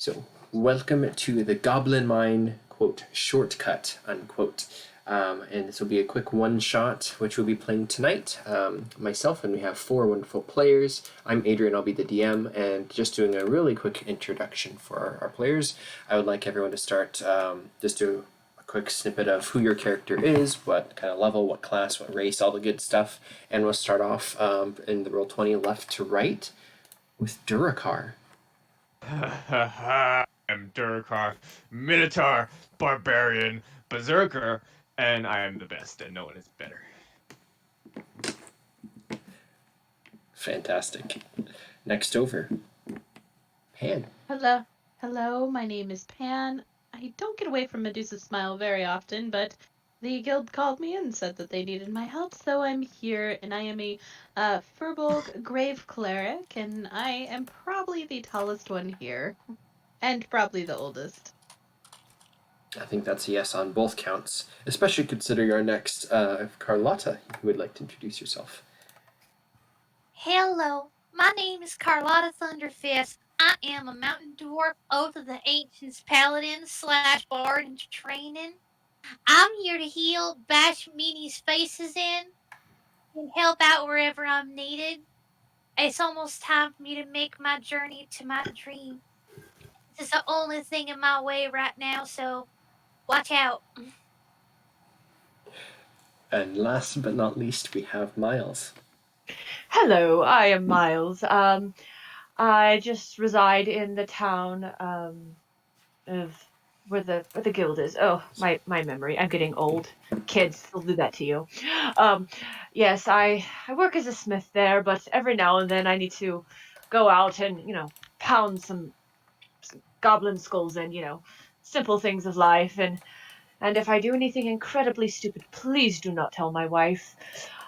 So, welcome to the Goblin Mine, quote, shortcut, unquote. And this will be a quick one-shot, which we'll be playing tonight. Myself, and we have four wonderful players. I'm Adrian, I'll be the DM, and just doing a really quick introduction for our players. I would like everyone to start, just do a quick snippet of who your character is, what kind of level, what class, what race, all the good stuff. And we'll start off in the Roll20 left to right with Durakar. I'm Durkar, Minotaur, Barbarian, Berserker, and I am the best, and no one is better. Fantastic. Next over, Pan. Hello, my name is Pan. I don't get away from Medusa's smile very often, but the guild called me and said that they needed my help, so I'm here, and I am a Furbolg Grave Cleric, and I am probably the tallest one here, and probably the oldest. I think that's a yes on both counts, especially considering our next Carlotta, who would like to introduce yourself. Hello, my name is Carlotta Thunderfist. I am a mountain dwarf, Oath of the Ancients Paladin / Bard in training. I'm here to heal, bash meanies' faces in, and help out wherever I'm needed. It's almost time for me to make my journey to my dream. This is the only thing in my way right now, so watch out. And last but not least, we have Miles. Hello, I am Miles. I just reside in the town of where the guild is. Oh, my memory. I'm getting old. Kids will do that to you. Yes, I work as a smith there, but every now and then I need to go out and pound some goblin skulls in, simple things of life. And if I do anything incredibly stupid, please do not tell my wife.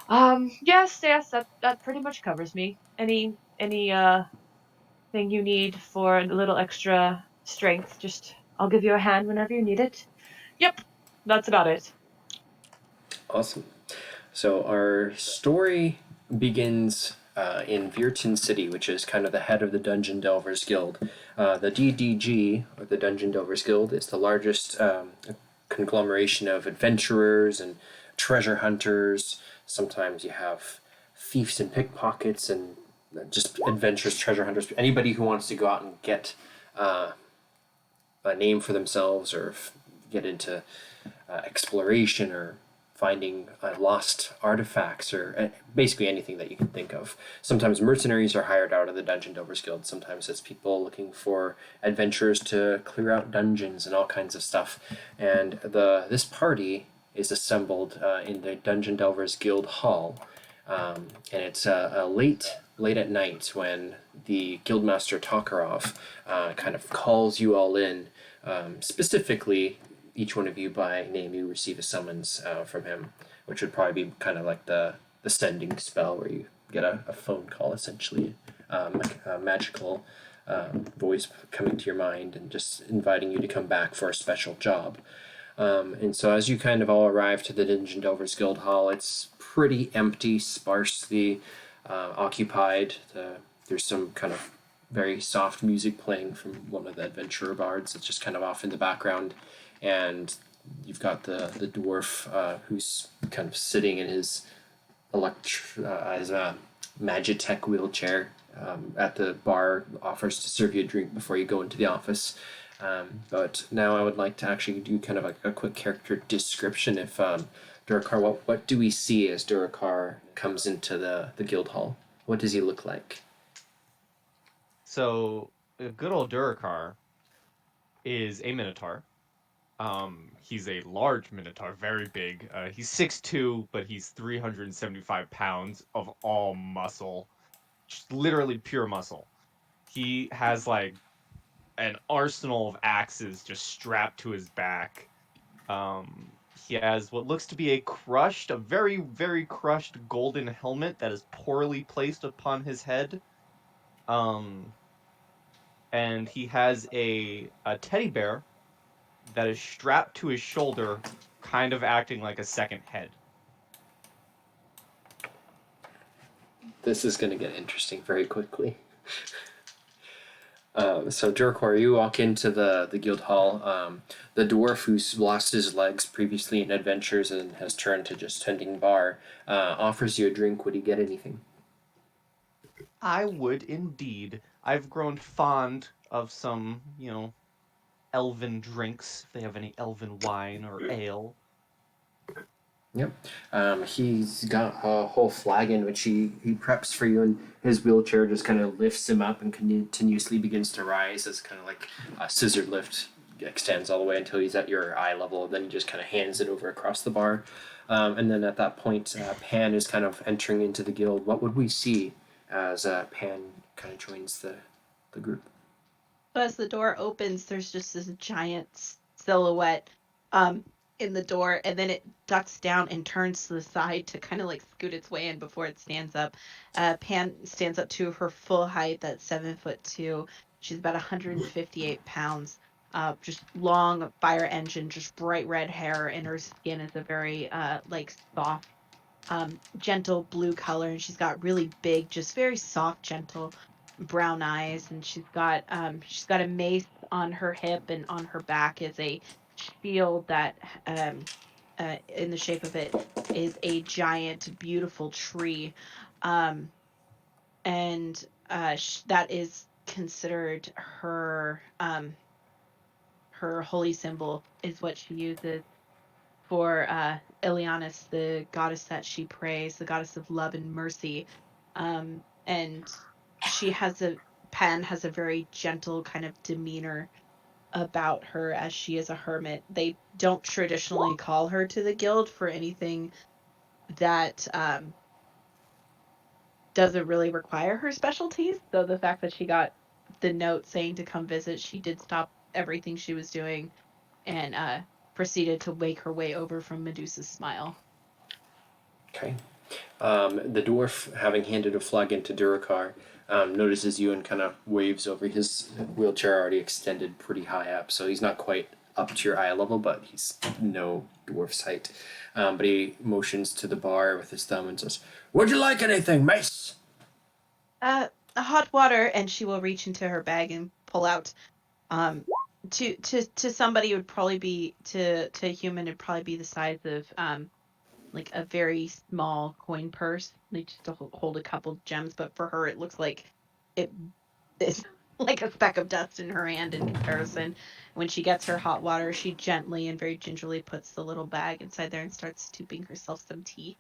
Yes, that pretty much covers me. Any thing you need for a little extra strength, just I'll give you a hand whenever you need it. Yep, that's about it. Awesome. So our story begins in Virton City, which is kind of the head of the Dungeon Delvers Guild. The DDG, or the Dungeon Delvers Guild, is the largest conglomeration of adventurers and treasure hunters. Sometimes you have thieves and pickpockets and just adventurous treasure hunters. Anybody who wants to go out and get a name for themselves or get into exploration or finding lost artifacts or basically anything that you can think of. Sometimes mercenaries are hired out of the Dungeon Delvers Guild. Sometimes it's people looking for adventurers to clear out dungeons and all kinds of stuff. And this party is assembled in the Dungeon Delvers Guild Hall. And it's late at night when the Guildmaster Tokarov kind of calls you all in. Specifically, each one of you by name, you receive a summons from him, which would probably be kind of like the sending spell where you get a phone call, essentially, like a magical voice coming to your mind and just inviting you to come back for a special job. And so as you kind of all arrive to the Dungeon Delvers Guild Hall, it's pretty empty, sparsely occupied. There's some kind of very soft music playing from one of the adventurer bards that's just kind of off in the background. And you've got the dwarf who's kind of sitting in his Magitech wheelchair at the bar, offers to serve you a drink before you go into the office. But now I would like to actually do kind of a quick character description. If Durakar, what do we see as Durakar comes into the guild hall? What does he look like? So, good old Durakar is a Minotaur. He's a large Minotaur, very big. He's 6'2", but he's 375 pounds of all muscle. Just literally pure muscle. He has like an arsenal of axes just strapped to his back. He has what looks to be a very, very crushed golden helmet that is poorly placed upon his head. And he has a teddy bear that is strapped to his shoulder, kind of acting like a second head. This is going to get interesting very quickly. So Durkor, you walk into the guild hall. The dwarf who's lost his legs previously in adventures and has turned to just tending bar offers you a drink. Would you get anything? I would indeed. I've grown fond of some, elven drinks, if they have any elven wine or ale. Yep. He's got a whole flagon which he preps for you, and his wheelchair just kind of lifts him up and continuously begins to rise as kind of like a scissor lift extends all the way until he's at your eye level. Then he just kind of hands it over across the bar. And then at that point, Pan is kind of entering into the guild. What would we see as Pan kind of joins the group? As the door opens, there's just this giant silhouette in the door, and then it ducks down and turns to the side to kind of like scoot its way in before it stands up. Pan stands up to her full height, that's 7'2". She's about 158 pounds. Just long fire engine, just bright red hair, and her skin is a very like soft, gentle blue color, and she's got really big, just very soft, gentle brown eyes, and she's got a mace on her hip, and on her back is a shield that in the shape of it is a giant beautiful tree, um and that is considered her holy symbol, is what she uses for Ilianis, the goddess that she prays, the goddess of love and mercy. And she has Pan has a very gentle kind of demeanor about her, as she is a hermit. They don't traditionally call her to the guild for anything that doesn't really require her specialties. So the fact that she got the note saying to come visit, she did stop everything she was doing and proceeded to wake her way over from Medusa's smile. Okay. The dwarf, having handed a flagon to Durakar, notices you and kind of waves over his wheelchair already extended pretty high up, so he's not quite up to your eye level, but he's no dwarf's height. But he motions to the bar with his thumb and says, "Would you like anything, miss?" A hot water, and she will reach into her bag and pull out. To somebody it would probably be to a human it'd probably be the size of like a very small coin purse, like just to hold a couple gems, but for her it looks like it is like a speck of dust in her hand in comparison. When she gets her hot water, she gently and very gingerly puts the little bag inside there and starts stooping herself some tea.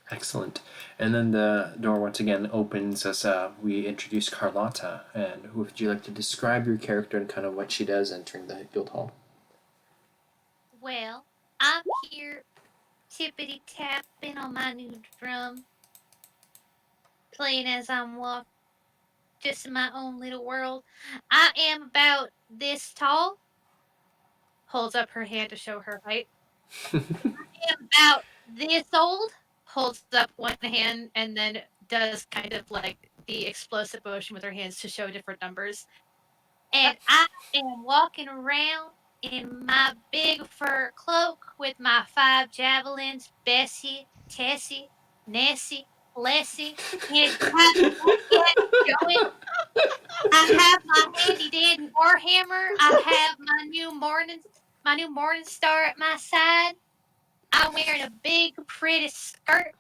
Excellent. And then the door once again opens as we introduce Carlotta. And who would you like to describe your character and kind of what she does entering the guild hall? Well, I'm here tippity tapping on my new drum, playing as I'm walking, just in my own little world. I am about this tall. Holds up her hand to show her height. I am about this old. Holds up one hand and then does kind of like the explosive motion with her hands to show different numbers. And I am walking around in my big fur cloak with my 5 javelins, Bessie, Tessie, Nessie, Lessie, and I yet showing. I have my handy dandy warhammer. I have my new morning star at my side. I'm wearing a big pretty skirt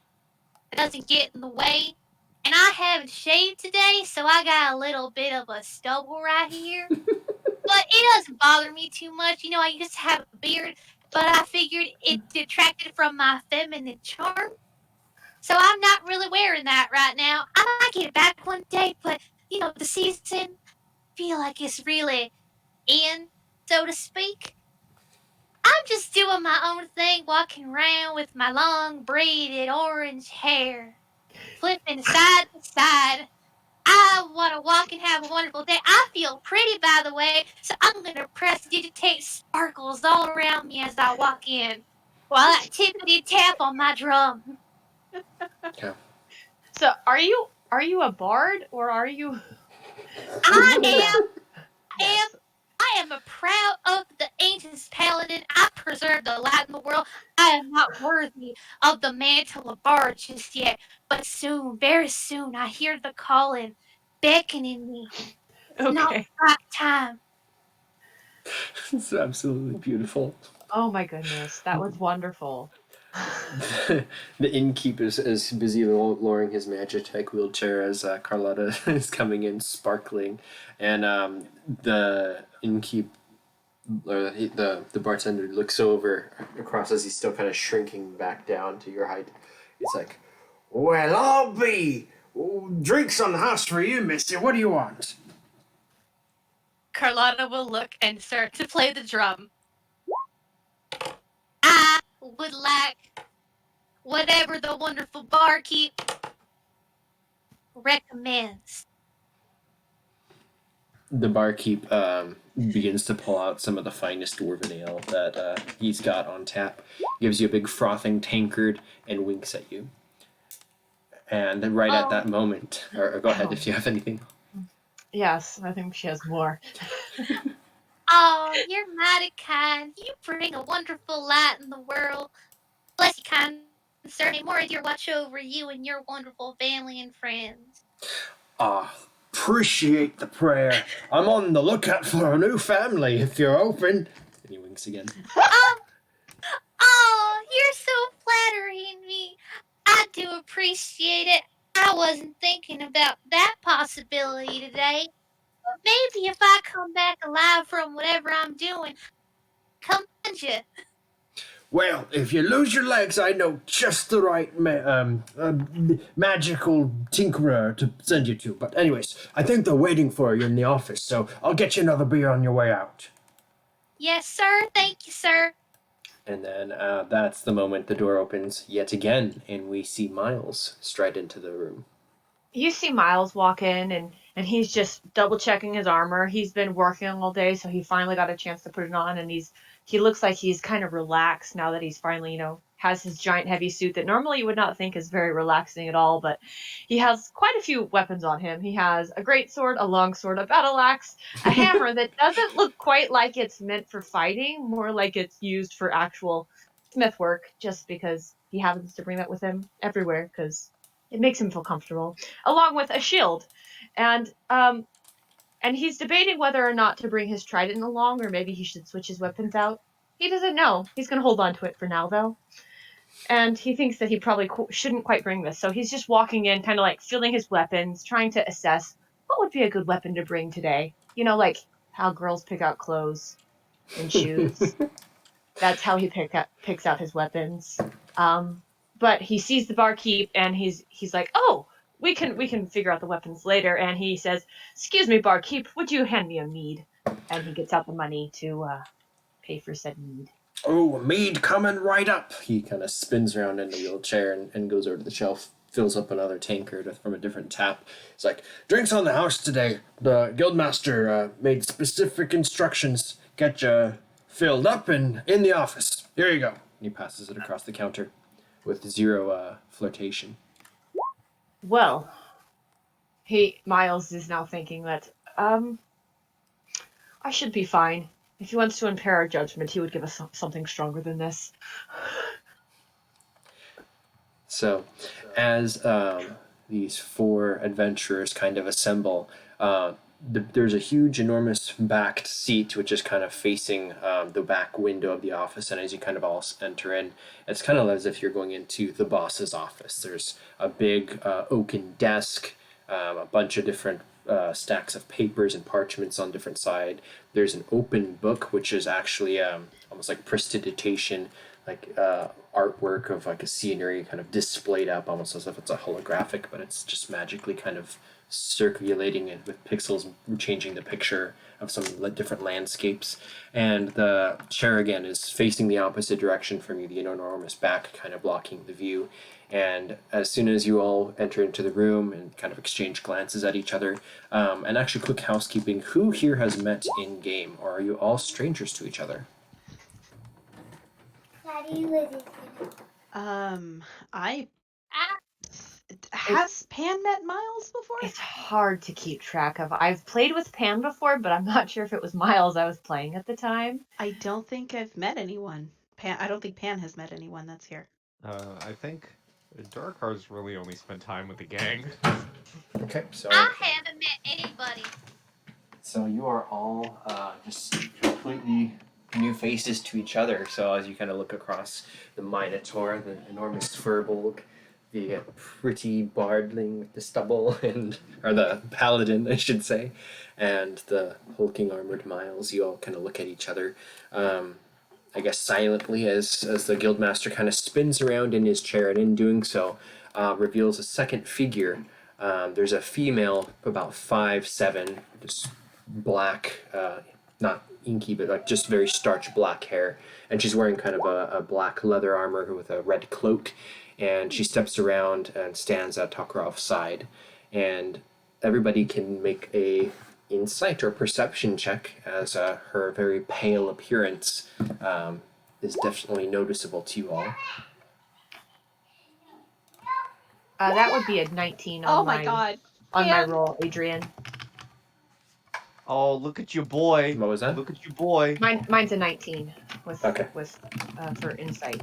that doesn't get in the way. And I haven't shaved today, so I got a little bit of a stubble right here. But it doesn't bother me too much. I used to have a beard, but I figured it detracted from my feminine charm. So I'm not really wearing that right now. I might get it back one day, but the season feel like it's really in, so to speak. I'm just doing my own thing, walking around with my long braided orange hair, flipping side to side. I want to walk and have a wonderful day. I feel pretty, by the way, so I'm going to prestidigitate sparkles all around me as I walk in while I tippity tap on my drum. Okay. So, are you a bard or are you? I Yes. am a proud of the ancients paladin. I preserve the light in the world. I am not worthy of the mantle of bard just yet, but soon, very soon, I hear the calling beckoning me. Not Okay. right time. It's absolutely beautiful. Oh my goodness, that was wonderful. The innkeep is busy lowering his magitech wheelchair as Carlotta is coming in sparkling, and the innkeep or the bartender looks over across as he's still kind of shrinking back down to your height. He's like, "Well, I'll be drinks on the house for you, mister. What do you want?" Carlotta will look and start to play the drum. I would like whatever the wonderful barkeep recommends. The barkeep begins to pull out some of the finest dwarven ale that he's got on tap, gives you a big frothing tankard, and winks at you. And then right at that moment, or go ahead if you have anything. Yes, I think she has more. Oh, you're mighty kind. You bring a wonderful light in the world. Bless you, kind sir. May more of your watch over you and your wonderful family and friends. Ah, appreciate the prayer. I'm on the lookout for a new family if you're open. And he winks again. Oh, you're so flattering me. I do appreciate it. I wasn't thinking about that possibility today. But maybe if I come back alive from whatever I'm doing, come find you. Well, if you lose your legs, I know just the right magical tinkerer to send you to. But anyways, I think they're waiting for you in the office, so I'll get you another beer on your way out. Yes, sir. Thank you, sir. And then that's the moment the door opens yet again, and we see Miles stride into the room. You see Miles walk in, and he's just double checking his armor. He's been working all day, so he finally got a chance to put it on, and he looks like he's kind of relaxed now that he's finally, has his giant heavy suit that normally you would not think is very relaxing at all, but he has quite a few weapons on him. He has a great sword, a long sword, a battle axe, a hammer that doesn't look quite like it's meant for fighting, more like it's used for actual smith work, just because he happens to bring that with him everywhere, because it makes him feel comfortable, along with a shield. And he's debating whether or not to bring his trident along, or maybe he should switch his weapons out. He doesn't know. He's going to hold on to it for now, though. And he thinks that he probably shouldn't quite bring this. So he's just walking in, kind of like feeling his weapons, trying to assess what would be a good weapon to bring today. Like how girls pick out clothes and shoes. That's how he picks out his weapons. But he sees the barkeep, and he's like, "Oh, we can figure out the weapons later." And he says, "Excuse me, barkeep, would you hand me a mead?" And he gets out the money to pay for said mead. Oh, mead coming right up. He kind of spins around in the wheelchair and goes over to the shelf, fills up another tankard from a different tap. It's like, drinks on the house today. The guildmaster made specific instructions. Get you filled up and in the office. Here you go. And he passes it across the counter with zero flirtation. Well, Miles is now thinking that I should be fine. If he wants to impair our judgment, he would give us something stronger than this. So, as these four adventurers kind of assemble, there's a huge, enormous backed seat which is kind of facing the back window of the office. And as you kind of all enter in, it's kind of as if you're going into the boss's office. There's a big oaken desk, a bunch of different stacks of papers and parchments on different side. There's an open book which is actually almost like prestidigitation, like artwork of like a scenery kind of displayed up almost as if it's a holographic, but it's just magically kind of circulating it with pixels changing the picture of some different landscapes. And the chair again is facing the opposite direction from you, the enormous back kind of blocking the view. And as soon as you all enter into the room and kind of exchange glances at each other, and actually quick housekeeping, who here has met in game, or are you all strangers to each other? I Ah, has Pan met Miles before? It's hard to keep track of. I've played with Pan before, but I'm not sure if it was Miles I was playing at the time. I don't think I've met anyone. I don't think Pan has met anyone that's here. I think Durakar's really only spent time with the gang. Okay, so I haven't met anybody. So you are all just completely new faces to each other. So as you kind of look across the Minotaur, the enormous Furbolg, the pretty Bardling with the stubble, or the Paladin, I should say, and the hulking armored Miles, you all kind of look at each other. I guess silently as the Guildmaster kind of spins around in his chair, and in doing so, reveals a second figure. There's a female about 5'7", just black, not inky, but like just very starch black hair, and she's wearing kind of a black leather armor with a red cloak, and she steps around and stands at Tokrov's side, and everybody can make a insight or perception check as her very pale appearance is definitely noticeable to you all. That would be a 19 Oh on my god. on my Pan, roll, Adrian. Oh, look at you, boy. What was that? Look at you, boy. Mine's a 19 with Okay. for insight.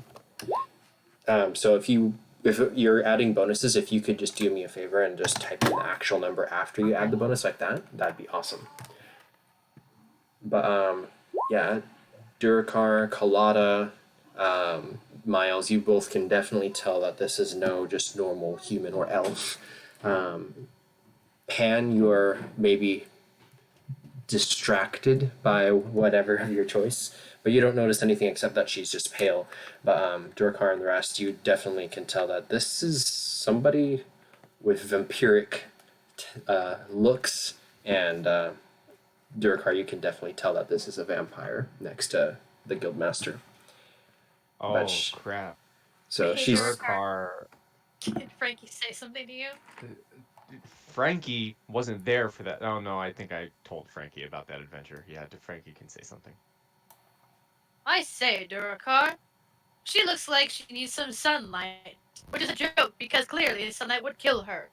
So if you're adding bonuses, if you could just do me a favor and just type in the actual number after you add the bonus like that, that'd be awesome. But yeah, Durakar, Kalata, Miles, you both can definitely tell that this is no just normal human or elf. Pan, you're maybe distracted by whatever of your choice, but you don't notice anything except that she's just pale. But Durakar and the rest, you definitely can tell that this is somebody with vampiric looks, and Durakar, you can definitely tell that this is a vampire next to the Guildmaster. Oh, crap. So Hey, she's Durakar. Did Frankie say something to you? Frankie wasn't there for that. Oh, no, I think I told Frankie about that adventure. Yeah, Frankie can say something. I say, Durakar. She looks like she needs some sunlight, which is a joke because clearly sunlight would kill her.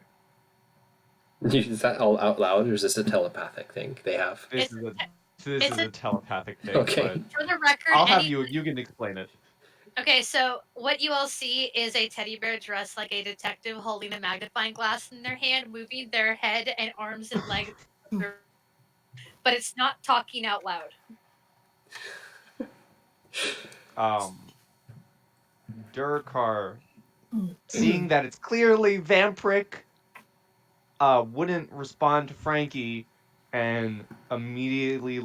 Is that all out loud, or is this a telepathic thing they have? This is a telepathic thing. Okay. But For the record, I'll have you can explain it. Okay, so what you all see is a teddy bear dressed like a detective holding a magnifying glass in their hand, moving their head and arms and legs, but it's not talking out loud. Durakar, seeing that it's clearly vampiric, wouldn't respond to Frankie and immediately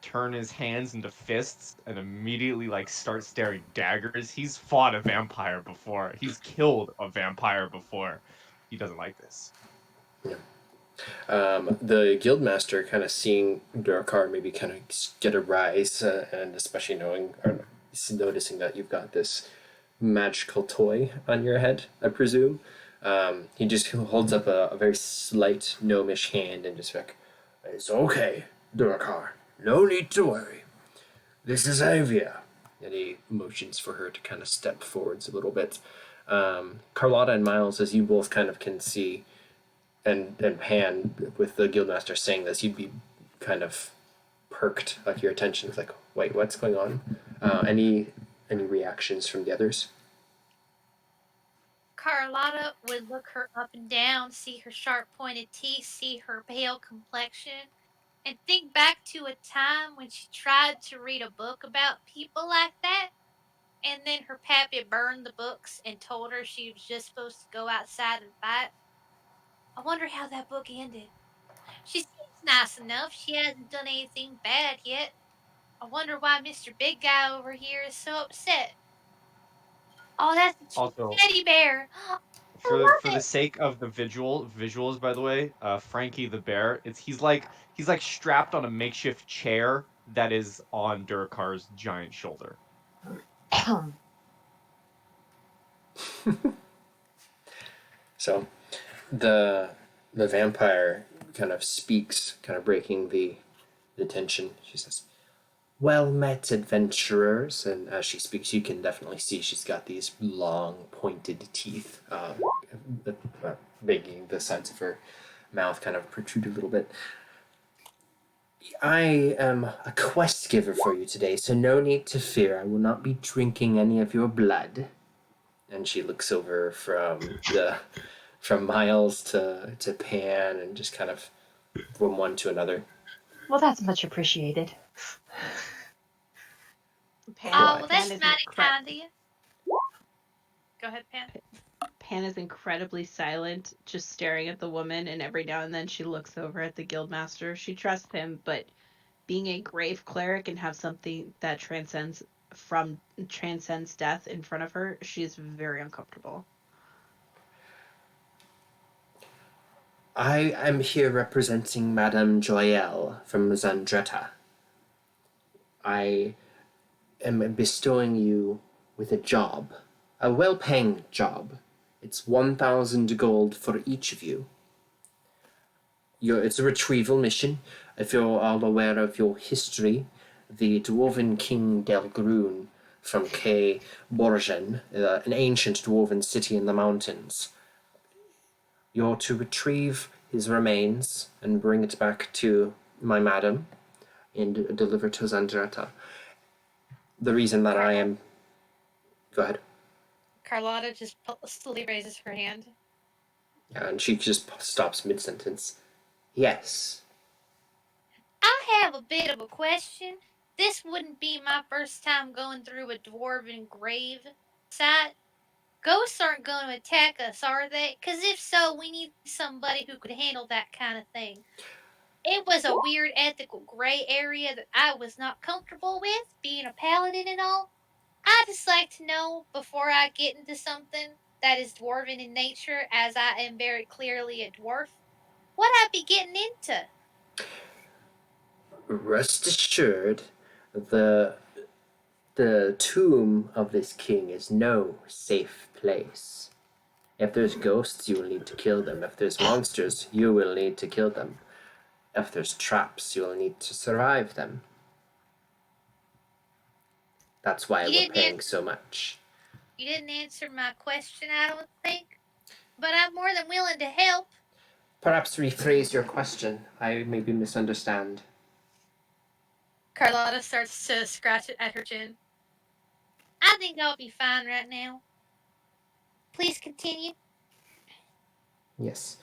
turn his hands into fists and immediately start staring daggers. He's fought a vampire before. He's killed a vampire before. He doesn't like this. Yeah. The Guildmaster kind of seeing Durakar maybe kind of get a rise, and especially noticing that you've got this magical toy on your head, I presume. He just holds up a very slight gnomish hand and just it's okay, Durakar. No need to worry. This is Avia. And he motions for her to kind of step forwards a little bit. Carlotta and Miles, as you both kind of can see, and Pan, with the Guildmaster saying this, you'd be kind of perked, like your attention is like, wait, what's going on? Any reactions from the others? Carlotta would look her up and down, see her sharp pointed teeth, see her pale complexion, and think back to a time when she tried to read a book about people like that, and then her pappy burned the books and told her she was just supposed to go outside and fight. I wonder how that book ended. She seems nice enough. She hasn't done anything bad yet. I wonder why Mr. Big Guy over here is so upset. Oh, that's a Also, teddy bear. for love the it. sake of the visuals, by the way, Frankie the bear, he's like strapped on a makeshift chair that is on Durakar's giant shoulder. So the vampire kind of speaks, kind of breaking the tension. She says, "Well met, adventurers." And as she speaks, you can definitely see she's got these long, pointed teeth, making the sides of her mouth kind of protrude a little bit. I am a quest giver for you today, so no need to fear. I will not be drinking any of your blood. And she looks over from Miles to Pan and just kind of from one to another. Well, that's much appreciated. Pan, Oh, well, Pan that's is mighty kind of you. Go ahead, Pan. Pan is incredibly silent, just staring at the woman, and every now and then she looks over at the guildmaster. She trusts him, but being a grave cleric and have something that transcends death in front of her, she's very uncomfortable. I am here representing Madame Joyelle from Zandretta. I am bestowing you with a job, a well-paying job. It's 1,000 gold for each of you. It's a retrieval mission. If you're all aware of your history, the dwarven King Delgroon from K. Borgen, an ancient dwarven city in the mountains. You're to retrieve his remains and bring it back to my madam and deliver to Zandretta. The reason that I am... Go ahead. Carlotta just slowly raises her hand. And she just stops mid-sentence. Yes. I have a bit of a question. This wouldn't be my first time going through a dwarven grave site. Ghosts aren't going to attack us, are they? Because if so, we need somebody who could handle that kind of thing. It was a weird ethical gray area that I was not comfortable with, being a paladin and all. I just like to know before I get into something that is dwarven in nature, as I am very clearly a dwarf, what I'd be getting into. Rest assured, the tomb of this king is no safe place. If there's ghosts, you will need to kill them. If there's monsters, you will need to kill them. If there's traps, you will need to survive them. That's why we're paying so much. You didn't answer my question, I don't think. But I'm more than willing to help. Perhaps rephrase your question. I maybe misunderstand. Carlotta starts to scratch it at her chin. I think I'll be fine right now. Please continue. Yes.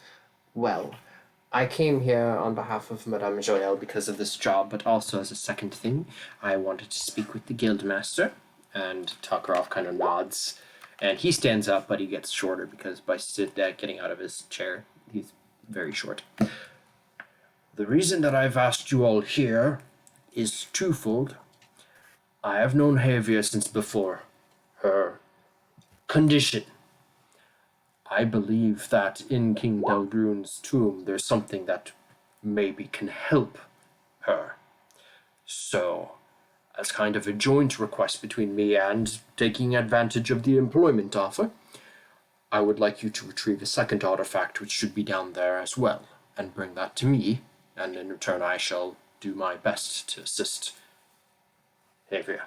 Well, I came here on behalf of Madame Joyelle because of this job, but also as a second thing, I wanted to speak with the guildmaster, and Tokarov kind of nods. And he stands up, but he gets shorter because by getting out of his chair, he's very short. The reason that I've asked you all here is twofold. I have known Havia since before her condition. I believe that in King Delgroon's tomb there's something that maybe can help her. So, as kind of a joint request between me and taking advantage of the employment offer, I would like you to retrieve a second artifact which should be down there as well, and bring that to me, and in return I shall do my best to assist Havia.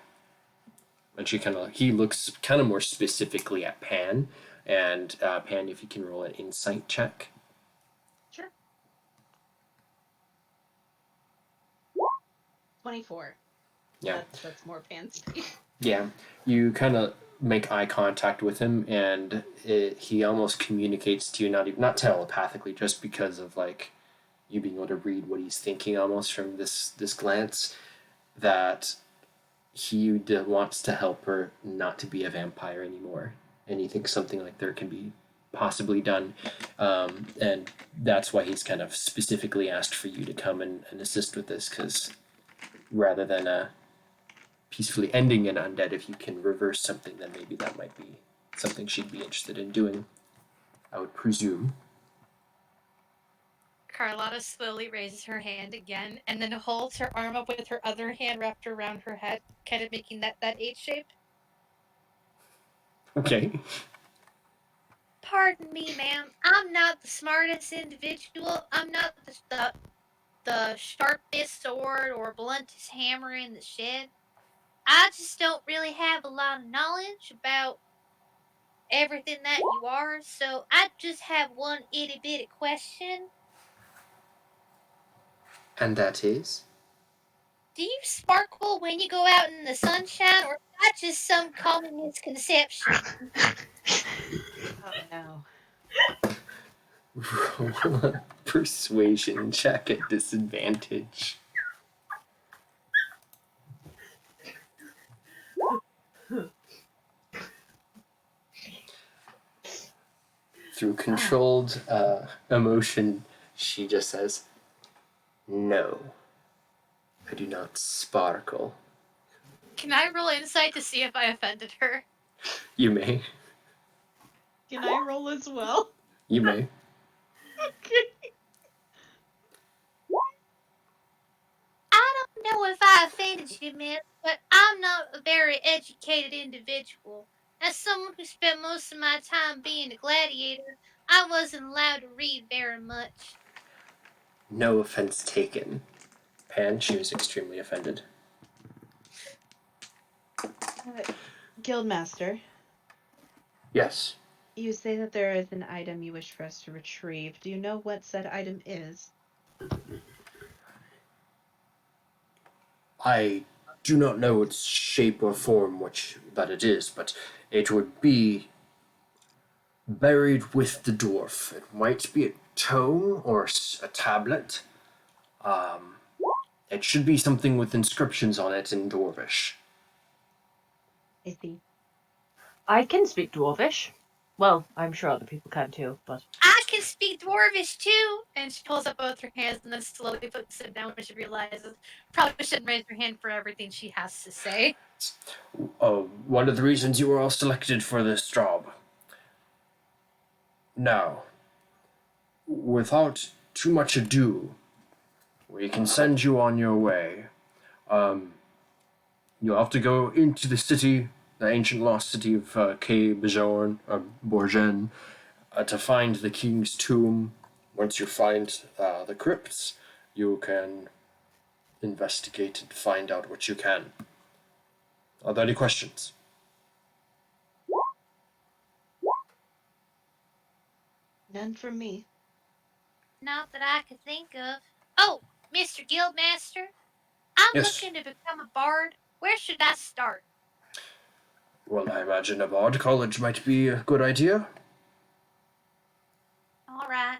And he looks kind of more specifically at Pan, and Pan, if you can roll an insight check. Sure. 24. Yeah. That's more Pan's. Yeah. You kind of make eye contact with him, and he almost communicates to you, not telepathically, just because of like you being able to read what he's thinking almost from this glance, that he wants to help her not to be a vampire anymore, and he thinks something like there can be possibly done, and that's why he's kind of specifically asked for you to come and assist with this, because rather than peacefully ending an undead, if you can reverse something, then maybe that might be something she'd be interested in doing, I would presume. Carlotta slowly raises her hand again and then holds her arm up with her other hand wrapped around her head, kind of making that H shape. Okay. Pardon me, ma'am. I'm not the smartest individual. I'm not the sharpest sword or bluntest hammer in the shed. I just don't really have a lot of knowledge about everything that you are, so I just have one itty bitty question. And that is? Do you sparkle when you go out in the sunshine, or is that just some common misconception? Oh no. Roll a persuasion check at disadvantage. Through controlled emotion, she just says, "No, I do not sparkle." Can I roll insight to see if I offended her? You may. Can I roll as well? You may. Okay. I don't know if I offended you, miss, but I'm not a very educated individual. As someone who spent most of my time being a gladiator, I wasn't allowed to read very much. No offense taken. Pan, she was extremely offended. Guildmaster, Yes. you say that there is an item you wish for us to retrieve. Do you know what said item is? I do not know its shape or form that it is, but it would be buried with the dwarf. It might be a tome or a tablet. It should be something with inscriptions on it in Dwarvish. I see. I can speak Dwarvish. Well, I'm sure other people can too, but I can speak Dwarvish too. And she pulls up both her hands and then slowly puts it down when she realizes probably shouldn't raise her hand for everything she has to say. One of the reasons you were all selected for this job. Now, without too much ado, we can send you on your way. You'll have to go into the city, the ancient lost city of Borgen, to find the king's tomb. Once you find the crypts, you can investigate and find out what you can. Are there any questions? None from me. Not that I could think of. Oh, Mr. Guildmaster, I'm Yes. looking to become a bard. Where should I start? Well, I imagine a bard college might be a good idea. All right.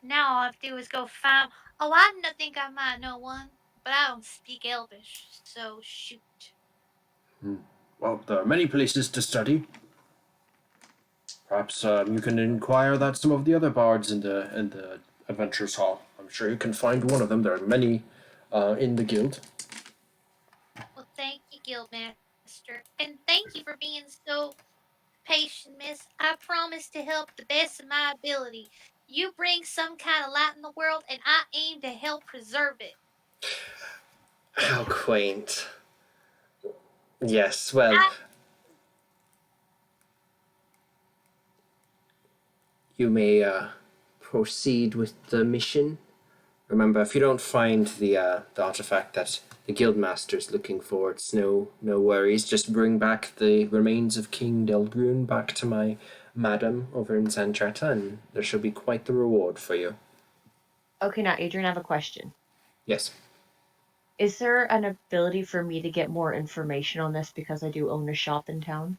Now all I have to do is go find. Oh, I think I might know one, but I don't speak Elvish, so shoot. Well, there are many places to study. Perhaps you can inquire that some of the other bards in the Adventurers Hall. I'm sure you can find one of them. There are many in the guild. Well, thank you, Guildmaster, and thank you for being so patient, miss. I promise to help the best of my ability. You bring some kind of light in the world, and I aim to help preserve it. How quaint. Yes, well, I, you may proceed with the mission. Remember, if you don't find the artifact that the guildmaster's looking for, it's no worries. Just bring back the remains of King Delgroon back to my madam over in Zandretta, and there shall be quite the reward for you. okay. Now, Adrian, I have a question. Yes. Is there an ability for me to get more information on this because I do own a shop in town?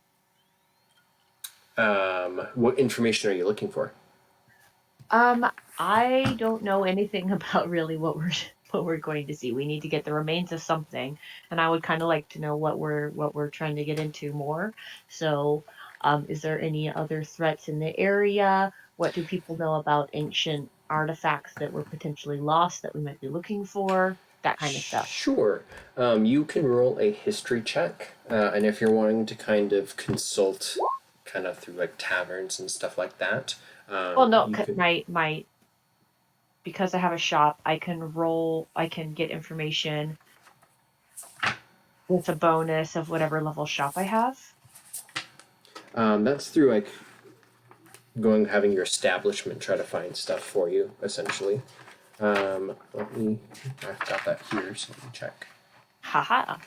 What information are you looking for? I don't know anything about really what we're going to see. We need to get the remains of something, and I would kind of like to know what we're trying to get into more. So, is there any other threats in the area? What do people know about ancient artifacts that were potentially lost that we might be looking for? That kind of stuff. Sure. You can roll a history check, and if you're wanting to kind of consult, kind of through like taverns and stuff like that. Well, no, You could, my because I have a shop, I can get information with a bonus of whatever level shop I have. that's through like having your establishment try to find stuff for you, essentially. I've got that here, so let me check. Haha.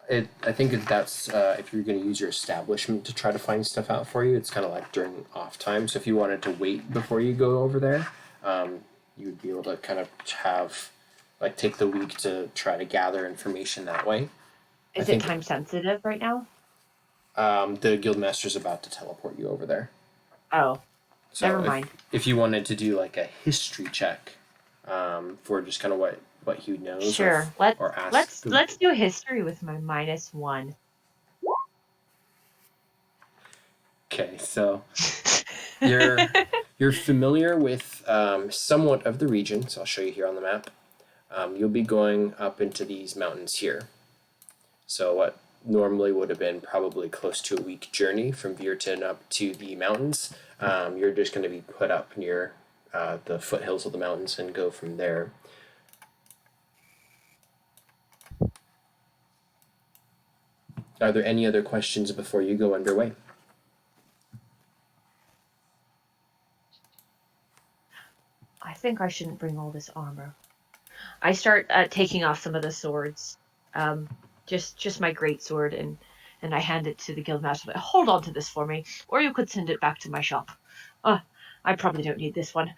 I think that's if you're going to use your establishment to try to find stuff out for you, it's kind of like during off time. So if you wanted to wait before you go over there, you'd be able to kind of take the week to try to gather information that way. Is it time sensitive right now? The guildmaster's about to teleport you over there. Oh, So Never mind. If you wanted to do like a history check, for just kind of what he knows, Sure. or ask. Let's do history with my -1. Okay, so you're familiar with somewhat of the region, so I'll show you here on the map. You'll be going up into these mountains here. So what normally would have been probably close to a week journey from Virton up to the mountains, you're just going to be put up near the foothills of the mountains and go from there. Are there any other questions before you go underway? I think I shouldn't bring all this armor. I start taking off some of the swords, just my great sword, and I hand it to the guildmaster. Hold on to this for me, or you could send it back to my shop. I probably don't need this one.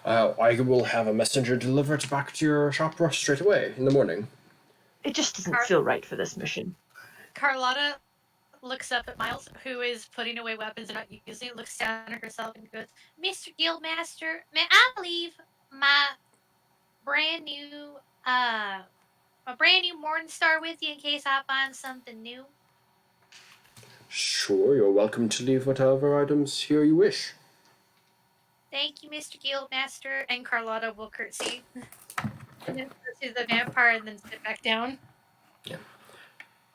I will have a messenger deliver it back to your shop straight away in the morning. It just doesn't feel right for this mission. Carlotta looks up at Miles, who is putting away weapons and not using it, looks down at herself and goes, Mr. Guildmaster, may I leave my brand new Morningstar with you in case I find something new? Sure, you're welcome to leave whatever items here you wish. Thank you, Mr. Guildmaster. And Carlotta will curtsy. And then curtsy the vampire and then sit back down. Yeah.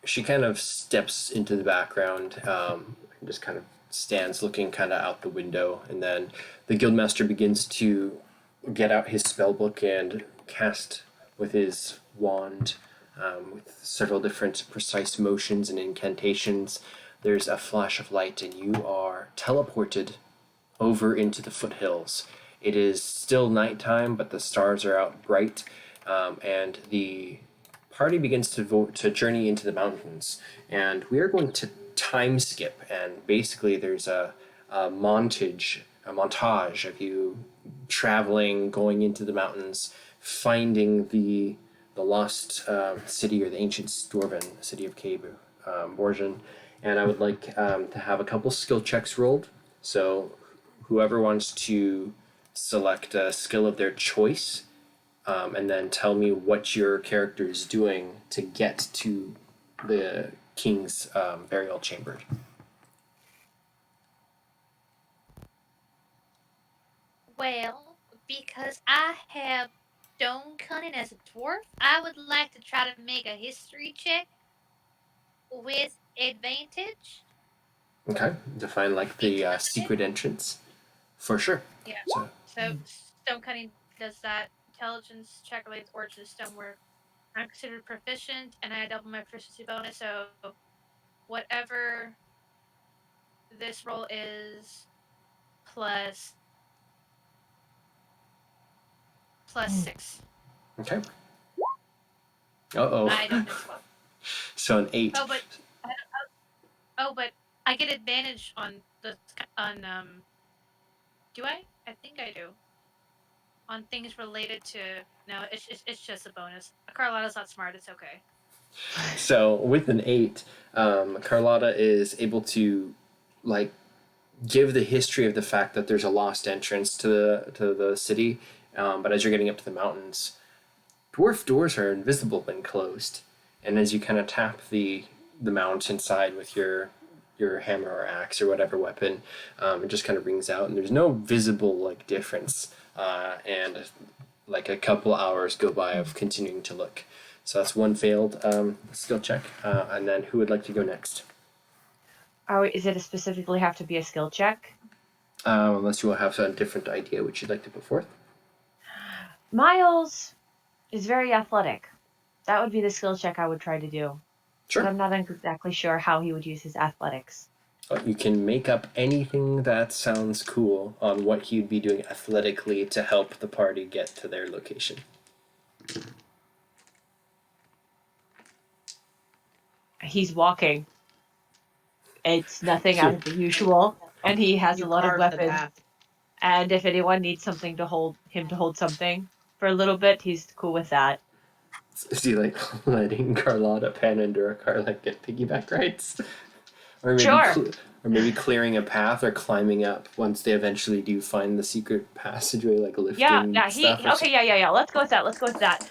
She kind of steps into the background, and just kind of stands looking kind of out the window, and then the guildmaster begins to get out his spellbook and cast with his wand, with several different precise motions and incantations. There's a flash of light, and you are teleported over into the foothills. It is still nighttime, but the stars are out bright, and the party begins to journey into the mountains. And we are going to time skip, and basically there's a montage of you traveling, going into the mountains, finding the lost city, or the ancient dwarven city of Cabu, Borjan. And I would like to have a couple skill checks rolled. So whoever wants to select a skill of their choice, and then tell me what your character is doing to get to the king's burial chamber. Well, because I have stone cunning as a dwarf, I would like to try to make a history check with advantage. Okay, define like the secret entrance. For sure. Yeah. So, So stone cutting does that. Intelligence check relates origin of stonework. I'm considered proficient, and I double my proficiency bonus. So whatever this roll is, plus 6. okay. Uh-oh. I don't know what. So an 8. But I get advantage on the Do I? I think I do. On things related to it's just a bonus. Carlotta's not smart. It's okay. So with an 8, Carlotta is able to like give the history of the fact that there's a lost entrance to the city, but as you're getting up to the mountains, dwarf doors are invisible when closed, and as you kind of tap the mountainside with your hammer or axe or whatever weapon, it just kind of rings out, and there's no visible like difference, and like a couple hours go by of continuing to look. So that's one failed skill check, and then who would like to go next? Is it specifically have to be a skill check? Unless you will have a different idea which you'd like to put forth. Miles is very athletic. That would be the skill check I would try to do. Sure. But I'm not exactly sure how he would use his athletics. You can make up anything that sounds cool on what he'd be doing athletically to help the party get to their location. He's walking. It's nothing out of the usual, and he has a lot of weapons. And if anyone needs something to hold something for a little bit, he's cool with that. Is he like letting Carlotta, Pan, and Duracar like get piggyback rides? Or maybe Sure. Or maybe clearing a path or climbing up once they eventually do find the secret passageway, like lifting Yeah. stuff. Okay. Yeah. Let's go with that.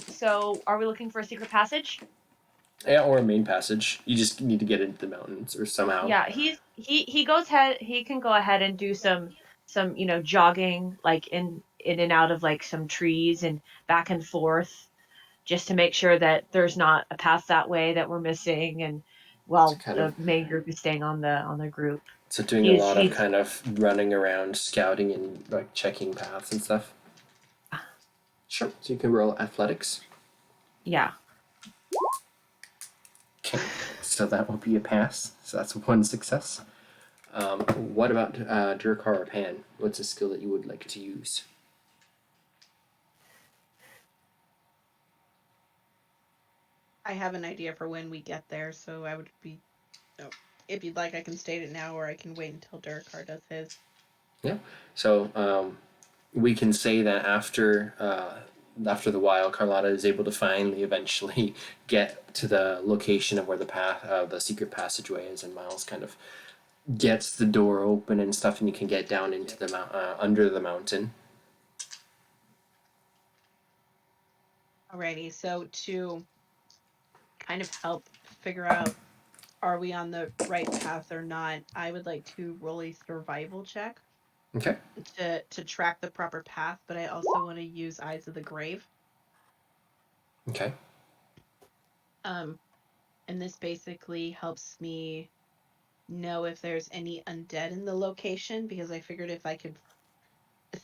So are we looking for a secret passage? Yeah, or a main passage. You just need to get into the mountains or somehow. Yeah. He goes ahead. He can go ahead and do some jogging like in and out of like some trees and back and forth, just to make sure that there's not a path that way that we're missing, and So while kind of the main group is staying on the group. so doing a lot of He's kind of running around, scouting and like checking paths and stuff. Sure. So you can roll athletics. yeah. Okay. So that will be a pass. So that's one success. What about Durkar or Pan? What's a skill that you would like to use? I have an idea for when we get there, so I would be. Oh, if you'd like, I can state it now, or I can wait until Durkar does his. Yeah. So we can say that after the while, Carlotta is able to finally eventually get to the location of where the secret passageway is, and Miles kind of gets the door open and stuff, and you can get down into the under the mountain. Alrighty, so to kind of help figure out are we on the right path or not, I would like to roll a survival check Okay. to track the proper path, but I also want to use Eyes of the Grave. Okay. And this basically helps me know if there's any undead in the location, because I figured if I could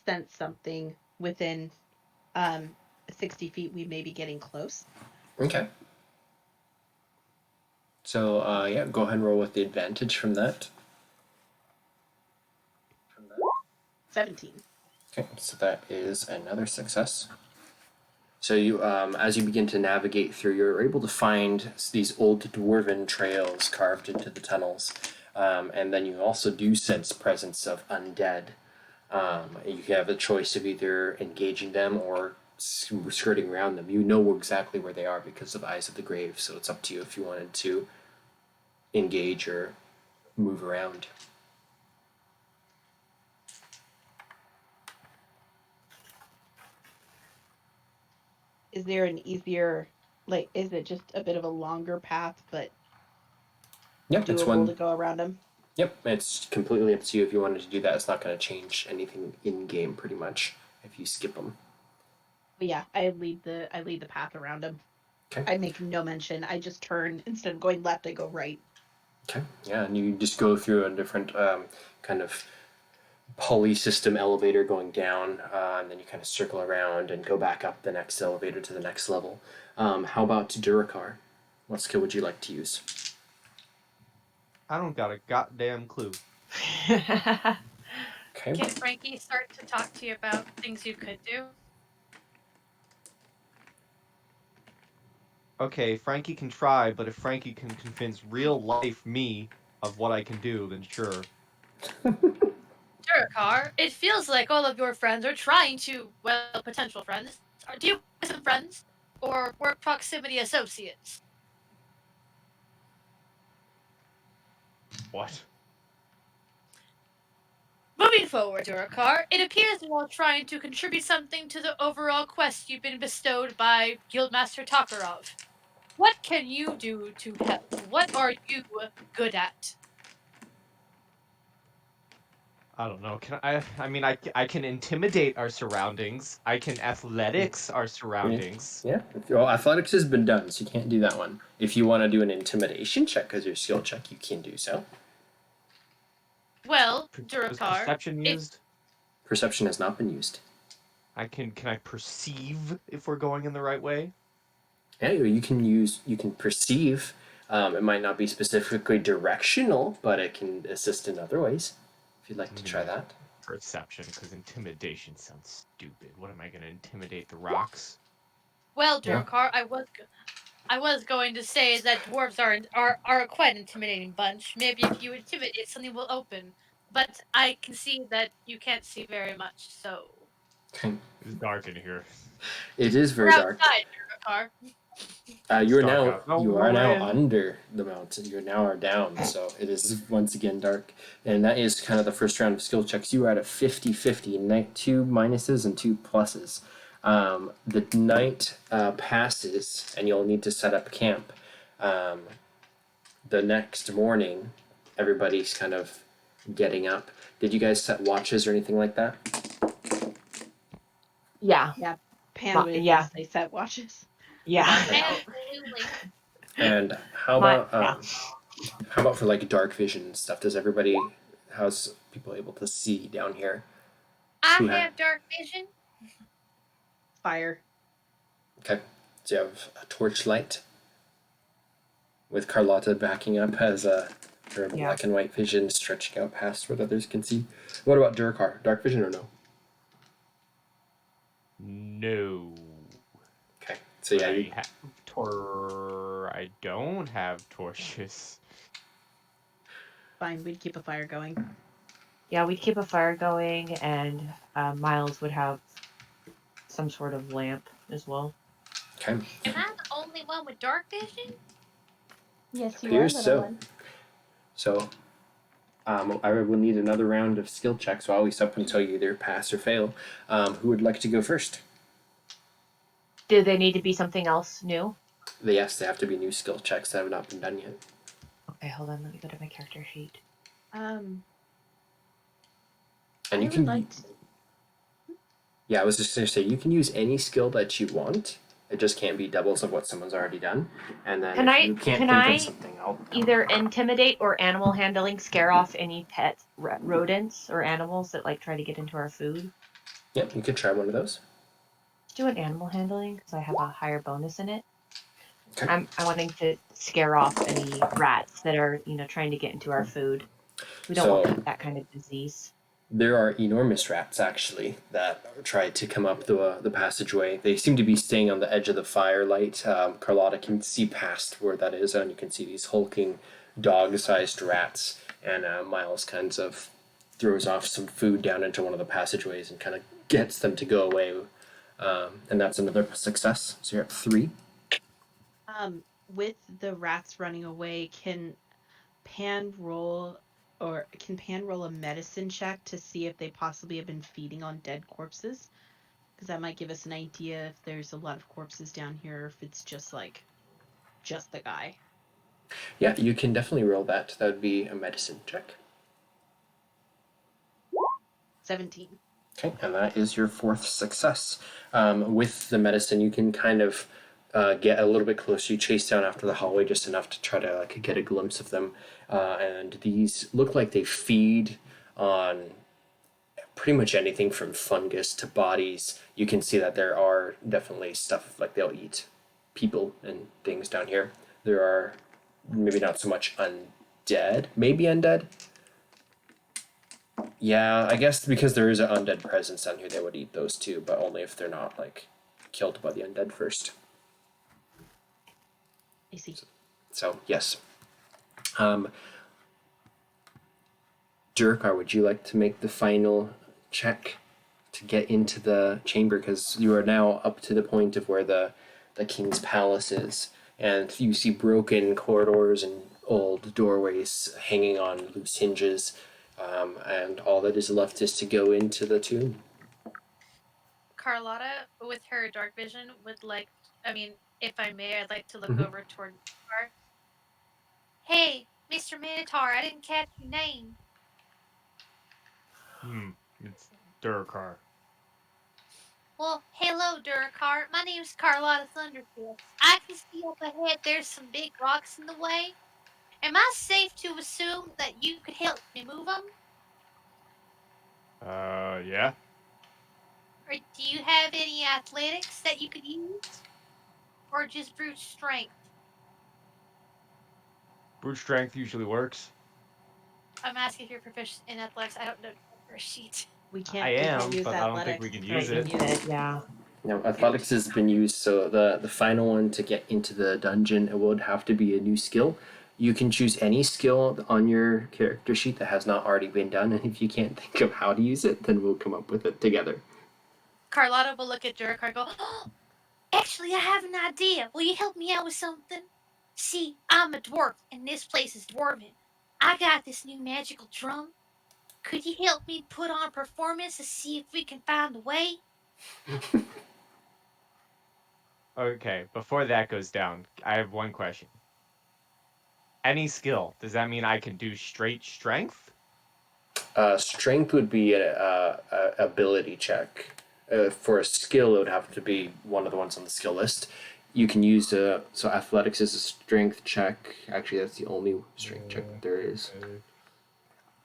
sense something within 60 feet, we may be getting close. Okay. So yeah, go ahead and roll with the advantage from that. 17. Okay, so that is another success. So you, as you begin to navigate through, you're able to find these old dwarven trails carved into the tunnels, and then you also do sense presence of undead. You have a choice of either engaging them or skirting around them. You know exactly where they are because of Eyes of the Grave, so it's up to you if you wanted to engage or move around. Is there an easier, like, is it just a bit of a longer path, but Yep, it's doable one. to go around them? Yep, it's completely up to you if you wanted to do that. It's not going to change anything in game, pretty much, if you skip them. But yeah, I lead the path around them. Okay. I make no mention. I just turn, instead of going left, I go right. Okay. Yeah, and you just go through a different kind of pulley system elevator going down, and then you kind of circle around and go back up the next elevator to the next level. How about Durakar? What skill would you like to use? I don't got a goddamn clue. Okay. Can Frankie start to talk to you about things you could do? Okay, Frankie can try, but if Frankie can convince real life me of what I can do, then sure. Durakar, it feels like all of your friends are trying to, well, potential friends, are do you have some friends? Or work proximity associates? What? Moving forward, Durakar, it appears you're all trying to contribute something to the overall quest you've been bestowed by Guildmaster Tokarov. What can you do to help? What are you good at? I don't know. I can intimidate our surroundings. I can athletics our surroundings. Yeah. Well, athletics has been done, so you can't do that one. If you want to do an intimidation check as your skill check, you can do so. Well, Was Durakar, perception used? Perception has not been used. Can I perceive if we're going in the right way? Yeah, you can perceive. It might not be specifically directional, but it can assist in other ways. If you'd like to try that. Perception, because intimidation sounds stupid. What am I going to intimidate the rocks? well, Yeah. Durakar, I was going to say that dwarves are quite an intimidating bunch. Maybe if you intimidate, something will open. But I can see that you can't see very much, so Okay. It's dark in here. It is we're very dark. outside, Durakar. You are Dark now out. No, you no are now way. under the mountain. You now are down, so it is once again dark. And that is kind of the first round of skill checks. You are at a 50-50, 2 minuses and 2 pluses. The night passes, and you'll need to set up camp. The next morning, everybody's kind of getting up. Did you guys set watches or anything like that? Yeah. Yeah, Pan would yeah. say set watches. Yeah. Absolutely. And how about for like dark vision and stuff? How's people able to see down here? I Who have dark vision. Fire. Okay, so you have a torchlight with Carlotta backing up as her black and white vision stretching out past what others can see. What about Durkar? Dark vision or no? No. Okay, so yeah, I don't have torches. Fine, we'd keep a fire going. Yeah, we'd keep a fire going, and Miles would have some sort of lamp as well. Okay. Am I the only one with dark vision? Yes, you are, Appears little so. one. So, I will need another round of skill checks, so always up until you either pass or fail. Who would like to go first? Do they need to be something else new? Yes, they have to be new skill checks that have not been done yet. Okay, hold on. Let me go to my character sheet. And I you would can. like to... Yeah, I was just going to say you can use any skill that you want. It just can't be doubles of what someone's already done. And then if you can't think of something, I'll either intimidate or animal handling scare off any pet rodents or animals that like try to get into our food? Yep, you could try one of those. Let's do an animal handling because I have a higher bonus in it. Okay. I'm wanting to scare off any rats that are trying to get into our food. We don't want that kind of disease. There are enormous rats, actually, that try to come up the passageway. They seem to be staying on the edge of the firelight. Carlotta can see past where that is, and you can see these hulking, dog-sized rats. And Miles kind of throws off some food down into one of the passageways and kind of gets them to go away. And that's another success. So you're at 3. With the rats running away, can Pan roll a medicine check to see if they possibly have been feeding on dead corpses? Because that might give us an idea if there's a lot of corpses down here, or if it's just the guy. Yeah, you can definitely roll that. That would be a medicine check. 17. Okay, and that is your 4th success. With the medicine, you can kind of get a little bit closer. You chase down after the hallway just enough to try to get a glimpse of them. And these look like they feed on pretty much anything from fungus to bodies. You can see that there are definitely stuff like they'll eat people and things down here. There are maybe not so much undead, maybe undead. Yeah, I guess because there is an undead presence down here, they would eat those too, but only if they're not like killed by the undead first. I see. So yes. Durkar, would you like to make the final check to get into the chamber? Because you are now up to the point of where the king's palace is, and you see broken corridors and old doorways hanging on loose hinges, and all that is left is to go into the tomb. Carlotta, with her dark vision, if I may, I'd like to look Mhm. over toward Minotaur. Hey, Mr. Minotaur, I didn't catch your name. It's Durkar. Well, hello, Durakar. My name's Carlotta Thunderfist. I can see up ahead there's some big rocks in the way. Am I safe to assume that you could help me move them? Yeah. Or do you have any athletics that you could use? Or just brute strength? Brute strength usually works. I'm asking if you're proficient in athletics. I don't know the sheet. We can't. I We am, can't use but I don't think athletics. we can It's use not it. Yeah. Now, athletics has been used, so the final one to get into the dungeon, it would have to be a new skill. You can choose any skill on your character sheet that has not already been done, and if you can't think of how to use it, then we'll come up with it together. Carlotta will look at Durakar and go, oh, Actually, I have an idea. Will you help me out with something? See, I'm a dwarf, and this place is dwarven. I got this new magical drum. Could you help me put on a performance to see if we can find a way? Okay, before that goes down, I have one question. Any skill, does that mean I can do straight strength? Strength would be a ability check. For a skill, it would have to be one of the ones on the skill list. You can use so athletics is a strength check. Actually, that's the only strength check that there is.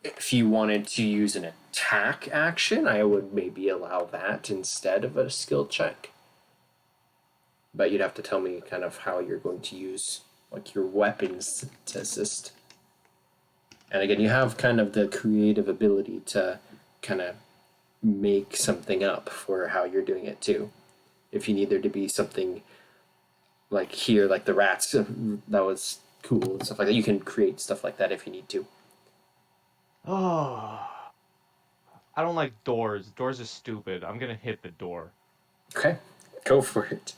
If you wanted to use an attack action, I would maybe allow that instead of a skill check. But you'd have to tell me kind of how you're going to use like your weapons to assist. And again, you have kind of the creative ability to kind of make something up for how you're doing it too. If you need there to be something like here, like the rats, that was cool and stuff like that. You can create stuff like that if you need to. Oh, I don't like doors. Doors are stupid. I'm gonna hit the door. Okay, go for it.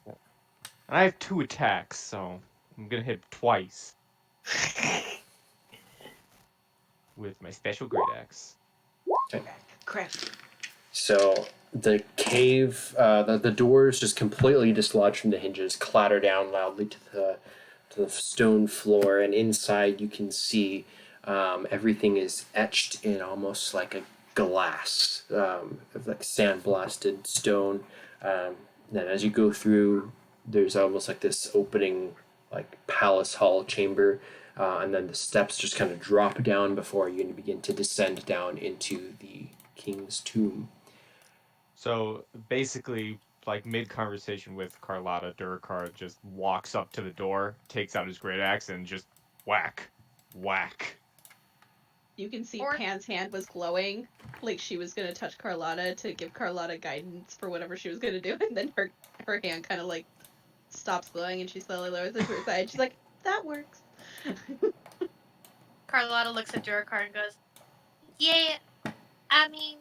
And I have 2 attacks, so I'm gonna hit twice with my special great axe. Okay. Crap. So the cave, the doors just completely dislodge from the hinges, clatter down loudly to the stone floor, and inside you can see everything is etched in almost like a glass, like sandblasted stone. Then as you go through, there's almost like this opening, like palace hall chamber, and then the steps just kind of drop down before you begin to descend down into the king's tomb. So basically, like mid conversation with Carlotta, Durakar just walks up to the door, takes out his great axe, and just whack, whack. You can see Or- Pan's hand was glowing, like she was gonna touch Carlotta to give Carlotta guidance for whatever she was gonna do, and then her hand kind of like stops glowing and she slowly lowers it to her side. She's like, "That works." Carlotta looks at Durakar and goes, "Yeah, I mean,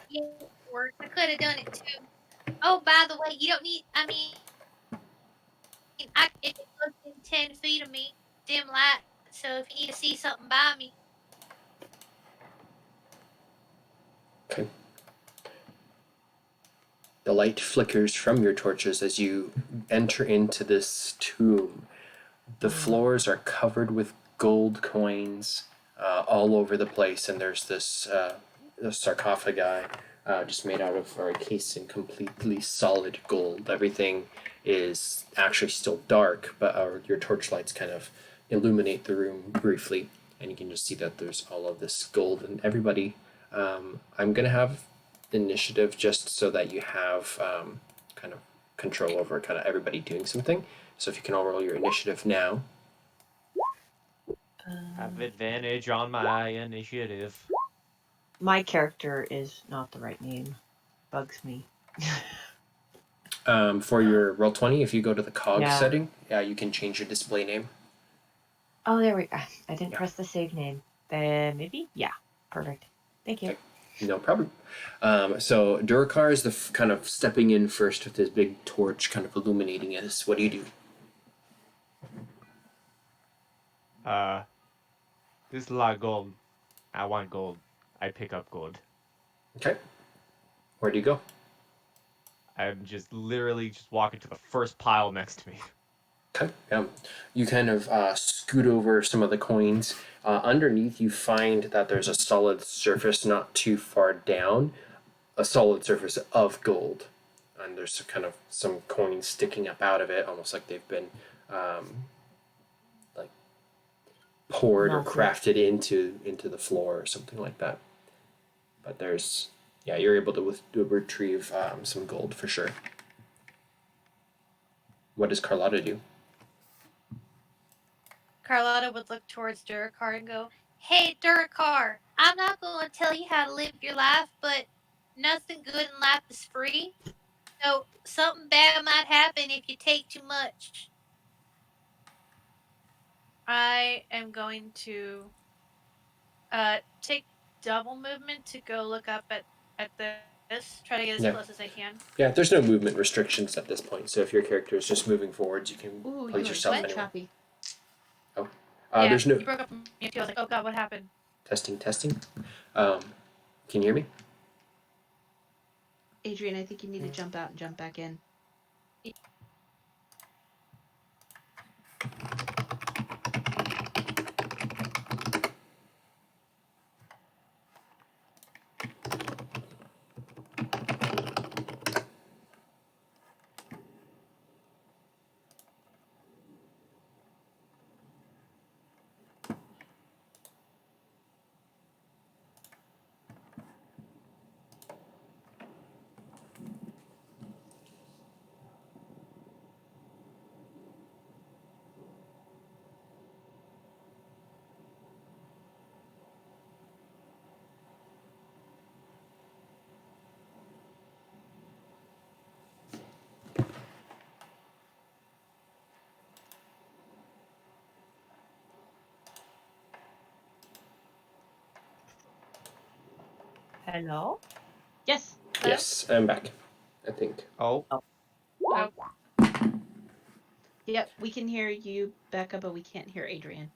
yeah, it worked. I could have done it too. Oh, by the way, you don't need. I mean, if it goes within 10 feet of me, dim light. So if you need to see something by me, Okay. The light flickers from your torches as you enter into this tomb. The floors are covered with gold coins all over the place, and there's this sarcophagi just made out of or encased in completely solid gold. Everything is actually still dark, but your torchlights kind of illuminate the room briefly, and you can just see that there's all of this gold. And everybody, I'm gonna have initiative just so that you have kind of control over kind of everybody doing something. So if you can all roll your initiative now. Have advantage on my initiative. My character is not the right name. Bugs me. For your roll 20, if you go to the cog Yeah. setting, you can change your display name. Oh, there we go. I didn't Yeah. press the save name. Then maybe? Yeah. Perfect. Thank you. Okay. No problem. So Durakar is the kind of stepping in first with his big torch, kind of illuminating it. What do you do? This is a lot of gold. I want gold. I pick up gold. Okay. Where do you go? I'm just literally just walking to the first pile next to me. Okay. You kind of scoot over some of the coins. Underneath, you find that there's a solid surface not too far down, a solid surface of gold, and there's kind of some coins sticking up out of it, almost like they've been like poured or Melted. crafted into the floor or something like that. But there's you're able to retrieve some gold for sure. What does Carlotta do? Carlotta would look towards Durakar and go, "Hey, Durakar, I'm not going to tell you how to live your life, but nothing good in life is free. So something bad might happen if you take too much." I am going to take double movement to go look up at the Just try to get as Yeah. close as I can. Yeah, there's no movement restrictions at this point, so if your character is just moving forwards, you can Ooh, place you are yourself so anywhere. choppy. Yeah, There's no you broke up for me too. I was like, oh god, what happened? testing. Can you hear me? Adrian, I think you need to jump out and jump back in. Hello? Yes. Yes, I'm back. Hello? Yes, I'm back. I think. Oh, Oh, Yep, we can hear you, Becca, but we can't hear Adrian.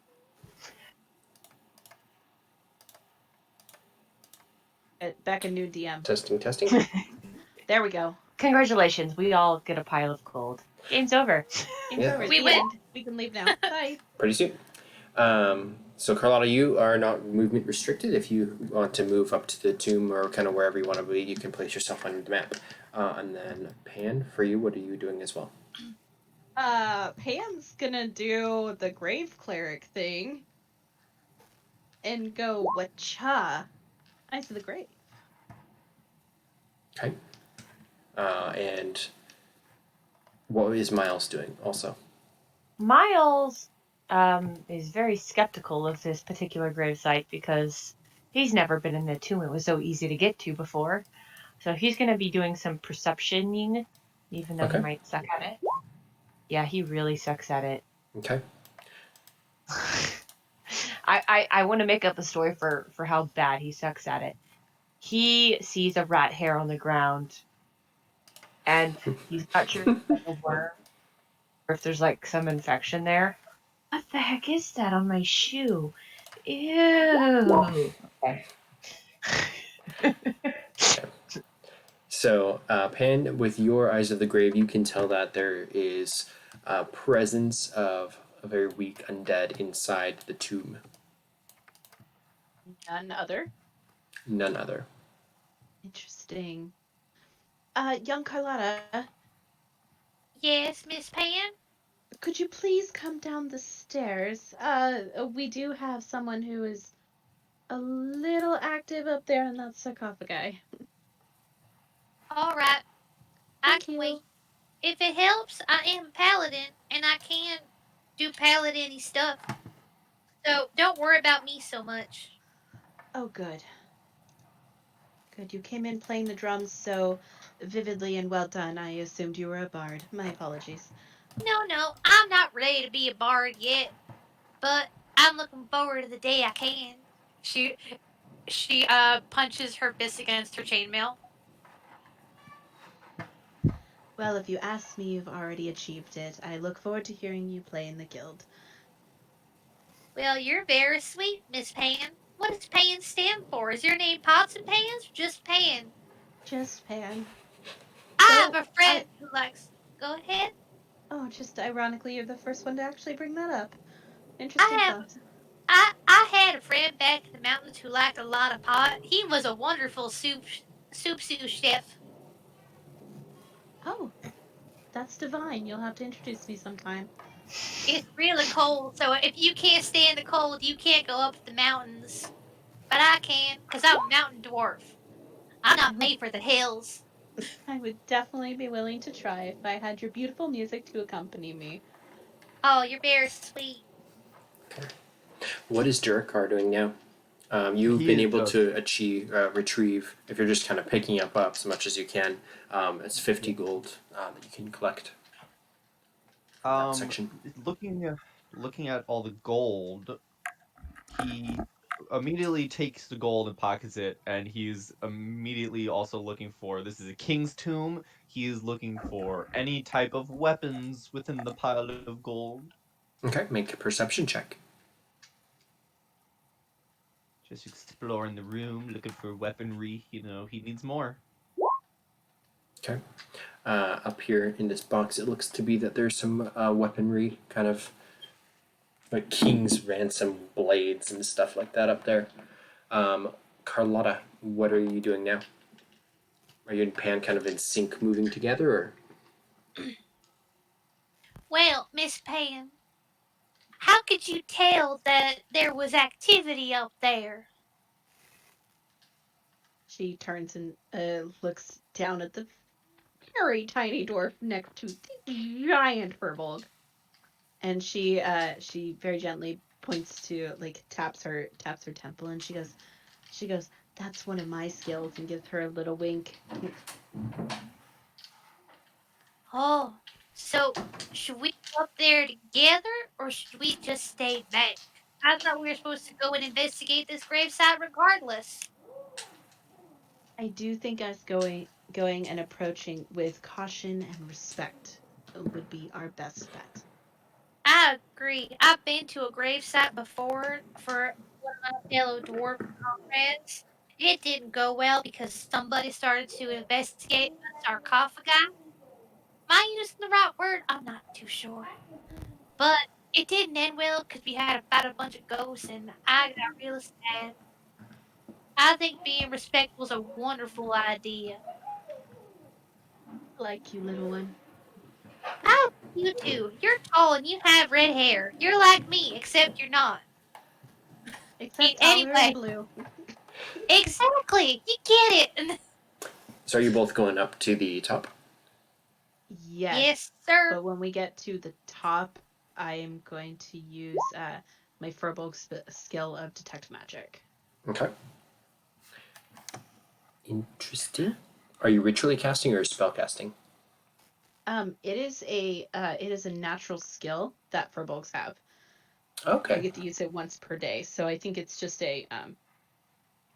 Becca, new DM. Testing. There we go. Congratulations, we all get a pile of gold. Game's over. Game's Yeah. over. We The win. end. We can leave now. Bye. Pretty soon. So Carlotta, you are not movement restricted. If you want to move up to the tomb or kind of wherever you want to be, you can place yourself on the map. And then Pan, for you, what are you doing as well? Pan's gonna do the grave cleric thing and go wacha. Eyes of the grave. Okay. And what is Miles doing also? Miles is very skeptical of this particular gravesite because he's never been in the tomb. It was so easy to get to before. So he's going to be doing some perceptioning, even though he Okay. might suck at it. Yeah, he really sucks at it. Okay. I want to make up a story for how bad he sucks at it. He sees a rat hair on the ground, and he's not sure if it's like a worm or if there's like some infection there. What the heck is that on my shoe? Ew. Okay. So, Pan, with your eyes of the grave, you can tell that there is a presence of a very weak undead inside the tomb. None other. None other. Interesting. Young Carlotta, yes, Miss Pan. could you please come down the stairs? We do have someone who is a little active up there in that sarcophagi. All right, I Thank can you. wait. If it helps, I am a paladin, and I can do paladin-y stuff. So don't worry about me so much. Oh, good. Good. You came in playing the drums so vividly and well done. I assumed you were a bard. My apologies. No, I'm not ready to be a bard yet, but I'm looking forward to the day I can. She punches her fist against her chainmail. Well, if you ask me, you've already achieved it. I look forward to hearing you play in the guild. Well, you're very sweet, Miss Pan. What does Pan stand for? Is your name Pots and Pans or just Pan? Just Pan. I So, have a friend who likes. Go ahead. just ironically, you're the first one to actually bring that up. I Interesting have. thought. I had a friend back in the mountains who liked a lot of pot. He was a wonderful soup sous chef. Oh, that's divine. You'll have to introduce me sometime. It's really cold, so if you can't stand the cold, you can't go up the mountains. But I can, because I'm a mountain dwarf. I'm not made for the hills. I would definitely be willing to try if I had your beautiful music to accompany me. Oh, you're very sweet. What is Durakar doing now? You've he been is able just to retrieve, if you're just kind of picking up as much as you can, it's 50 gold that you can collect. Section. looking at all the gold. He immediately takes the gold and pockets it, and he's immediately also looking for, this is a king's tomb. He is looking for any type of weapons within the pile of gold. Okay, make a perception check. Just exploring the room, looking for weaponry. You know, he needs more. Okay. Up here in this box, it looks to be that there's some weaponry, kind of like king's ransom blades and stuff like that up there. Carlotta, what are you doing now? Are you and Pan kind of in sync moving together, or? Well, Miss Pam, how could you tell that there was activity up there? She turns and looks down at the very tiny dwarf next to the giant furbolg, and she very gently points to, like, taps her temple, and she goes, "That's one of my skills," and gives her a little wink. Oh, so should we go up there together, or should we just stay back? I thought we were supposed to go and investigate this gravesite regardless. I do think us going and approaching with caution and respect would be our best bet. I agree. I've been to a gravesite before for one of my fellow dwarven comrades. It didn't go well because somebody started to investigate a sarcophagi. Am I using the right word? I'm not too sure. But it didn't end well because we had about a bunch of ghosts and I got real sad. I think being respectful is a wonderful idea. Like you, little one. Oh, you too. You're tall and you have red hair. You're like me, except you're not. Except taller and Anyway, blue. exactly. You get it. So are you both going up to the top? Yes. Yes, sir. But when we get to the top, I am going to use my furbolg skill of detect magic. Okay. Interesting. Are you ritually casting or spell casting? It is a natural skill that furbolgs have. You Okay. get to use it once per day, so I think it's just a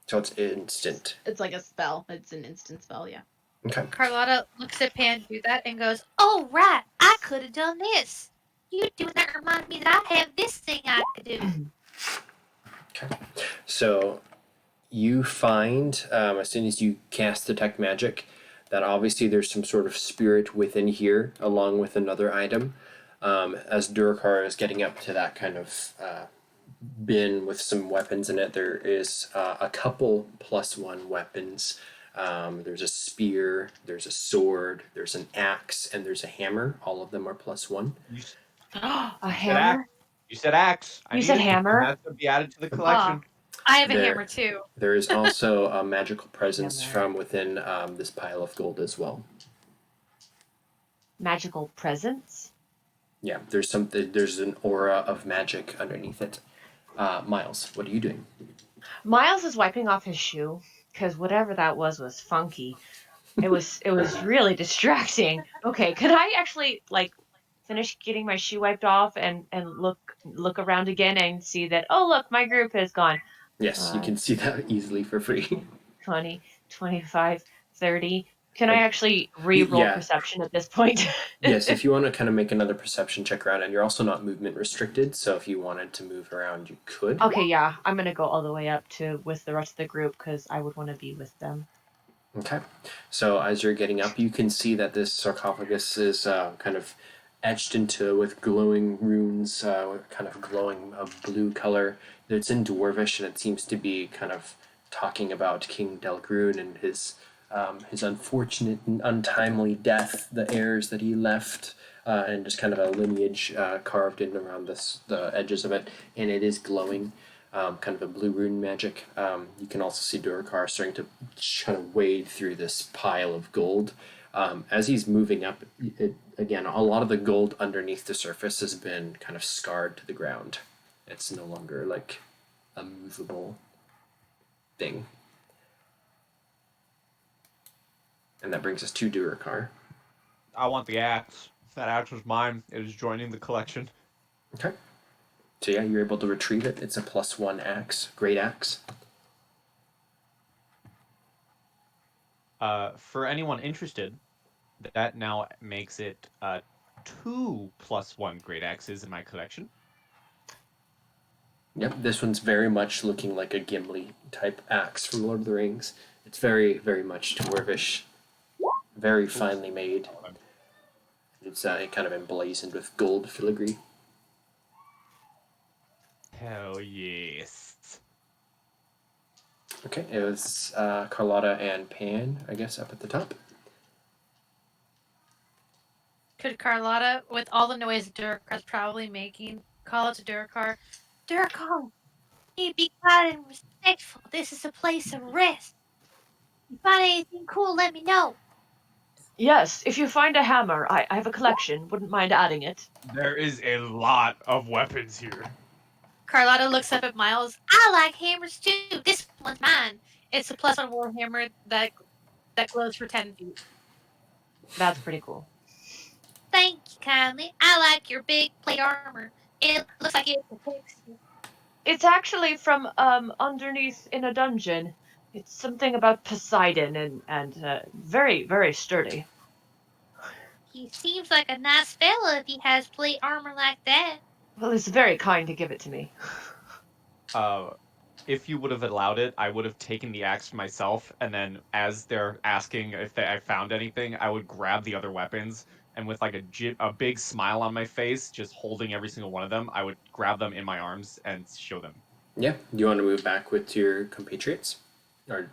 So it's instant. it's like a spell. It's an instant spell, yeah. Okay. Carlotta looks at Pan do that and goes, "Oh, right. I could have done this. You doing that reminds me that I have this thing I could do." Okay. So you find, as soon as you cast detect magic, that obviously there's some sort of spirit within here, along with another item. As Durakar is getting up to that kind of bin with some weapons in it, there is a couple +1 weapons. There's a spear, there's a sword, there's an axe, and there's a hammer. All of them are +1. You, A hammer? you said axe. I You need said it, hammer? and that's to be added to the collection. I have a There- hammer too. There is also a magical presence Hammer. from within this pile of gold as well. Magical presence? Yeah, there's something. There's an aura of magic underneath it. Miles, what are you doing? Miles is wiping off his shoe because whatever that was funky. It was really distracting. Okay, could I actually finish getting my shoe wiped off and look around again and see that, oh look, my group has gone Yes, you can see that easily for free. 20, 25, 30. Can I actually re-roll Yeah. perception at this point? Yes, if you want to kind of make another perception check around, and you're also not movement restricted, so if you wanted to move around, you could. Okay, yeah, I'm gonna go all the way up to with the rest of the group because I would want to be with them. Okay. So as you're getting up, you can see that this sarcophagus is kind of etched into with glowing runes, kind of glowing a blue color. It's in Dwarvish, and it seems to be kind of talking about King Delgroon and his unfortunate and untimely death, the heirs that he left, and just kind of a lineage carved in around the edges of it, and it is glowing. Kind of a blue rune magic. You can also see Durakar starting to kind of wade through this pile of gold. As he's moving up, again, a lot of the gold underneath the surface has been kind of scarred to the ground. It's no longer like a movable thing. And that brings us to Durakar. I want the axe. That axe was mine. It is joining the collection. Okay. So yeah, you're able to retrieve it. It's a +1 axe, great axe. For anyone interested, that now makes it 2 +1 great axes in my collection. Yep, this one's very much looking like a Gimli type axe from Lord of the Rings. It's very, very much dwarvish, very finely made. It's kind of emblazoned with gold filigree. Hell yes. Okay, it was Carlotta and Pan, I guess, up at the top. Could Carlotta, with all the noise Durakar's probably making, call out to Durakar? Durakar, you be quiet and respectful. This is a place of rest. If you find anything cool, let me know. Yes, if you find a hammer, I have a collection. Wouldn't mind adding it. There is a lot of weapons here. Carlotta looks up at Miles. I like hammers too. This one's mine. It's a +1 war hammer that glows for 10 feet. That's pretty cool. Thank you kindly. I like your big plate armor. It looks like it protects you. It's actually from underneath in a dungeon. It's something about Poseidon and very, very sturdy. He seems like a nice fella if he has plate armor like that. Well, it's very kind to give it to me. If you would have allowed it, I would have taken the axe myself, and then as they're asking if I found anything, I would grab the other weapons, and with like a big smile on my face, just holding every single one of them, I would grab them in my arms and show them. Yeah, do you want to move back with your compatriots? Or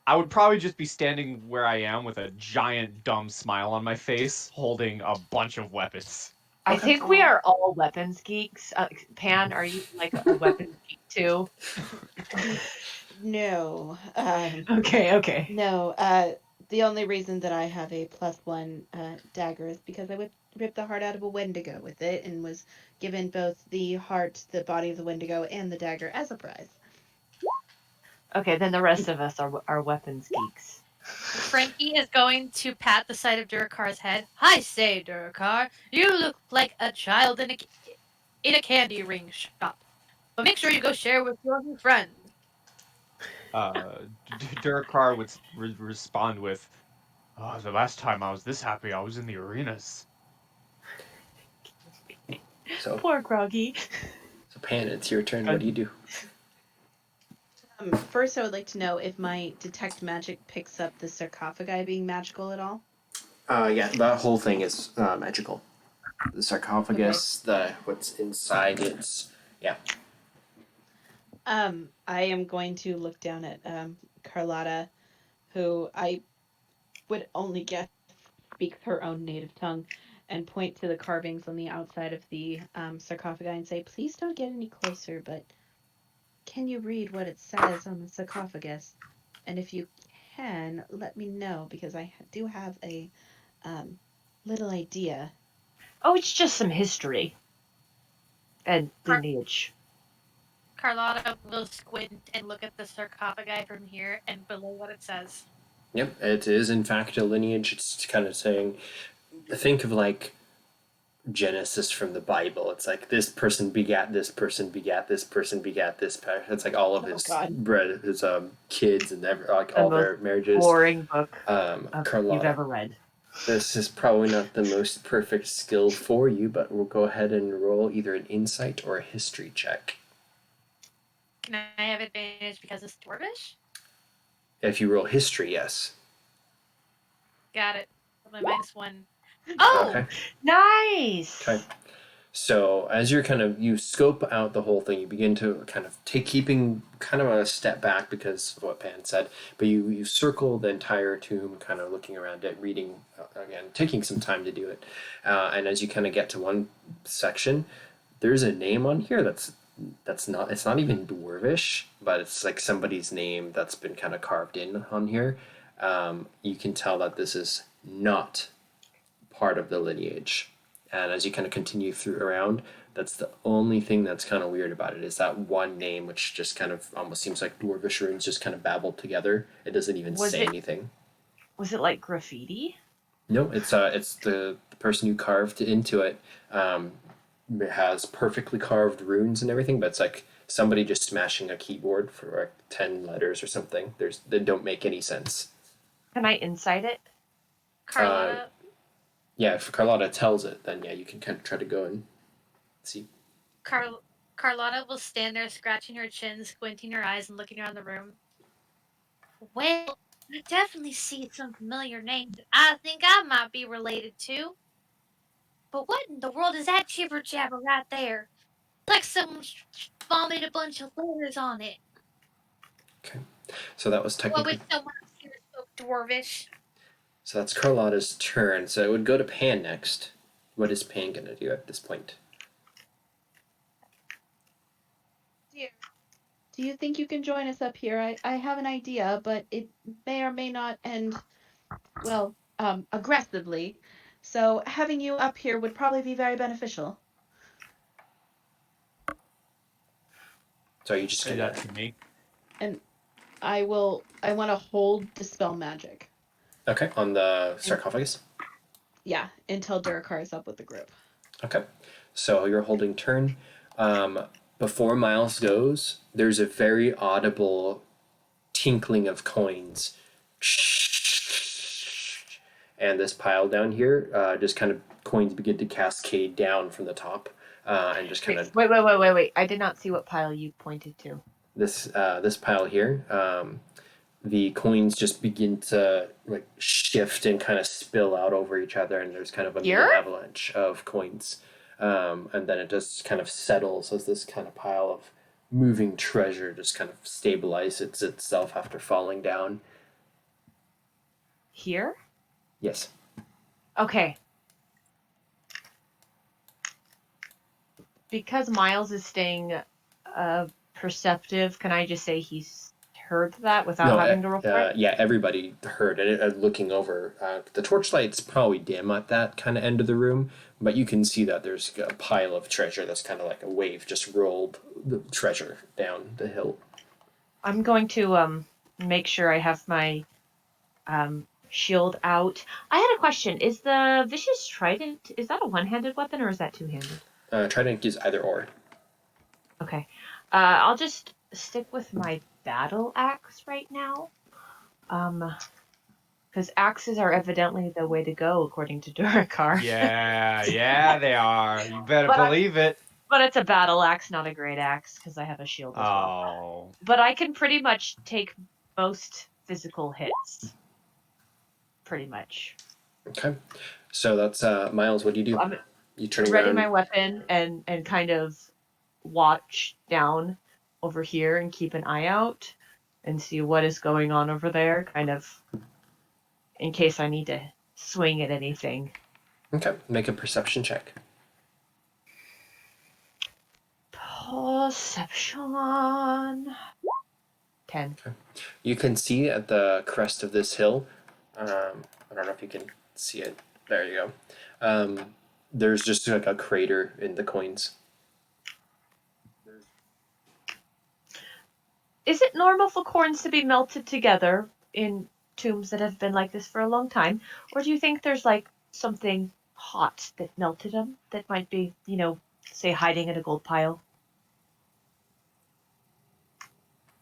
I would probably just be standing where I am with a giant dumb smile on my face, holding a bunch of weapons. I Okay. think we are all weapons geeks. Pan, are you like a weapons geek too? No. Okay. No. The only reason that I have a +1 dagger is because I would rip the heart out of a Wendigo with it, and was given both the heart, the body of the Wendigo, and the dagger as a prize. Okay, then the rest of us are weapons geeks. Frankie is going to pat the side of Durakar's head. I say, Durakar, you look like a child in a candy ring shop. But make sure you go share with your new friends. Durakar would respond with, "Oh, the last time I was this happy, I was in the arenas." so, Poor Groggy. so Pan, it's your turn. What do you do? First, I would like to know if my detect magic picks up the sarcophagi being magical at all. Yeah, that whole thing is magical. The sarcophagus, what's inside it's yeah. I am going to look down at Carlotta, who I would only guess speaks her own native tongue, and point to the carvings on the outside of the sarcophagi and say, "Please don't get any closer, but can you read what it says on the sarcophagus? And if you can, let me know, because I do have a little idea." Oh, it's just some history and lineage. Carlotta will squint and look at the sarcophagi from here and below what it says. Yep, it is in fact a lineage. It's kind of saying, think of like Genesis from the Bible. It's like this person begat this person begat this person begat this. It's like all of his his kids and like all their marriages. Boring book Carlotta, you've ever read. This is probably not the most perfect skill for you, but we'll go ahead and roll either an insight or a history check. Can I have advantage because it's dwarvish? If you roll history, yes. Got it. My -1. Oh! Okay. Nice! Okay. So as you're you scope out the whole thing, you begin to kind of keeping kind of a step back because of what Pan said, but you circle the entire tomb, kind of looking around it, reading, again, taking some time to do it. And as you kind of get to one section, there's a name on here it's not even dwarvish, but it's like somebody's name that's been kind of carved in on here. You can tell that this is not part of the lineage. And as you kind of continue through around, that's the only thing that's kind of weird about it, is that one name, which just kind of almost seems like dwarvish runes just kind of babbled together. It doesn't even say anything. Was it like graffiti? No, it's the person who carved into it has perfectly carved runes and everything, but it's like somebody just smashing a keyboard for like 10 letters or something. They don't make any sense. Can I insight it? Carlotta, Yeah, if Carlotta tells it, then yeah, you can kind of try to go and see. Carlotta will stand there scratching her chin, squinting her eyes, and looking around the room. Well, I definitely see some familiar names that I think I might be related to. But what in the world is that jibber jabber right there? Like someone vomited a bunch of letters on it. Okay, so that was What technically. with someone else here spoke dwarvish? So that's Carlotta's turn. So it would go to Pan next. What is Pan gonna do at this point? Dear, do you think you can join us up here? I have an idea, but it may or may not end, well, aggressively. So having you up here would probably be very beneficial. So are you just Say gonna? that to me. And I want to hold Dispel Magic. Okay, on the sarcophagus. Yeah, until Durakar is up with the group. Okay, so you're holding turn. Before Miles goes, there's a very audible tinkling of coins. And this pile down here, just kind of coins begin to cascade down from the top, and just kind of Wait. I did not see what pile you pointed to. this pile here. The coins just begin to like shift and kind of spill out over each other, and there's kind of a mini Here? avalanche of coins, and then it just kind of settles as this kind of pile of moving treasure just kind of stabilizes itself after falling down. Here? Yes. Okay. Because Miles is staying perceptive, can I just say he's heard that without having to roll for it? Yeah, everybody heard it. Looking over, the torchlight's probably dim at that kind of end of the room, but you can see that there's a pile of treasure that's kind of like a wave just rolled the treasure down the hill. I'm going to make sure I have my shield out. I had a question. Is the vicious trident, is that a one-handed weapon or is that two-handed? Trident is either or. Okay. I'll just stick with my battle axe right now. Because axes are evidently the way to go, according to Durakar. Yeah, they are. You better But believe it. But it's a battle axe, not a great axe, because I have a shield as well. Oh. But I can pretty much take most physical hits. Pretty much. Okay, so that's Miles. What do you do? I'm You turn ready around. my weapon and kind of watch down over here and keep an eye out and see what is going on over there, kind of in case I need to swing at anything. Okay, make a perception check. Perception. 10. You can see at the crest of this hill. I don't know if you can see it. There you go. There's just like a crater in the coins. Is it normal for coins to be melted together in tombs that have been like this for a long time? Or do you think there's like something hot that melted them that might be, say hiding in a gold pile?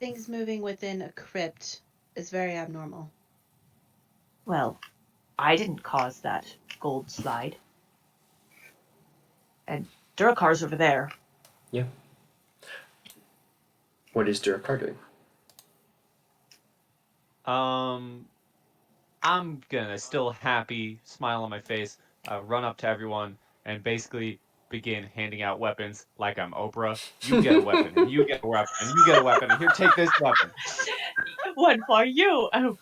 Things moving within a crypt is very abnormal. Well, I didn't cause that gold slide. And Durakar's over there. Yeah. What is Durakar doing? I'm gonna still happy, smile on my face, run up to everyone, and basically begin handing out weapons like I'm Oprah. You get a weapon, and you get a weapon, and you get a weapon, and here, take this weapon. One for you. Oh.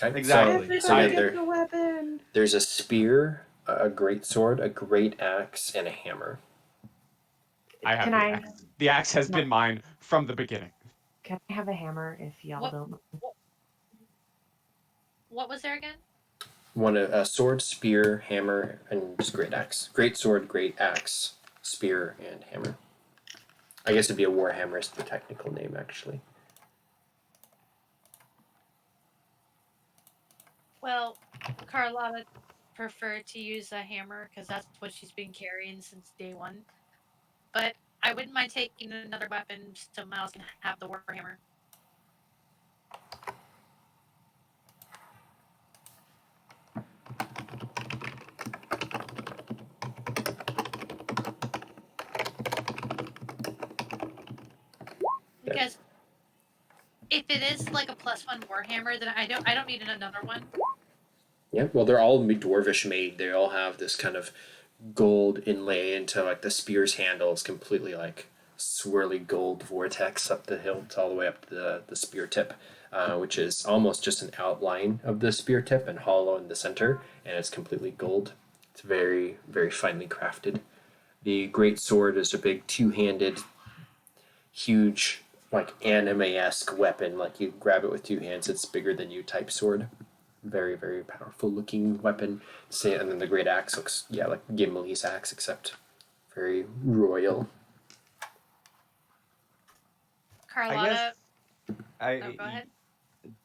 Okay. Exactly. So Everybody there, gets a weapon. there's a spear, a great sword, a great axe, and a hammer. I have Can the I axe. The axe has been mine from the beginning. can I have a hammer if y'all What? don't? What was there again? One a sword, spear, hammer, and just great axe. Great sword, great axe, spear, and hammer. I guess it'd be a warhammer is the technical name actually. Well, Carlotta preferred to use a hammer because that's what she's been carrying since day one. but I wouldn't mind taking another weapon so Miles can have the warhammer. Because if it is like a +1 warhammer, then I don't need another one. Yeah, well, they're all dwarvish made. They all have this kind of gold inlay into like the spear's handles, completely like swirly gold vortex up the hilt all the way up to the spear tip, which is almost just an outline of the spear tip and hollow in the center, and it's completely gold. It's very, very finely crafted. The great sword is a big two-handed, huge, like anime-esque weapon. Like you grab it with two hands, it's bigger than you type sword. Very, very powerful looking weapon. And then the great axe looks, yeah, like Gimli's axe, except very royal. Carlotta. I Oh, go ahead.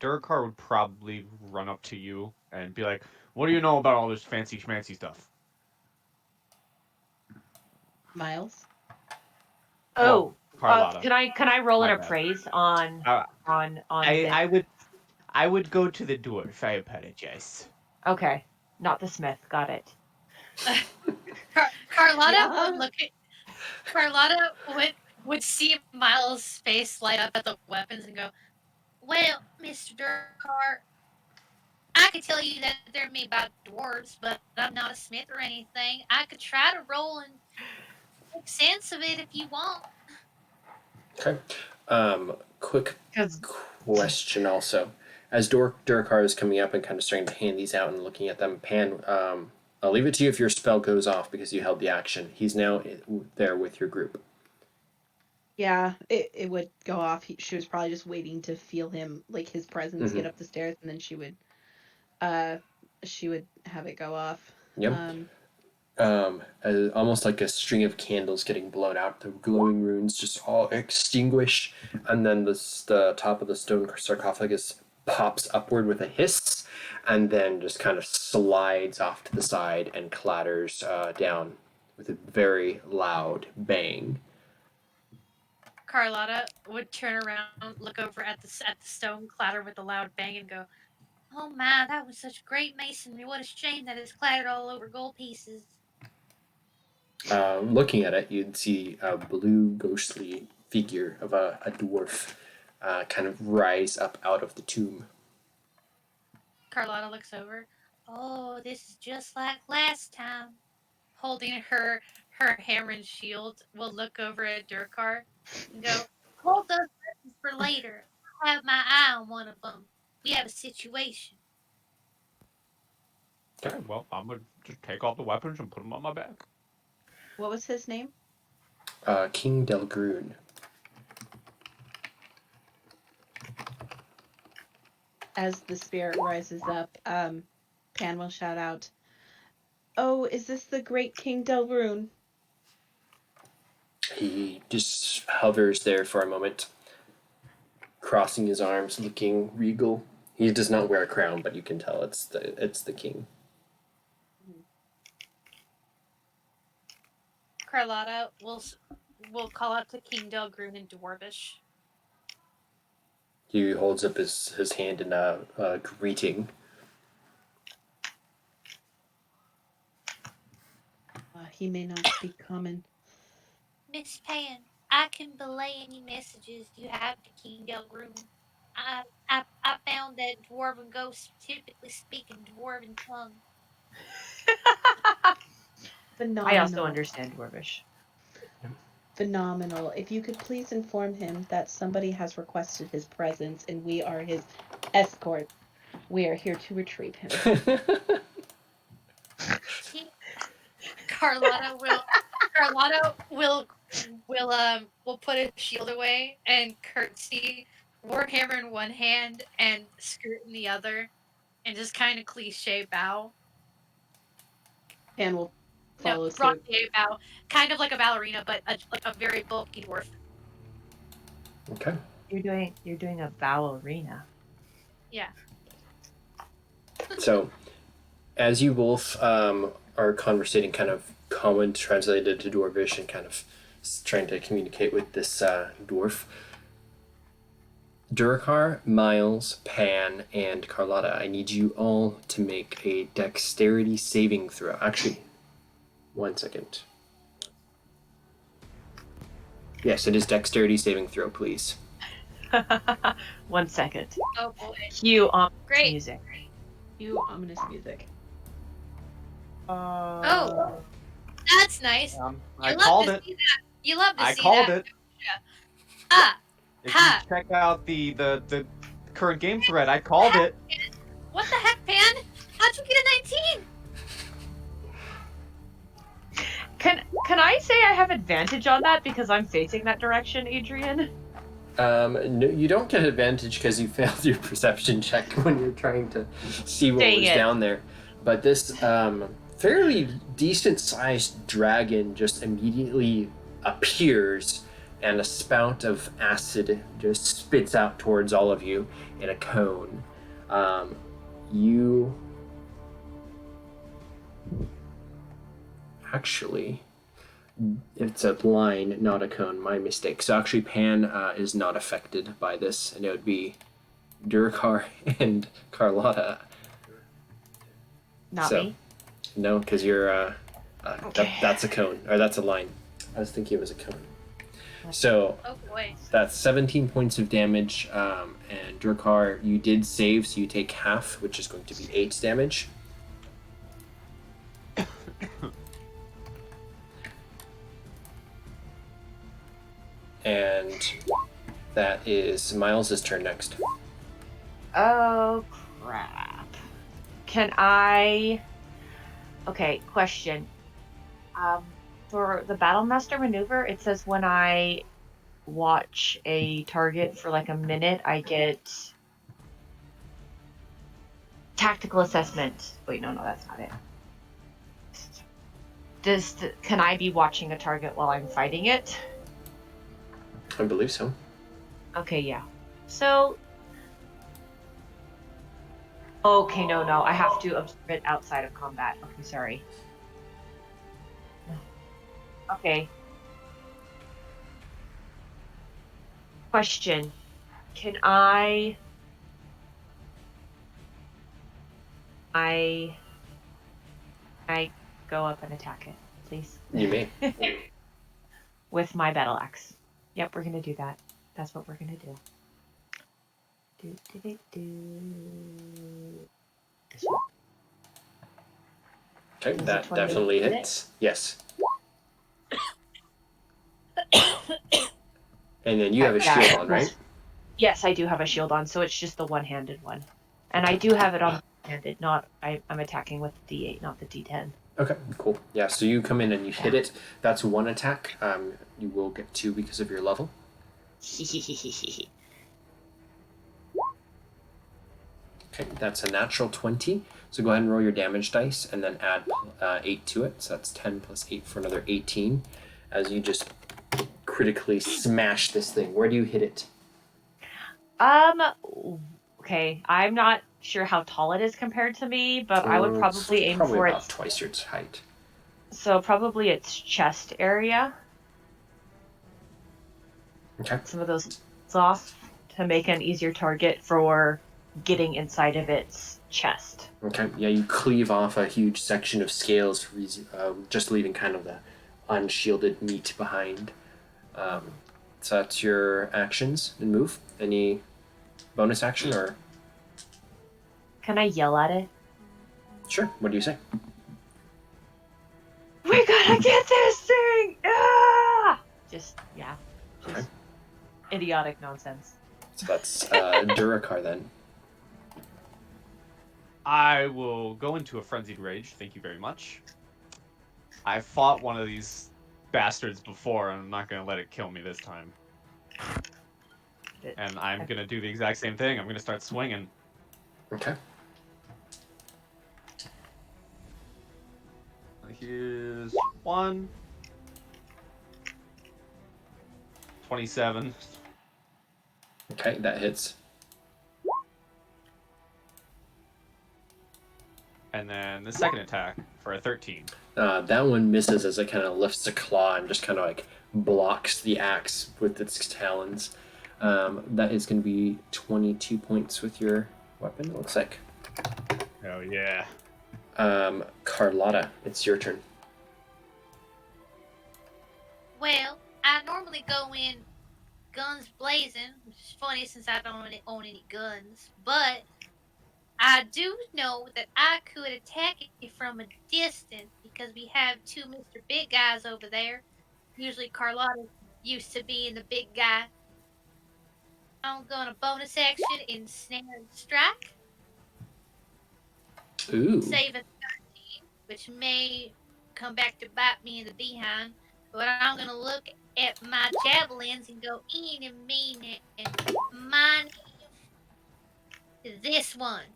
Durkar would probably run up to you and be like, "What do you know about all this fancy schmancy stuff?" Miles. Oh, Carlotta. can I roll My an bad. appraise on Uh, this? I would go to the dwarf. I apologize. Okay, not the smith. Got it. Carlotta Yeah. would look at Carlotta would see Miles' face light up at the weapons and go, "Well, Mr. Durkar, I could tell you that they're made by dwarves, but I'm not a smith or anything. I could try to roll and make sense of it if you want." Okay. Quick 'Cause- question also. As Durkar is coming up and kind of starting to hand these out and looking at them, Pan, I'll leave it to you if your spell goes off because you held the action. He's now there with your group. Yeah, it would go off. She was probably just waiting to feel him, like his presence, get up the stairs, and then she would have it go off. Yep. Almost like a string of candles getting blown out, the glowing runes just all extinguish, and then the top of the stone sarcophagus pops upward with a hiss, and then just kind of slides off to the side and clatters down with a very loud bang. Carlotta would turn around, look over at the stone clatter with a loud bang, and go, "Oh my, that was such great masonry. What a shame that it's clattered all over gold pieces." Looking at it, you'd see a blue, ghostly figure of a dwarf kind of rise up out of the tomb. Carlotta looks over. "Oh, this is just like last time." Holding her hammer and shield, will look over at Durkar and go, "Hold those weapons for later. I have my eye on one of them. We have a situation." Okay, well, I'm gonna just take all the weapons and put them on my back. What was his name? King Delgroon. As the spirit rises up, Pan will shout out, "Oh, is this the great King Delgroon?" He just hovers there for a moment, crossing his arms, looking regal. He does not wear a crown, but you can tell it's the king. Carlotta will call out to King Delgroon in Dwarvish. He holds up his hand in a greeting. He may not speak common. "Miss Pan, I can belay any messages you have to King Delgroon. I found that dwarven ghosts typically speak in dwarven tongue." Phenomenal. I also understand Dwarvish. Phenomenal. If you could please inform him that somebody has requested his presence and we are his escort. We are here to retrieve him. Carlotta will put his shield away and curtsy, warhammer in one hand and skirt in the other, and just kind of cliche bow. Pan will follow No, suit. Rocky bow, kind of like a ballerina, but like a very bulky dwarf. Okay. You're doing a ballerina. Yeah. So, as you both are conversating, kind of common translated to Dwarvish and kind of trying to communicate with this dwarf. Durakar, Miles, Pan, and Carlotta, I need you all to make a dexterity saving throw. Actually, 1 second. Yes, it is dexterity saving throw, please. 1 second. Oh boy. Cue on Great. music. You ominous music. Oh, that's nice. I You love called to it. see that. You love to I see called that. it. Ah, If Ha. you check out the current game thread, I called it. what the heck, Pan? How'd you get a 19? Can I say I have advantage on that because I'm facing that direction, Adrian? No, you don't get advantage because you failed your perception check when you're trying to see what Dang was it. down there. But this fairly decent-sized dragon just immediately appears, and a spout of acid just spits out towards all of you in a cone. You actually, it's a line, not a cone. My mistake. So actually, Pan is not affected by this, and it would be Durakar and Carlotta. Not So, me. No, because you're. Okay. That's a cone, or that's a line. I was thinking it was a cone. So Oh boy. that's 17 points of damage, and Durakar, you did save, so you take half, which is going to be 8 damage. And that is Miles' turn next. Oh, crap. Can I... Okay, question. For the Battlemaster maneuver, it says when I watch a target for like a minute, I get tactical assessment. Wait, no, that's not it. Can I be watching a target while I'm fighting it? I believe so. Okay, yeah. So... Okay, no, I have to observe it outside of combat. Okay, sorry. Okay. Question. Can I go up and attack it, please? You may. With my battle axe. Yep, we're gonna do that. That's what we're gonna do. This one. Okay, Is it that 28 definitely hit? hits. Yes. And then you have a Yeah, shield on, right? Yes, I do have a shield on, so it's just the one-handed one. And I do have it on one-handed, I'm attacking with the D8, not the D10. Okay, cool. Yeah, so you come in and you hit it. That's one attack. You will get 2 because of your level. Okay, that's a natural 20. So go ahead and roll your damage dice and then add 8 to it. So that's 10 plus 8 for another 18. As you just critically smash this thing. Where do you hit it? Okay, I'm not sure how tall it is compared to me, but I would probably aim probably for about its... twice your height. So probably its chest area. Okay. Some of those off to make an easier target for getting inside of its chest. Okay, yeah, you cleave off a huge section of scales, just leaving kind of the unshielded meat behind. So that's your actions and move. Any bonus action or? Can I yell at it? Sure, what do you say? We gotta get this thing! Ah! Just Okay. idiotic nonsense. So that's Durakar then. I will go into a frenzied rage. Thank you very much. I fought one of these bastards before, and I'm not going to let it kill me this time. And I'm going to do the exact same thing. I'm going to start swinging. Okay. Here's 1. 27. Okay, that hits. And then the second attack for a 13. That one misses as it kind of lifts a claw and just kind of like blocks the axe with its talons. That is going to be 22 points with your weapon, it looks like. Hell yeah. Carlotta, it's your turn. Well, I normally go in guns blazing, which is funny since I don't really own any guns. But I do know that I could attack it from a distance because we have two Mr. Big Guys over there. Usually Carlotta used to be the big guy. I'm gonna bonus action ensnare and strike. Ooh. Save a 13, which may come back to bite me in the behind. But I'm gonna look at my javelins and go in and mean it and mine this one.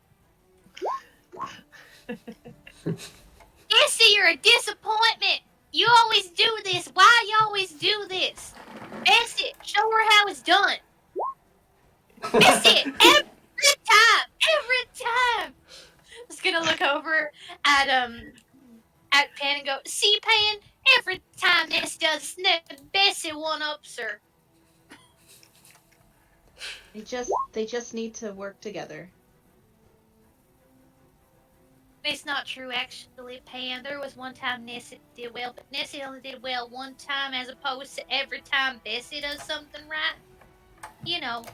Jesse, you're a disappointment. You always do this. Why you always do this? Bessie, show her how it's done. Bessie, every time. I'm just gonna look over at Pan and go, see Pan, every time this does Bessie one-ups her. They just need to work together. It's not true, actually, Pan. There was one time Nessie did well, but Nessie only did well one time as opposed to every time Bessie does something right. You know,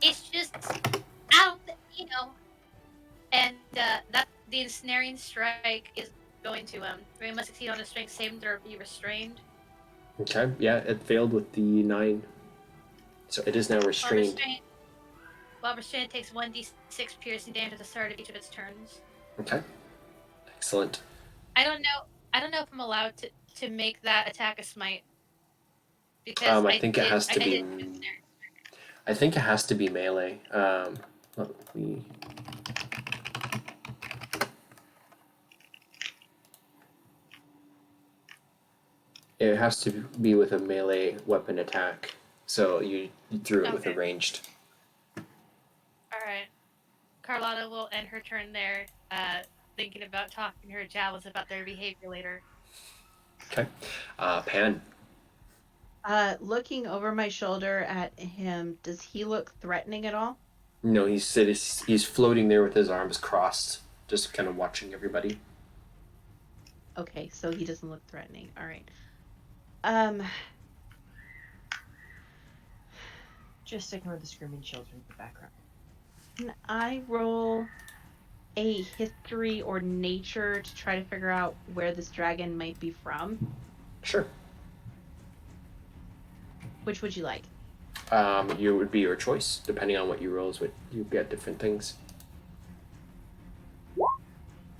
it's just, I don't, and that the ensnaring strike is going to, we must succeed on a strength saving throw or be restrained. Okay, yeah, it failed with the 9. So it is now restrained. While restrained takes 1d6 piercing damage at the start of each of its turns. Okay. Excellent. I don't know if I'm allowed to make that attack a smite. Because I think it has to be. I think it has to be melee. Let me. It has to be with a melee weapon attack. So you threw it with a ranged. Alright. Carlotta will end her turn there, thinking about talking to her javelins about their behavior later. Okay. Pan. Looking over my shoulder at him, does he look threatening at all? No, he's floating there with his arms crossed, just kind of watching everybody. Okay, so he doesn't look threatening. All right. Just ignore the screaming children in the background. Can I roll a history or nature to try to figure out where this dragon might be from? Sure. Which would you like? You would be your choice, depending on what you rolls. You get different things.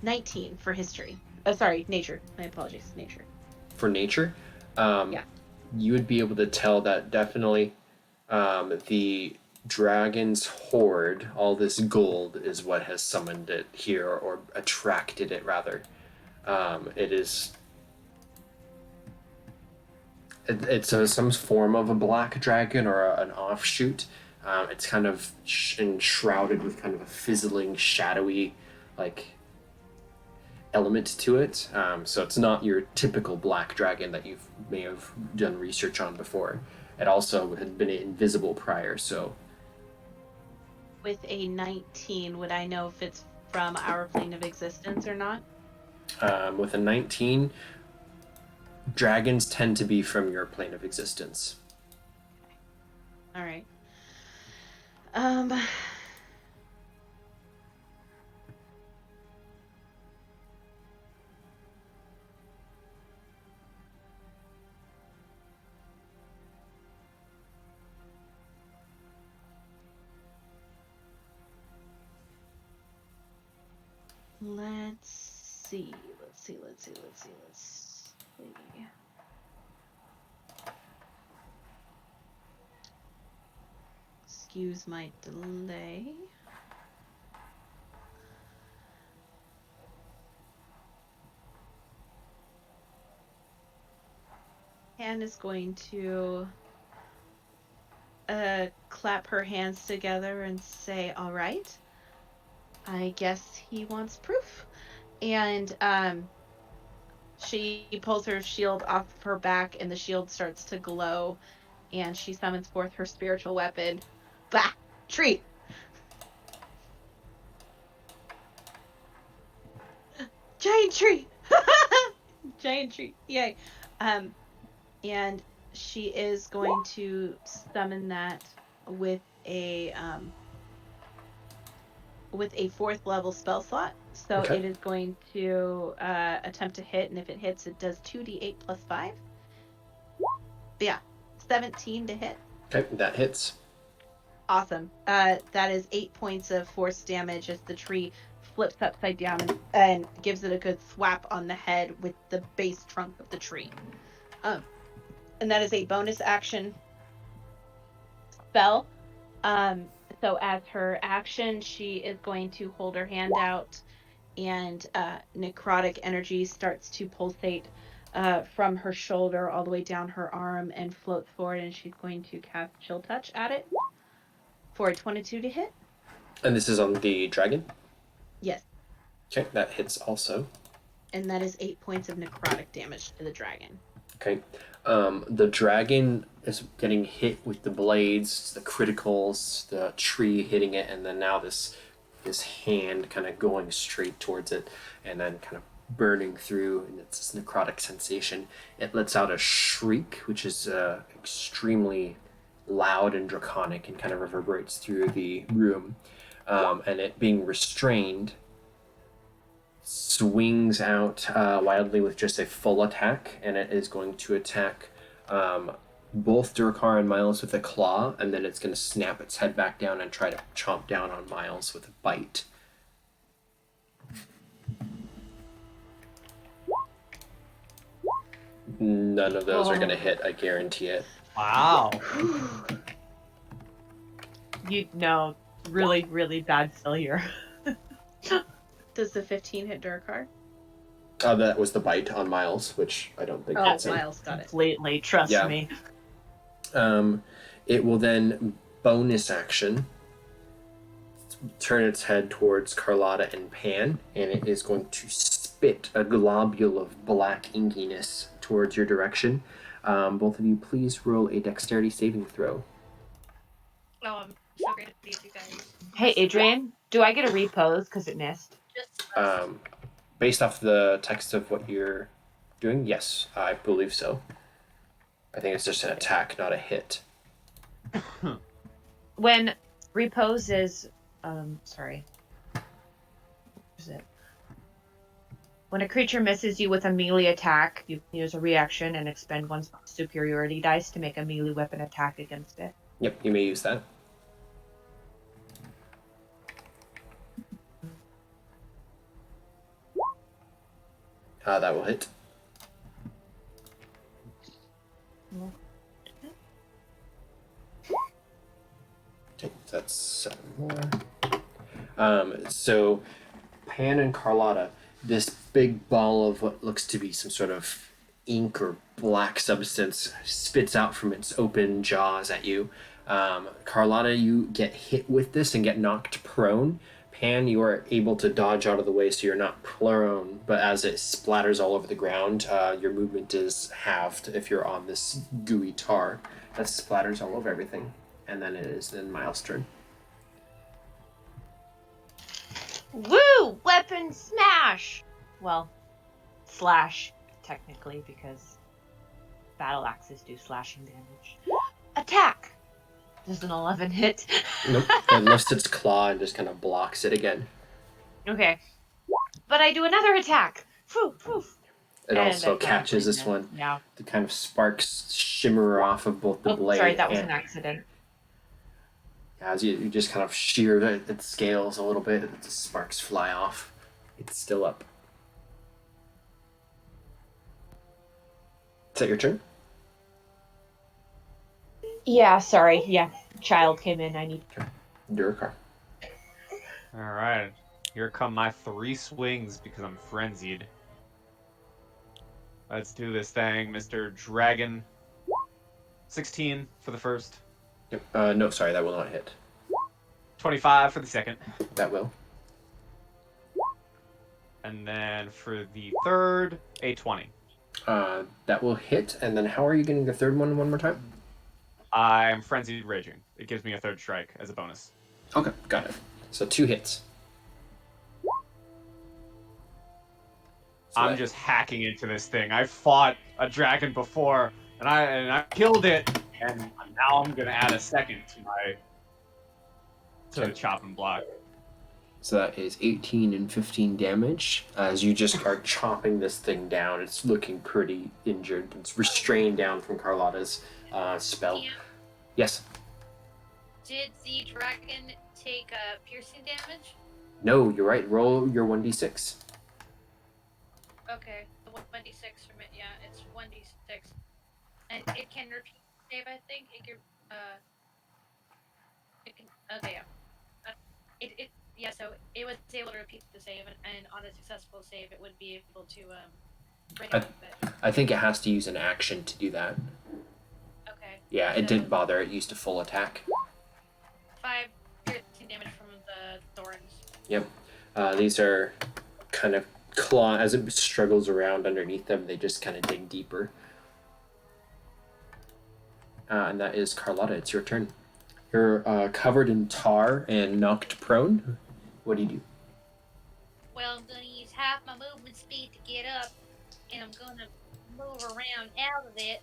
19 for history. Nature. My apologies, nature. For nature, Yeah. You would be able to tell that definitely the dragon's hoard, all this gold, is what has summoned it here, or attracted it, rather. It's some form of a black dragon or an offshoot. It's kind of enshrouded with kind of a fizzling, shadowy, element to it. So it's not your typical black dragon that you may have done research on before. It also had been invisible prior, so... With a 19, would I know if it's from our plane of existence or not? With a 19, dragons tend to be from your plane of existence. All right. Let's see. Excuse my delay. Anne is going to clap her hands together and say, all right, I guess he wants proof. And She pulls her shield off her back, and the shield starts to glow, and she summons forth her spiritual weapon. Bah! Tree! Giant tree! Giant tree! Yay! And she is going to summon that with a 4th level spell slot. So Okay. it is going to attempt to hit, and if it hits, it does 2d8 plus 5. Yeah, 17 to hit. Okay, that hits. Awesome. That is 8 points of force damage as the tree flips upside down and gives it a good thwap on the head with the base trunk of the tree. And that is a bonus action spell. So as her action, she is going to hold her hand out, and necrotic energy starts to pulsate from her shoulder all the way down her arm and float forward, and she's going to cast Chill Touch at it for a 22 to hit. And this is on the dragon? Yes. Okay, that hits also. And that is 8 points of necrotic damage to the dragon. Okay. The dragon is getting hit with the blades, the criticals, the tree hitting it, and then now this hand kind of going straight towards it, and then kind of burning through, and it's this necrotic sensation. It lets out a shriek, which is extremely loud and draconic, and kind of reverberates through the room. And it being restrained, swings out wildly with just a full attack, and it is going to attack both Durkar and Miles with a claw, and then it's going to snap its head back down and try to chomp down on Miles with a bite. None of those are going to hit, I guarantee it. Wow. You know, really, really bad failure. Does the 15 hit Durkar? That was the bite on Miles, which I don't think hits him. Miles got it. Completely, trust Yeah. me. It will then bonus action turn its head towards Carlotta and Pan, and it is going to spit a globule of black inkiness towards your direction. Both of you, please roll a dexterity saving throw. Oh, I'm so great at these, you guys. Hey, Adrian, do I get a repose because it missed? Just Based off the text of what you're doing, yes, I believe so. I think it's just an attack, not a hit. When repose is, sorry. What is it? When a creature misses you with a melee attack, you use a reaction and expend one superiority dice to make a melee weapon attack against it. Yep, you may use that. That will hit. Okay, that's 7 more. So, Pan and Carlotta, this big ball of what looks to be some sort of ink or black substance spits out from its open jaws at you. Carlotta, you get hit with this and get knocked prone. Pan, you are able to dodge out of the way so you're not prone, but as it splatters all over the ground, your movement is halved if you're on this gooey tar that splatters all over everything. And then it is then Miles' turn. Woo! Weapon smash! Well, slash, technically, because battle axes do slashing damage. Attack! Does an 11 hit? Nope. It lifts its claw and just kind of blocks it again. Okay. But I do another attack! Poof, poof. It And also I catches probably this miss. one. Yeah. The kind of sparks shimmer off of both the Oh, blade. sorry, that was and an accident. as you just kind of shear its scales a little bit, the sparks fly off. It's still up. Is that your turn? Yeah, sorry. Yeah, child came in. I need. Durkar. All right. Here come my 3 swings because I'm frenzied. Let's do this thing, Mr. Dragon. 16 for the first. Yep. No, sorry, that will not hit. 25 for the second. That will. And then for the third, a 20. That will hit. And then how are you getting the third one more time? I'm Frenzied Raging. It gives me a third strike as a bonus. Okay, got it. So 2 hits. So I'm just hacking into this thing. I fought a dragon before, and I killed it, and now I'm gonna add a second to the chop and block. So that is 18 and 15 damage. As you just are chopping this thing down, it's looking pretty injured. It's restrained down from Carlotta's spell. Yeah. Yes. Did the dragon take piercing damage? No, you're right. Roll your 1d6. Okay, the 1d6 from it. Yeah, it's 1d6, and it can repeat the save. I think it can. It can. Okay, yeah. Yeah. So it was able to repeat the save, and on a successful save, it would be able to bring it up a bit. I think it has to use an action to do that. Okay. Yeah, it so didn't bother. It used a full attack. 5 piercing damage from the thorns. Yep. These are kind of claw as it struggles around underneath them. They just kind of dig deeper. And that is Carlotta. It's your turn. You're covered in tar and knocked prone. What do you do? Well, I'm gonna use half my movement speed to get up, and I'm gonna move around out of it.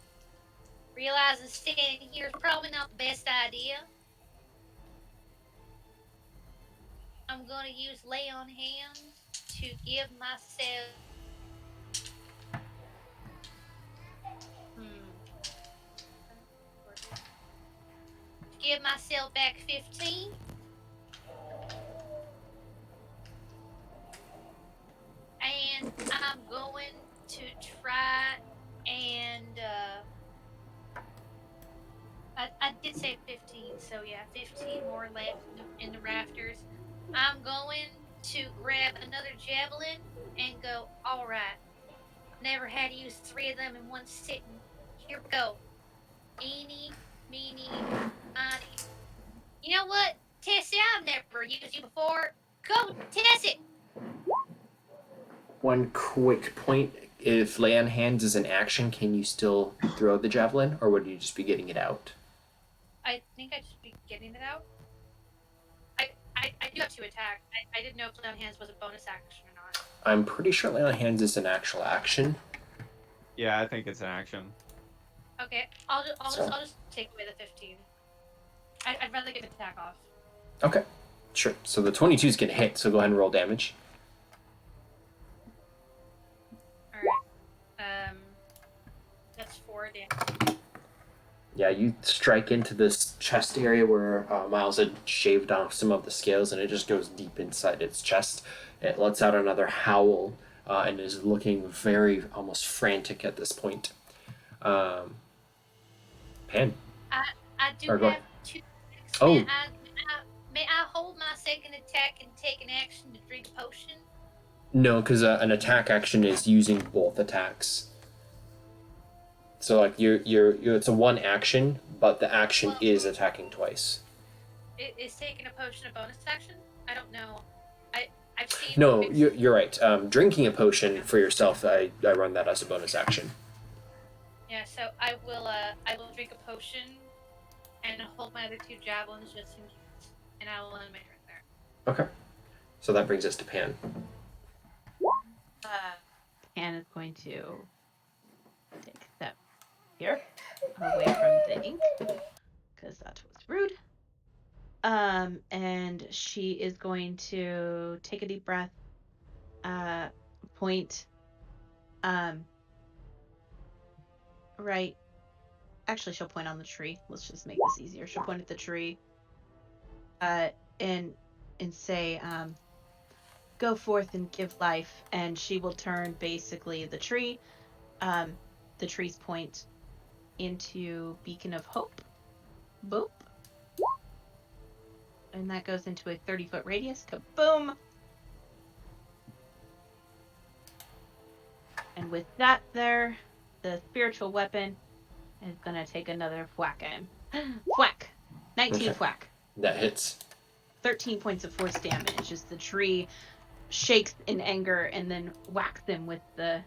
Realizing standing here is probably not the best idea. I'm gonna use lay on hands to give myself. Give myself back 15. And I'm going to try and I did say 15, so yeah, 15 more left in the rafters. I'm going to grab another javelin and go, alright. Never had to use 3 of them in one sitting. Here we go. Eeny, meeny, miny. You know what? Tessie, I've never used you before. Go, Tessie! One quick point. If lay on hands is an action, can you still throw the javelin, or would you just be getting it out? I think I'd just be getting it out. I do have 2 attacks. I didn't know if lay on hands was a bonus action or not. I'm pretty sure lay on hands is an actual action. Yeah, I think it's an action. Okay, I'll just take away the 15. I'd rather get the attack off. Okay, sure. So the 22 is gonna hit. So go ahead and roll damage. All right. That's 4 damage. Yeah, you strike into this chest area where Miles had shaved off some of the scales, and it just goes deep inside its chest. It lets out another howl and is looking very almost frantic at this point. Pan. I do Or go- have 2 attacks. Oh. May I hold my second attack and take an action to drink a potion? No, because an attack action is using both attacks. So like you're it's a one action, but the action is attacking twice. Is taking a potion a bonus action? I don't know. I've seen. No, you're right. Drinking a potion for yourself, I run that as a bonus action. Yeah, so I will drink a potion and hold my other 2 javelins just in case, and I will end my turn there. Okay. So that brings us to Pan. Pan is going to take a step here, away from the ink, because that was rude. And she is going to take a deep breath, point, right. Actually, she'll point on the tree. Let's just make this easier. She'll point at the tree, and say, "Go forth and give life." And she will turn basically the tree's point into Beacon of Hope. Boop. And that goes into a 30-foot radius. Kaboom! And with that there, the spiritual weapon is gonna take another whack at him. Whack! 19 Okay. whack. That hits. 13 points of force damage as the tree shakes in anger and then whacks him with the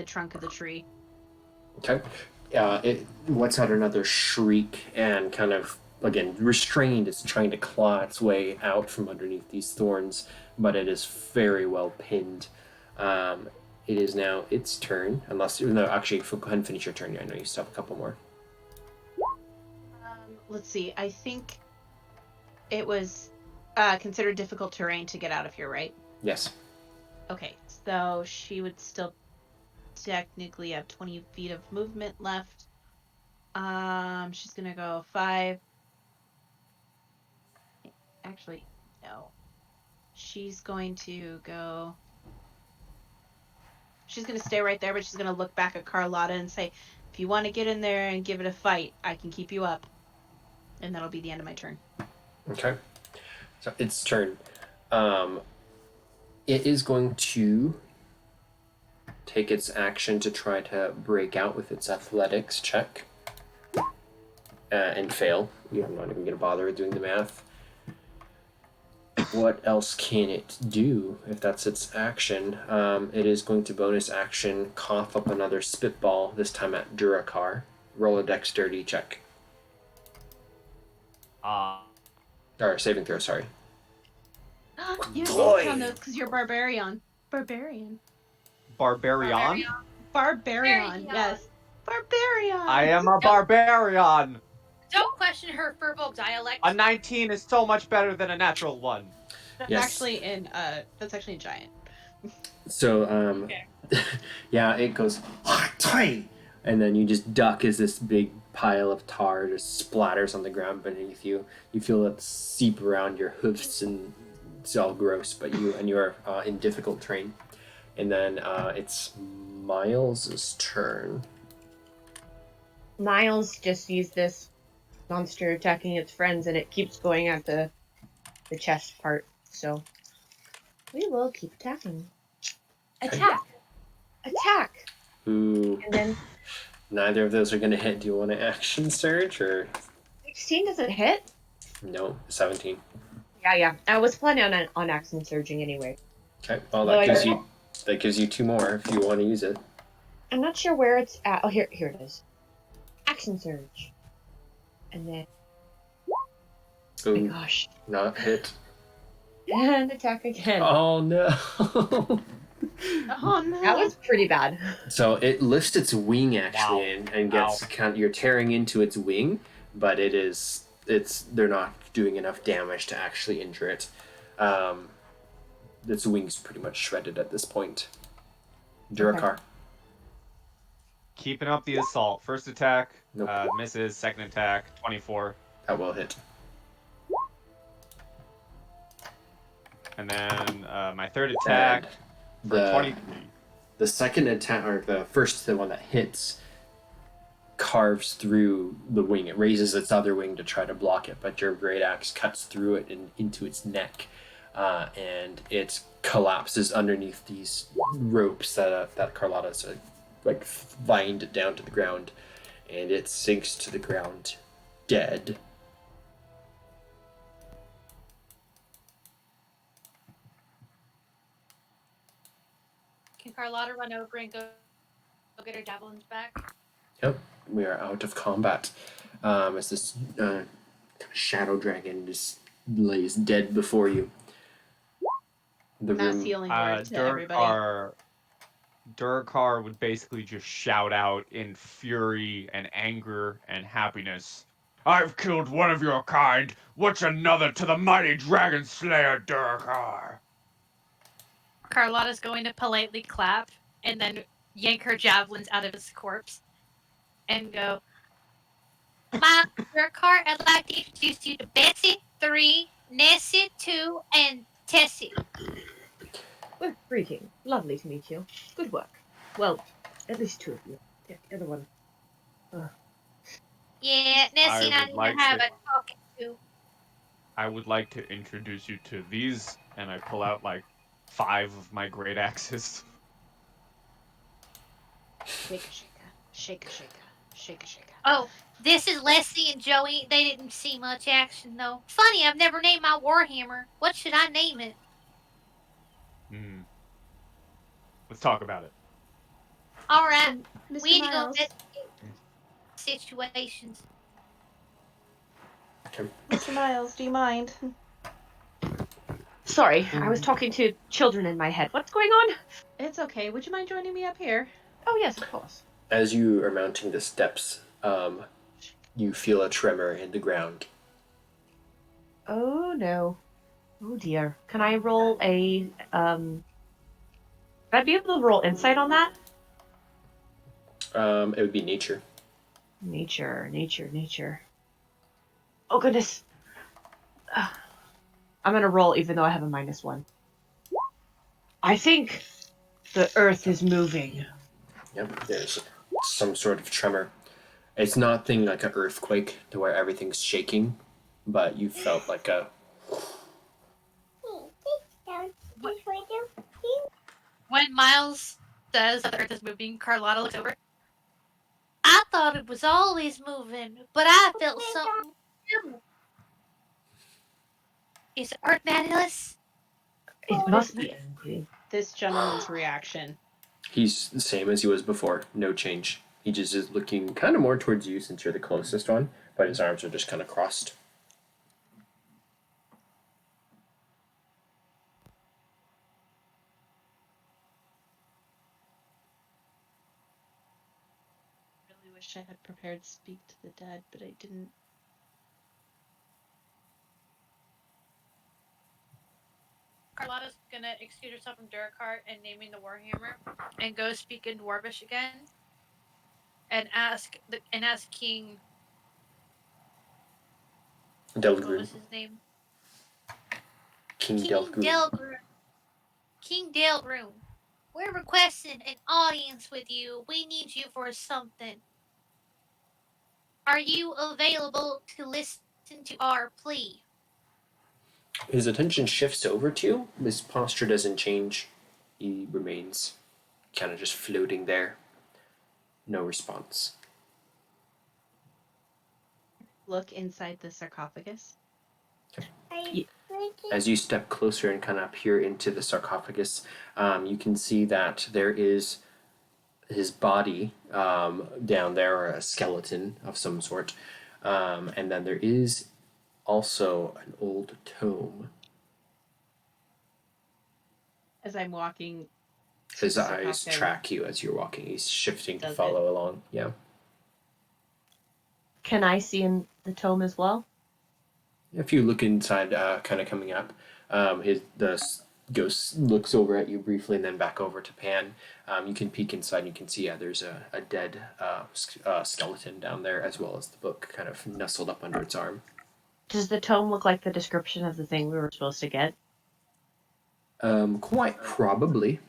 trunk of the tree. Okay. It lets out another shriek and kind of, again, restrained. It's trying to claw its way out from underneath these thorns, but it is very well pinned. It is now its turn, unless, no, actually, go ahead and finish your turn. I know you still have a couple more. Let's see. I think it was considered difficult terrain to get out of here, right? Yes. Okay, so she would still technically have 20 feet of movement left. She's gonna go 5. Actually, no. She's going to go. She's gonna stay right there, but she's gonna look back at Carlotta and say, "If you want to get in there and give it a fight, I can keep you up." And that'll be the end of my turn. Okay. So its turn. It is going to take its action to try to break out with its athletics check and fail. I'm not even going to bother doing the math. What else can it do if that's its action? It is going to bonus action cough up another spitball, this time at Durakar. Roll a dexterity check. Or saving throw, sorry. You Boy. can those because you're barbarian. Barbarian. Barbarian? Barbarian. Yes. Barbarian. I am a barbarian. Don't question her verbal dialect. A 19 is so much better than a natural 1. That's Yes. actually in giant. So, Okay. yeah, it goes, and then you just duck as this big pile of tar just splatters on the ground beneath you. You feel it seep around your hoofs, and it's all gross, but you are in difficult terrain. And then it's Miles' turn. Miles just used this monster attacking its friends, and it keeps going at the chest part. So we will keep attacking. Attack! Attack! Ooh, And then neither of those are going to hit. Do you want to action surge or 16 doesn't hit? no? 17. Yeah. I was planning on action surging anyway. Okay. Well, No, that gives you 2 more if you want to use it. I'm not sure where it's at. Oh, here it is. Action surge. And then, oh Ooh, my gosh. not hit. And attack again. Oh no. Oh no. That was pretty bad. So it lifts its wing actually, Wow. and gets you're tearing into its wing, but they're not doing enough damage to actually injure it. Its wing's pretty much shredded at this point. Durakar. Okay. Keeping up the assault. First attack, Nope. misses. Second attack, 24. That will hit. And then my third attack, And for 23. the second attack, or the one that hits, carves through the wing. It raises its other wing to try to block it, but your great axe cuts through it and into its neck, and it collapses underneath these ropes that Carlotta's like vined down to the ground, and it sinks to the ground, dead. Can Carlotta run over and go get her javelins back? Yep, we are out of combat. As this shadow dragon just lays dead before you. The Mass room. healing word to everybody. Durakar would basically just shout out in fury and anger and happiness. I've killed one of your kind. What's another to the mighty dragon slayer, Durakar? Carlotta's going to politely clap and then yank her javelins out of his corpse and go, Miles Durakar, I'd like to introduce you to Betsy, 3, Nessie, 2, and Tessie. Well, greeting. Lovely to meet you. Good work. Well, at least 2 of you. Yeah, the other one. Yeah, Nessie and I would need like to have to- a talking to. I would like to introduce you to these, and I pull out like 5 of my great axes. Shake a shake a shake a. Oh, this is Leslie and Joey. They didn't see much action, though. Funny, I've never named my Warhammer. What should I name it? Let's talk about it. All right, Mr. we need to go Miles. investigate situations. Okay. Mr. Miles, do you mind? Sorry, I was talking to children in my head. What's going on? It's okay. Would you mind joining me up here? Oh, yes, of course. As you are mounting the steps, you feel a tremor in the ground. Oh, no. Oh, dear. Can I roll a, Would I be able to roll insight on that? It would be nature. Nature. Oh, goodness. I'm gonna roll even though I have a -1. I think the earth is moving. Yep, there's some sort of tremor. It's not thing like an earthquake to where everything's shaking, but you felt like a. When Miles says that the earth is moving, Carlotta looks over. I thought it was always moving, but I felt something new. Is the earth mad at us? It must be angry. This gentleman's reaction. He's the same as he was before, no change. He just is looking kind of more towards you since you're the closest one, but his arms are just kind of crossed. I really wish I had prepared Speak to the Dead, but I didn't. Carlotta's gonna excuse herself from Durakart and naming the Warhammer, and go speak in Dwarvish again, and ask King. What Delgroon. was his name? King King Delgroon. Delgroon. King Delgroon. We're requesting an audience with you. We need you for something. Are you available to listen to our plea? His attention shifts over to you. His posture doesn't change. He remains kind of just floating there. No response. Look inside the sarcophagus. As you step closer and kind of peer into the sarcophagus, you can see that there is his body down there, or a skeleton of some sort. And then there is also an old tome. As I'm walking, His eyes sarcophagus. track you as you're walking. He's shifting to Does follow along. Yeah. Can I see in the tome as well? If you look inside, kind of coming up, the ghost looks over at you briefly and then back over to Pan. You can peek inside and you can see, there's a dead skeleton down there, as well as the book kind of nestled up under its arm. Does the tome look like the description of the thing we were supposed to get? Quite probably.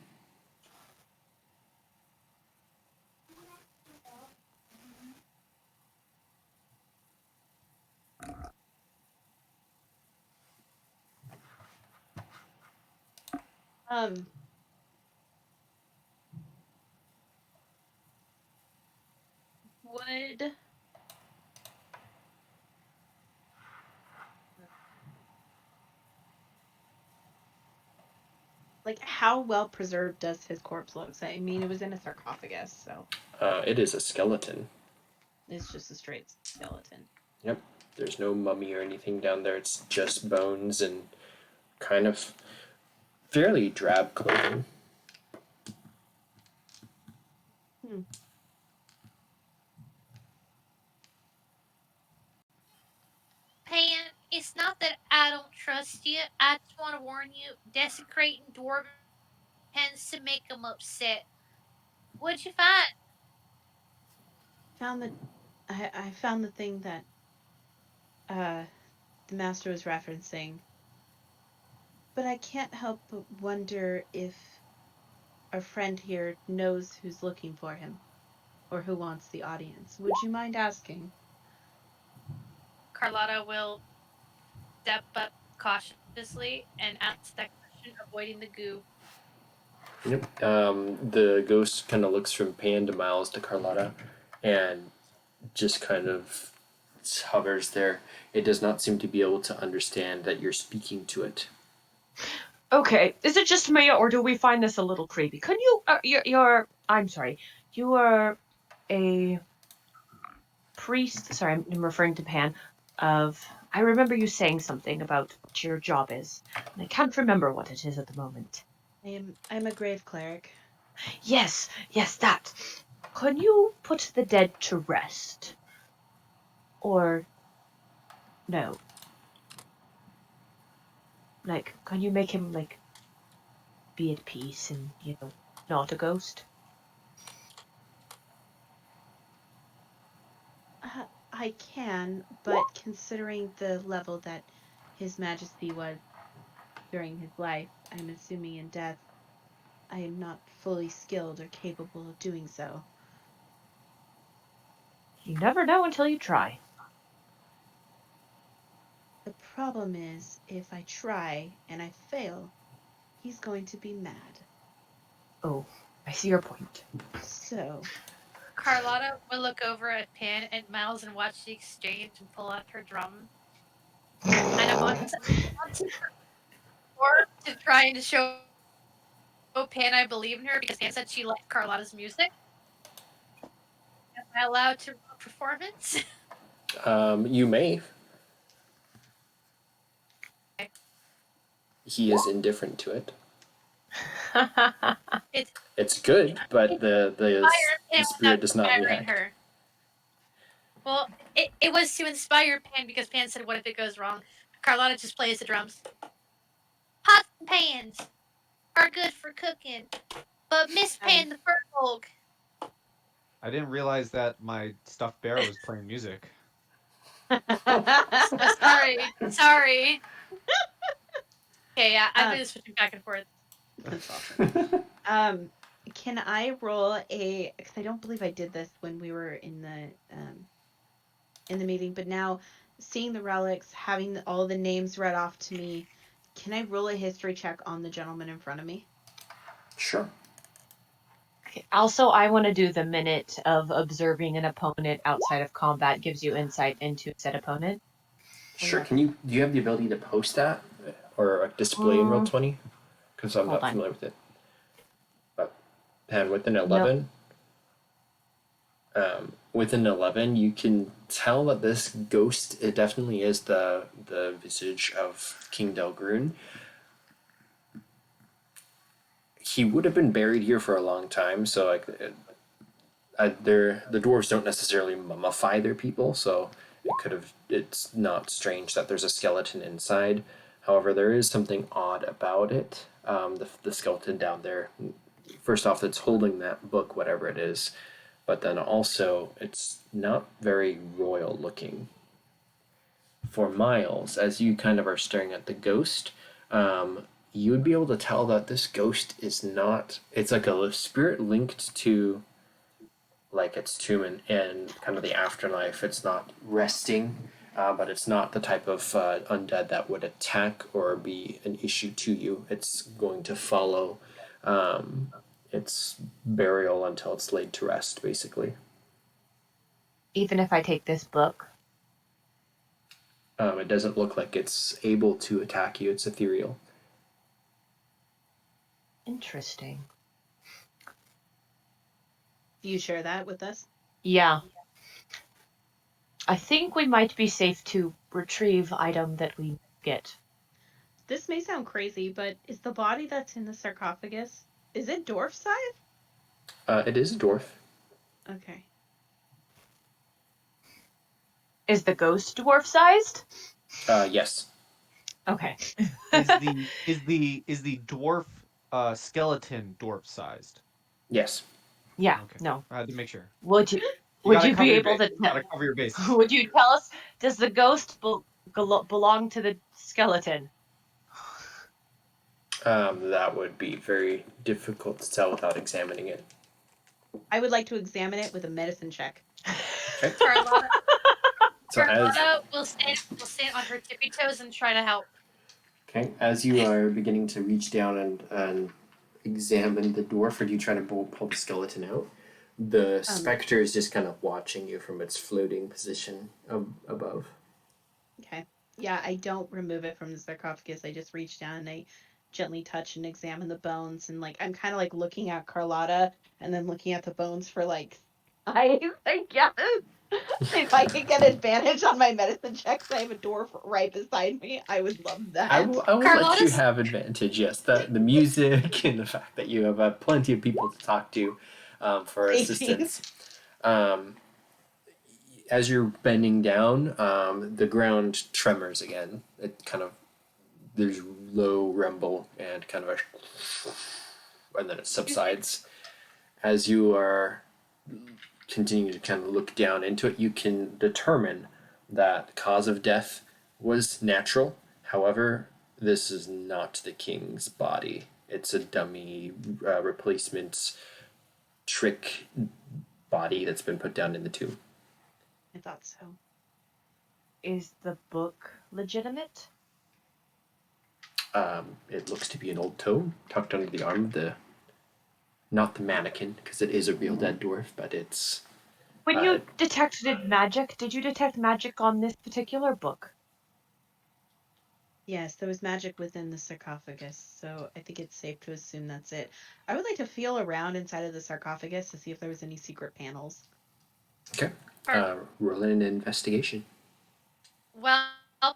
Would like how well preserved does his corpse look? I mean, it was in a sarcophagus, so It is a skeleton. it's just a straight skeleton. Yep. There's no mummy or anything down there. It's just bones and kind of fairly drab clothing. Pan, it's not that I don't trust you. I just want to warn you, desecrating dwarven tends to make them upset. What'd you find? I found the thing that the master was referencing, but I can't help but wonder if our friend here knows who's looking for him, or who wants the audience. Would you mind asking? Carlotta will step up cautiously and ask that question, avoiding the goo. Yep. The ghost kind of looks from Pan to Miles to Carlotta and just kind of hovers there. It does not seem to be able to understand that you're speaking to it. Okay, is it just me, or do we find this a little creepy? Can you, I'm sorry, you are a priest, sorry, I'm referring to Pan, I remember you saying something about what your job is, and I can't remember what it is at the moment. I'm a grave cleric. Yes, that. Can you put the dead to rest? Or, no? Like, can you make him, like, be at peace and, not a ghost? I can, but considering the level that His Majesty was during his life, I'm assuming in death, I am not fully skilled or capable of doing so. You never know until you try. The problem is, if I try and I fail, he's going to be mad. Oh, I see your point. So, Carlotta will look over at Pan and Miles and watch the exchange and pull out her drum. And I want to try and show Pan I believe in her because Pan said she liked Carlotta's music. Am I allowed to roll performance? You may. Okay. He is indifferent to it. It's It's good, but the Pan spirit without does not inspiring react. her. Well, it was to inspire Pan because Pan said, "What if it goes wrong?" Carlotta just plays the drums. Pots and pans are good for cooking, but Miss Pan the Furbolg. I didn't realize that my stuffed bear was playing music. Sorry. Okay, yeah, I've been switching back and forth. that's awesome. Can I roll a? Because I don't believe I did this when we were in the meeting, but now seeing the relics, having all the names read off to me, can I roll a history check on the gentleman in front of me? Sure. Also, I want to do the minute of observing an opponent outside of combat gives you insight into said opponent. Sure. Do you have the ability to post that or display in Roll20? Because I'm Hold not on. familiar with it. But and with an No. 11, with an 11, you can tell that this ghost, it definitely is the visage of King Delgroon. He would have been buried here for a long time, so like the dwarves don't necessarily mummify their people, so it's not strange that there's a skeleton inside. However, there is something odd about it. The skeleton down there, first off, it's holding that book, whatever it is, but then also it's not very royal looking. For Miles, as you kind of are staring at the ghost, you would be able to tell that this ghost is not. It's like a spirit linked to like its tomb and kind of the afterlife. It's not resting, but it's not the type of undead that would attack or be an issue to you. It's going to follow its burial until it's laid to rest, basically. Even if I take this book? It doesn't look like it's able to attack you. It's ethereal. Interesting. Do you share that with us? Yeah. I think we might be safe to retrieve item that we get. This may sound crazy, but is the body that's in the sarcophagus, is it dwarf size? It is a dwarf. Okay. Is the ghost dwarf sized? Yes. Okay. Is the dwarf skeleton dwarf sized? Yes. Yeah. Okay. No. I had to make sure. Would you gotta be able You to? gotta cover your bases. Would you tell us? Does the ghost belong to the skeleton? That would be very difficult to tell without examining it. I would like to examine it with a medicine check. Okay. Carlotta will stand on her tippy toes and try to help. Okay, as you are beginning to reach down and examine the dwarf, or do you try to pull the skeleton out? The specter is just kind of watching you from its floating position above. Okay. Yeah, I don't remove it from the sarcophagus. I just reach down and I gently touch and examine the bones, and like I'm kind of like looking at Carlotta and then looking at the bones for like I guess if I could get advantage on my medicine checks, I have a dwarf right beside me. I would love that. I will let you Carlotta's- have advantage. Yes, the music and the fact that you have plenty of people to talk to for 18. assistance. Um, as you're bending down, the ground tremors again. It kind of there's low rumble and kind of and then it subsides. As you are continuing to kind of look down into it, you can determine that cause of death was natural. However, this is not the king's body. It's a dummy replacement trick body that's been put down in the tomb. I thought so. Is the book legitimate? It looks to be an old tome tucked under the arm of the, not the mannequin, because it is a real dead dwarf, but it's. When you detected magic, did you detect magic on this particular book? Yes, there was magic within the sarcophagus, so I think it's safe to assume that's it. I would like to feel around inside of the sarcophagus to see if there was any secret panels. Okay. Roll an investigation. While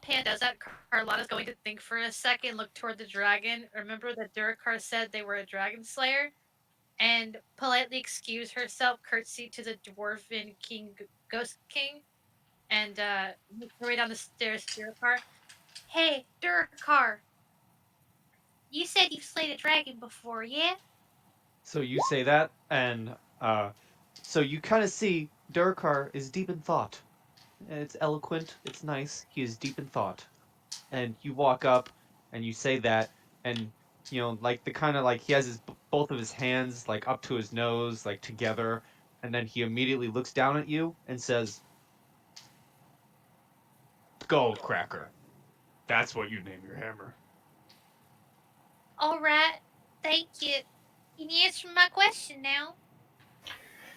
Pan does that, Carlotta's going to think for a second, look toward the dragon. Remember that Durakar said they were a dragon slayer? And politely excuse herself, curtsy to the dwarven king, ghost king, and make her way down the stairs to Durakar. Hey, Durakar, you said you've slayed a dragon before, yeah? So you say that, and so you kind of see Durakar is deep in thought. And it's eloquent. It's nice. He is deep in thought. And you walk up, and you say that, and like the kind of like he has his both of his hands like up to his nose, like together, and then he immediately looks down at you and says, "Skullcracker. That's what you name your hammer." All right, thank you. Can you answer my question now?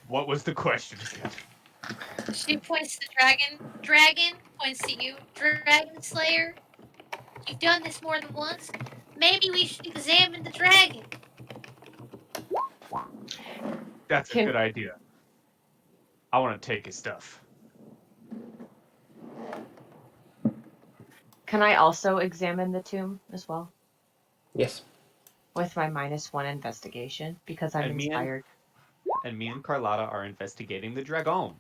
What was the question again? She points to the dragon. Dragon points to you. Dragon Slayer, you've done this more than once. Maybe we should examine the dragon. That's a Can good idea. I want to take his stuff. can I also examine the tomb as well Yes. with my -1 investigation because I'm And inspired? me and Carlotta are investigating the dragon.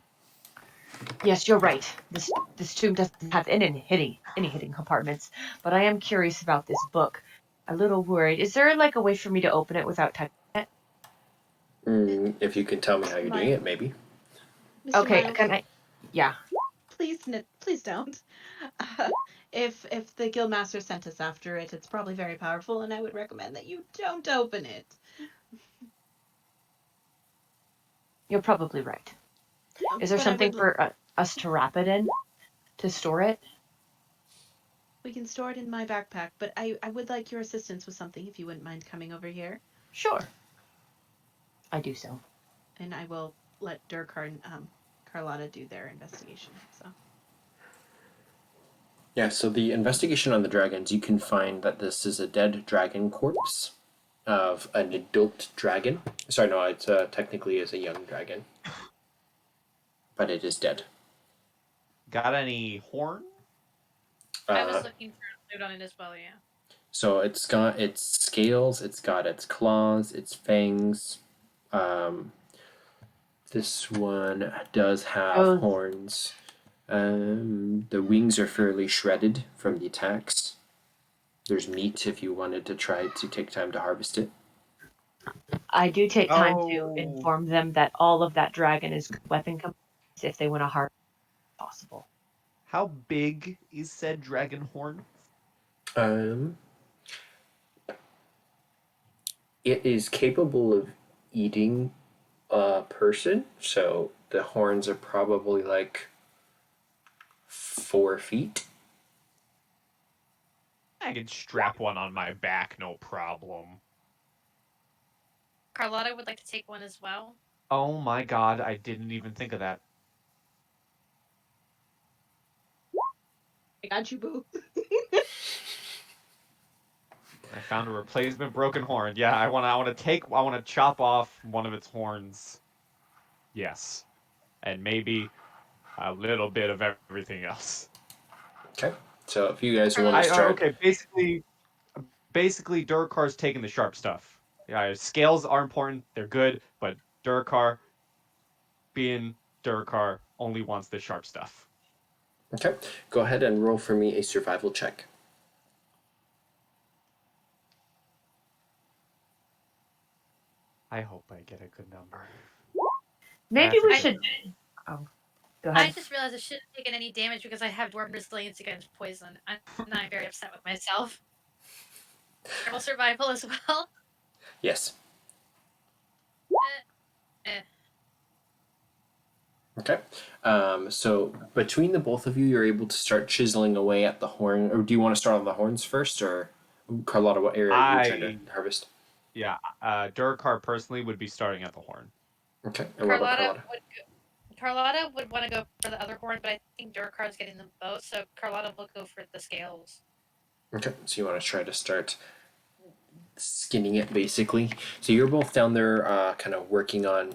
Yes, you're right. This tomb doesn't have any hidden compartments, but I am curious about this book. A little worried. Is there like a way for me to open it without touching it? If you can tell me how you're doing it, maybe. Mr. Okay, Miles, can I? Yeah. please don't. If the guildmaster sent us after it, it's probably very powerful, and I would recommend that you don't open it. You're probably right. Is there But I something would. for us to wrap it in to store it? We can store it in my backpack, but I would like your assistance with something if you wouldn't mind coming over here. Sure. I do so. And I will let Durkar and Carlotta do their investigation. So. Yeah, so the investigation on the dragons, you can find that this is a dead dragon corpse of an adult dragon. Sorry, no, it's technically is a young dragon, but it is dead. Got any horn? I was Uh, looking for a note on it as well, yeah. so it's got its scales, it's got its claws, its fangs. This one does have horns. The wings are fairly shredded from the attacks. There's meat if you wanted to try to take time to harvest it. I do take time to Oh. inform them that all of that dragon is weapon components if they want to harvest possible. How big is said dragon horn? It is capable of eating a person, so the horns are probably like 4 feet. I can strap one on my back, no problem. Carlotta would like to take one as well. Oh my god, I didn't even think of that. I got you, boo. I found a replacement broken horn. Yeah, I want to chop off one of its horns. Yes. And maybe a little bit of everything else. Okay. So if you guys want to I start, okay, basically Durakar's taking the sharp stuff. Yeah, scales are important, they're good, but Durakar being Durakar only wants the sharp stuff. okay, go ahead and roll for me a survival check. I hope I get a good number. Maybe That's a we good should. number. Oh, go I ahead. just realized I shouldn't have taken any damage because I have dwarven resilience against poison. I'm very upset with myself. Terrible survival as well. Yes. Eh. Okay. So between the both of you, you're able to start chiseling away at the horn. Or do you want to start on the horns first, or Carlotta, what area are you trying to harvest? Yeah, Durakar personally would be starting at the horn. Okay. And what about Carlotta? Carlotta would want to go for the other horn, but I think Durakar's getting them both, so Carlotta will go for the scales. Okay. So you want to try to start skinning it, basically. So you're both down there, kind of working on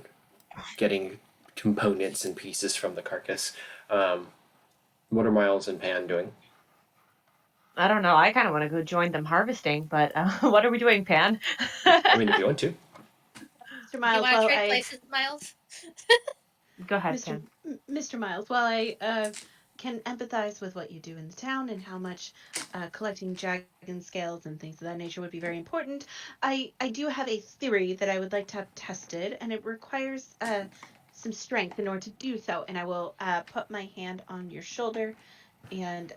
getting components and pieces from the carcass. What are Miles and Pan doing? I don't know. I kind of want to go join them harvesting, but what are we doing, Pan? I mean, if you want to. Mr. You Miles, want to while trade I places, Miles? Go ahead, Pan. Mr. Miles, while I can empathize with what you do in the town and how much collecting dragon scales and things of that nature would be very important, I do have a theory that I would like to have tested, and it requires some strength in order to do so. And I will put my hand on your shoulder and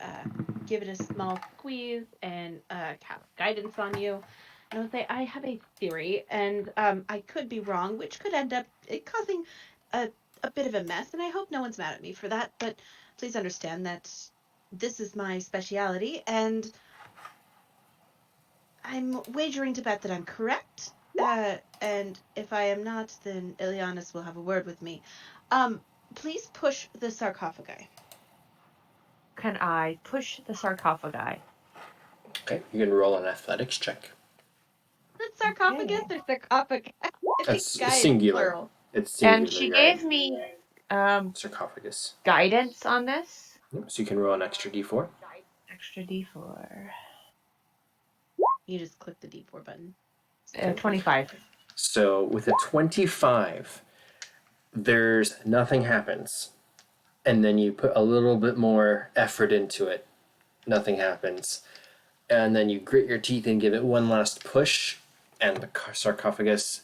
give it a small squeeze and cast guidance on you. And I would say, I have a theory, and I could be wrong, which could end up causing a, a bit of a mess, and I hope no one's mad at me for that, but please understand that this is my speciality, and I'm wagering to bet that I'm correct. And if I am not, then Ilianis will have a word with me. Please push the sarcophagi. Can I push the sarcophagi? Okay. You can roll an athletics check. The sarcophagus Okay. or sarcophagus? I think That's guy is singular. plural. It's singular. And she yeah. gave me Sarcophagus. guidance on this. So you can roll an extra d4. Extra D4. You just click the D4 button. 25. So with a 25, there's nothing happens. And then you put a little bit more effort into it. Nothing happens. And then you grit your teeth and give it one last push, and the sarcophagus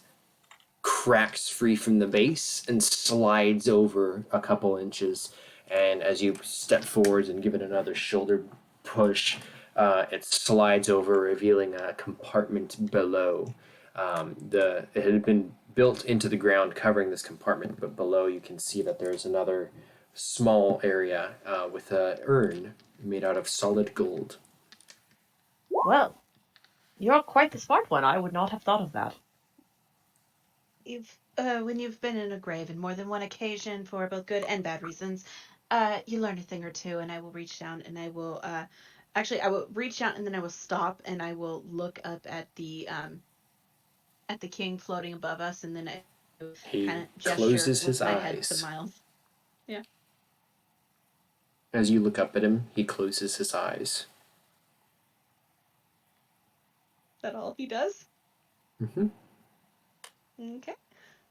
cracks free from the base and slides over a couple inches. And as you step forwards and give it another shoulder push, it slides over, revealing a compartment below. It had been built into the ground, covering this compartment, but below you can see that there's another small area with an urn made out of solid gold. Well, you're quite the smart one. I would not have thought of that. When you've been in a grave in more than one occasion for both good and bad reasons, you learn a thing or two. And I will reach down and I will, I will reach out and then I will stop and I will look up at the king floating above us, and then I He kind of gesture closes with his my head to eyes. Miles. Yeah. As you look up at him, he closes his eyes. Is that all he does? Mm-hmm. Okay.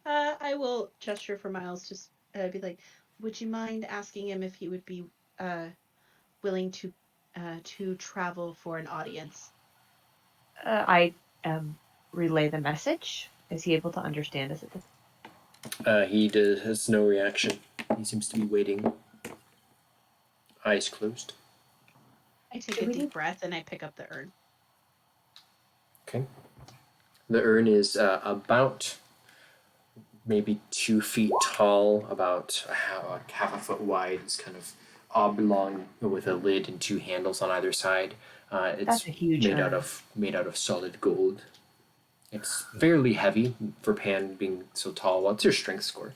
I will gesture for Miles, just be like, would you mind asking him if he would be willing to travel for an audience? I relay the message. Is he able to understand us at this? He has no reaction. He seems to be waiting. Eyes closed. I take a deep breath and I pick up the urn. Okay. The urn is about maybe 2 feet tall, about half a foot wide. It's kind of oblong with a lid and 2 handles on either side. It's That's a huge made urn. made out of solid gold. It's fairly heavy for Pan being so tall. What's your strength score?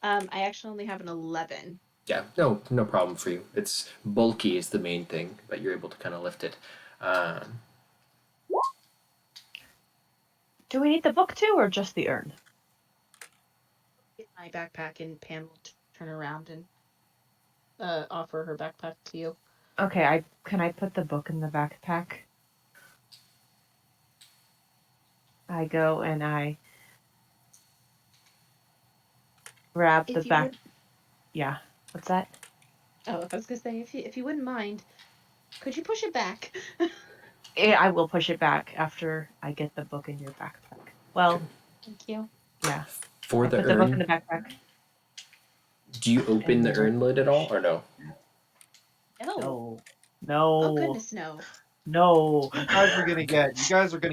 I actually only have an 11. Yeah, no problem for you. It's bulky is the main thing, but you're able to kind of lift it. Do we need the book too, or just the urn? Get my backpack, and Pan will turn around and offer her backpack to you. Okay, can I put the book in the backpack? I go and I grab the back. Yeah. What's that? Oh, I was gonna say, if you wouldn't mind, could you push it back? Yeah, I will push it back after I get the book in your backpack. Well, Thank you. yeah. For I the put the book in urn, the backpack. do you open the urn lid at all, or no? No. No. Oh goodness, no. No. You guys are gonna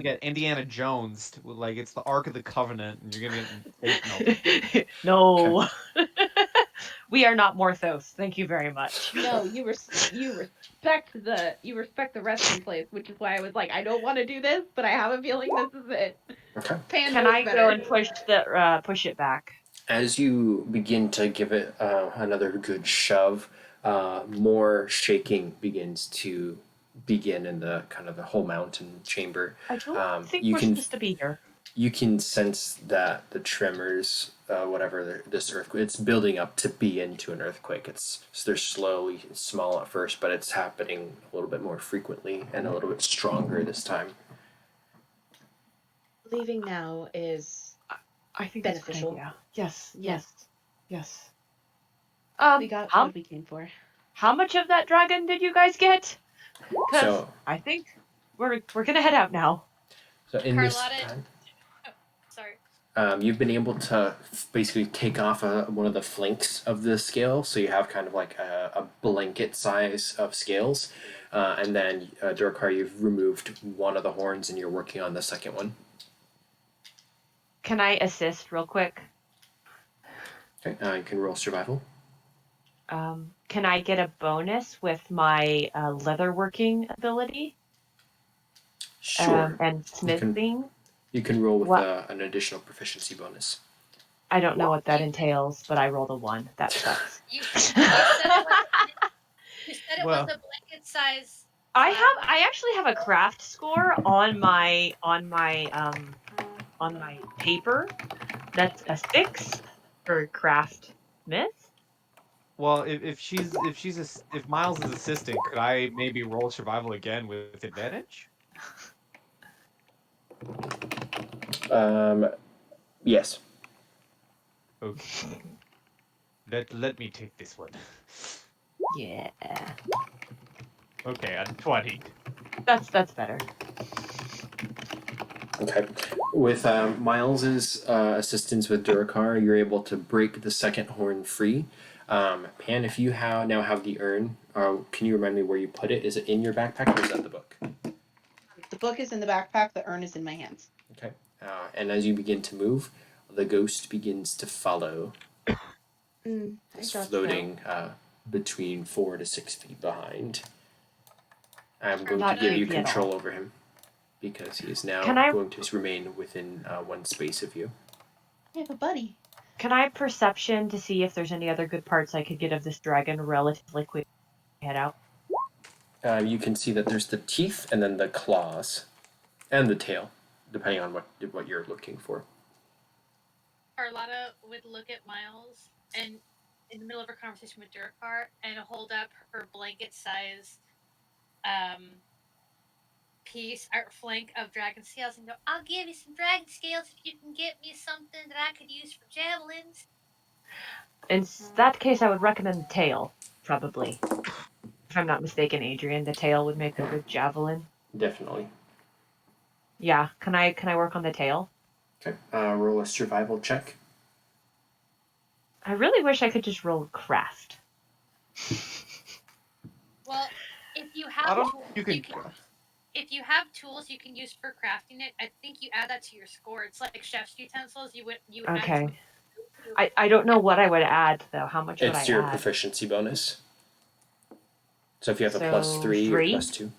get Indiana Jones, like it's the Ark of the Covenant, and you're gonna get melted. No. We are not Morthos. Thank you very much. No, you respect the resting place, which is why I was like, I don't want to do this, but I have a feeling this is it. Okay. Pan Can knows I better. go and push it back? As you begin to give it another good shove, more shaking begins to begin in the kind of the whole mountain chamber. I don't think you we're can supposed to be here. you can sense that the tremors, this earthquake, it's building up to be into an earthquake. They're slowly small at first, but it's happening a little bit more frequently and a little bit stronger this time. Leaving now is I think beneficial. Yes. Yes. Yes. We got what we came for. How much of that dragon did you guys get? Because So I think we're gonna head out now. So in Carlotta- this time, Sorry. you've been able to basically take off one of the flanks of the scale, so you have kind of like a blanket size of scales, and then Durkar, you've removed one of the horns and you're working on the second one. Can I assist real quick? Okay, you can roll survival. Can I get a bonus with my leatherworking ability? Sure. And smithing? You can roll with What? an additional proficiency bonus. I don't know what that entails, but I rolled a 1. That sucks. You said it was a blanket size. I actually have a craft score on my paper. That's a 6 for craft smith. Well, if Miles is assisting, could I maybe roll survival again with advantage? Yes. Okay. Let me take this one. Yeah. Okay, I'm 20. That's better. Okay. With Miles's assistance with Durakar, you're able to break the second horn free. Pan, if you now have the urn, can you remind me where you put it? Is it in your backpack or is that the book? The book is in the backpack. The urn is in my hands. Okay. And as you begin to move, the ghost begins to follow. It's floating between 4 to 6 feet behind. I'm going to give you control over him because he is now going to remain within one space of you. I have a buddy. Can I perception to see if there's any other good parts I could get of this dragon relatively quick? Head out. You can see that there's the teeth and then the claws and the tail, depending on what you're looking for. Carlotta would look at Miles and in the middle of her conversation with Durkar and hold up her blanket size flank of dragon scales and go, I'll give you some dragon scales if you can get me something that I could use for javelins. In that case, I would recommend the tail, probably. If I'm not mistaken, Adrian, the tail would make a good javelin. Definitely. Yeah, can I work on the tail? Okay. Roll a survival check. I really wish I could just roll craft. Well, if you have if you have tools you can use for crafting it, I think you add that to your score. It's like chef's utensils. You would Okay. Add I don't know what I would add though. How much would I add? It's your proficiency bonus. So if you have a +3 or +2.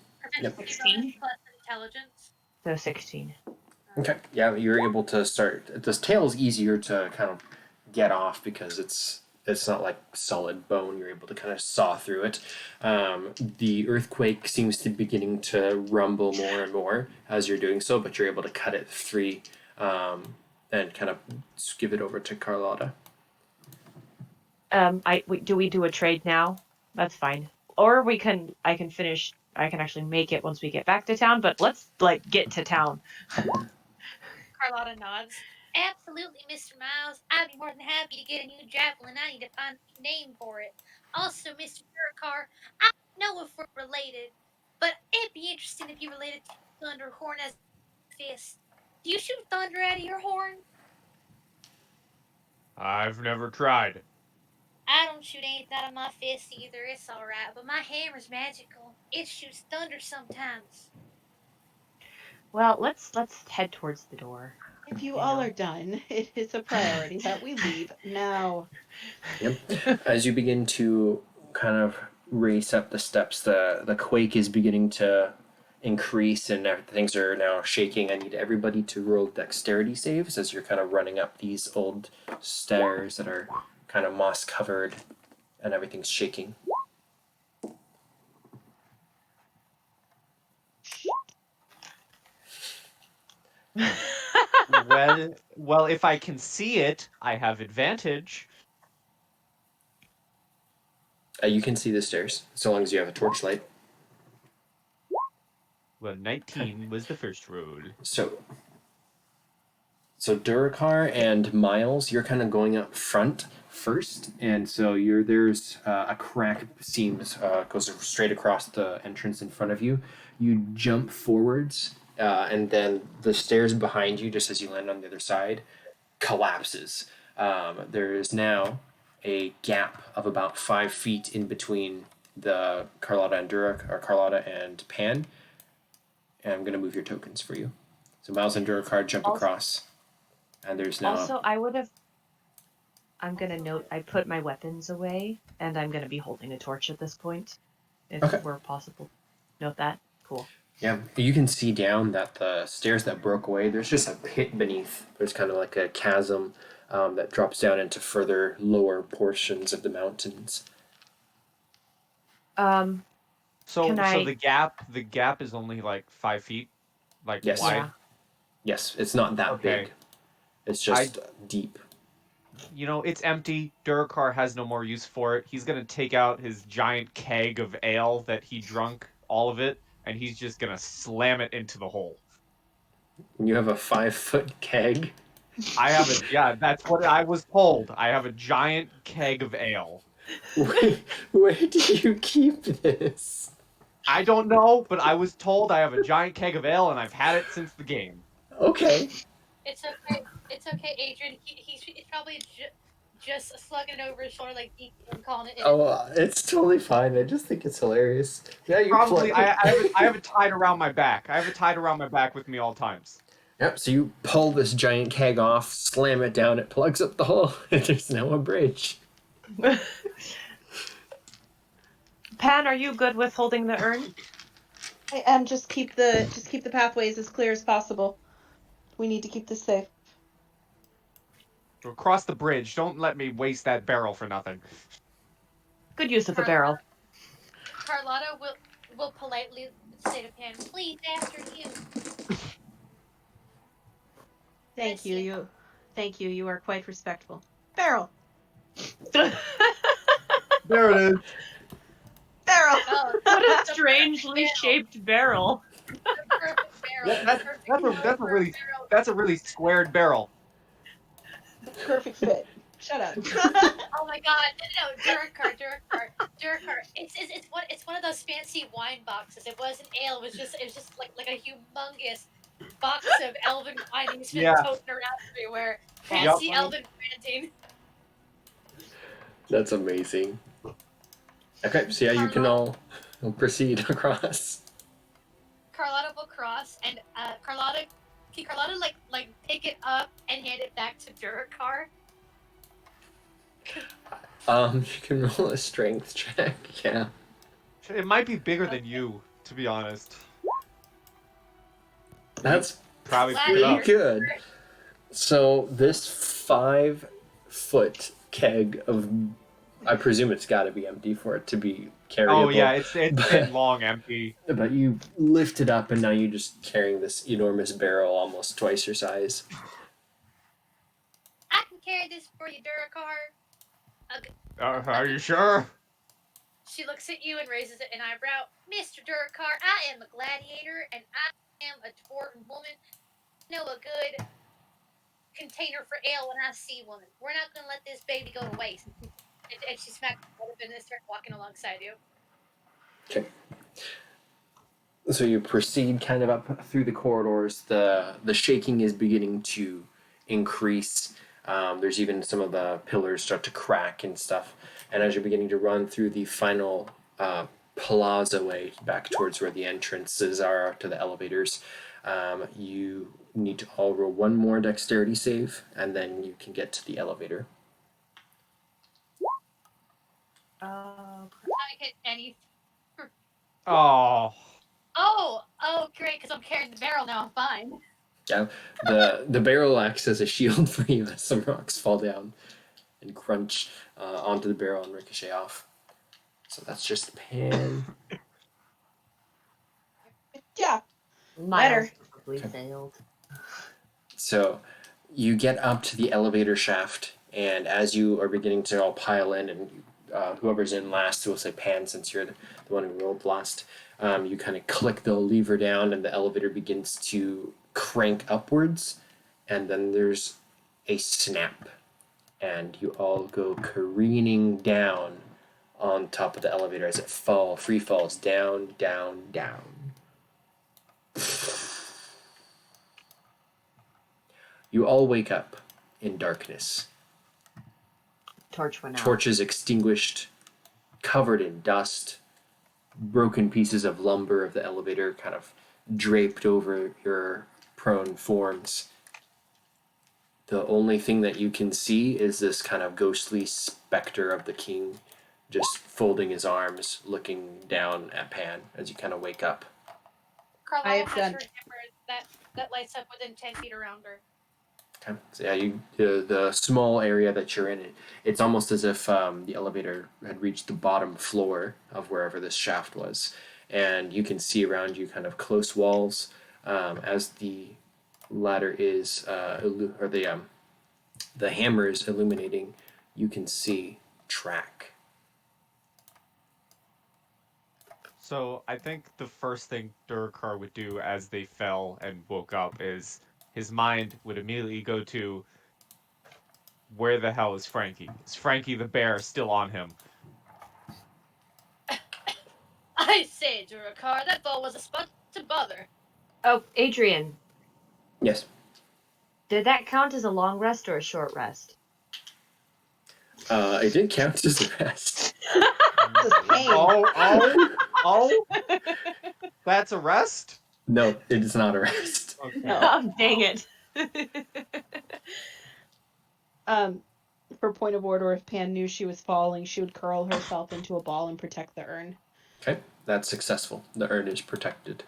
Yep. 16 plus intelligence. So 16. Okay. Yeah, you're able to start. This tail is easier to kind of get off because it's not like solid bone. You're able to kind of saw through it. The earthquake seems to be beginning to rumble more and more as you're doing so, but you're able to cut it free and kind of give it over to Carlotta. Do we do a trade now? That's fine. Or I can actually make it once we get back to town, but let's get to town. Carlotta nods. Absolutely, Mr. Miles. I'd be more than happy to get a new javelin. I need to find a new name for it. Also, Mr. Durkar, I don't know if we're related, but it'd be interesting if you related to Thunder Horn as a fist. Do you shoot thunder out of your horn? I've never tried. I don't shoot anything out of my fist either. It's alright, but my hammer's magical. It shoots thunder sometimes. Well, let's head towards the door. If you all are done, it is a priority that we leave now. Yep. As you begin to kind of race up the steps, the quake is beginning to increase and things are now shaking. I need everybody to roll dexterity saves as you're kind of running up these old stairs that are kind of moss covered and everything's shaking. Well, if I can see it, I have advantage. You can see the stairs so long as you have a torchlight. Well, 19 was the first roll. So Durakar and Miles, you're kind of going up front first, and so there's a crack seams goes straight across the entrance in front of you. You jump forwards, and then the stairs behind you, just as you land on the other side, collapses. There is now a gap of about 5 feet in between the Carlotta and Pan. And I'm going to move your tokens for you. So Miles and Durakar jump across. And there's now... Also, I'm going to note, I put my weapons away, and I'm going to be holding a torch at this point. If we're possible. Note that. Cool. Yeah, you can see down that the stairs that broke away, there's just a pit beneath. There's kind of like a chasm that drops down into further lower portions of the mountains. So the gap is only like 5 feet, wide. Yeah. Yes, it's not that big. It's just deep. It's empty. Durakar has no more use for it. He's gonna take out his giant keg of ale that he drunk, all of it, and he's just gonna slam it into the hole. You have a 5-foot keg? That's what I was told. I have a giant keg of ale. Where do you keep this? I don't know, but I was told I have a giant keg of ale, and I've had it since the game. Okay. It's okay. It's okay, Adrian. He's probably just slugging it over his shoulder like Deke and calling it. It's totally fine. I just think it's hilarious. Yeah, you probably. I have it tied around my back. I have it tied around my back with me all times. Yep. So you pull this giant keg off, slam it down. It plugs up the hole, and there's now a bridge. Pan, are you good with holding the urn? I am. Just keep the pathways as clear as possible. We need to keep this safe. Across the bridge. Don't let me waste that barrel for nothing. Good use of the barrel. Carlotta will politely say to Pan, "Please, after you." Thank you. Thank you. You are quite respectful. Barrel. There it is. Barrel. Oh, What a strangely shaped barrel. That's a really squared barrel. Perfect fit. Shut up. Oh my god! No, Durakar. It's one of those fancy wine boxes. It wasn't ale. It was just like a humongous box of elven wine. He's been toting around everywhere. Fancy elven branding. That's amazing. Okay, so you can all proceed across. Carlotta will cross, and Carlotta like pick it up and hand it back to Durakar. You can roll a strength check. Yeah. It might be bigger than you, to be honest. That's probably pretty good. So this 5-foot keg of I presume it's got to be empty for it to be carryable. Oh yeah, it's been long empty. But you lift it up, and now you're just carrying this enormous barrel, almost twice your size. I can carry this for you, Durakar. Are you sure? She looks at you and raises an eyebrow. Mr. Durakar, I am a gladiator and I am a dwarven woman. I know a good container for ale when I see one. We're not going to let this baby go to waste. And she smacks her up and then starts walking alongside you. Okay. So you proceed kind of up through the corridors. The shaking is beginning to increase. There's even some of the pillars start to crack and stuff. And as you're beginning to run through the final plaza way back towards where the entrances are to the elevators, you need to all roll one more dexterity save, and then you can get to the elevator. I hit any. Oh. Oh, great, because I'm carrying the barrel now. I'm fine. Yeah, the barrel acts as a shield for you as some rocks fall down and crunch onto the barrel and ricochet off. So that's just Pan. Yeah. Miles probably Okay. failed. So you get up to the elevator shaft, and as you are beginning to all pile in, and whoever's in last, we'll say Pan since you're the one who rolled last, you kind of click the lever down, and the elevator begins to crank upwards, and then there's a snap, and you all go careening down on top of the elevator as it free falls down, down, down. You all wake up in darkness. Torch went out. Torches extinguished, covered in dust, broken pieces of lumber of the elevator kind of draped over your prone forms. The only thing that you can see is this kind of ghostly specter of the king just folding his arms, looking down at Pan as you kind of wake up. I Carlotta have has done. her hammer that lights up within 10 feet around her. Okay. So yeah, the small area that you're in, it's almost as if the elevator had reached the bottom floor of wherever this shaft was, and you can see around you kind of close walls as the ladder is or the hammer is illuminating. You can see track. So I think the first thing Durakar would do as they fell and woke up is his mind would immediately go to, where the hell is Frankie? Is Frankie the bear still on him? I say, Durakar, that ball was a spot to bother. Oh, Adrian, Yes. did that count as a long rest or a short rest? It did count as a rest. Pain. Oh! That's a rest? No, it is not a rest. Okay. No. Oh, dang it. For point of order, if Pan knew she was falling, she would curl herself into a ball and protect the urn. Okay, that's successful. The urn is protected.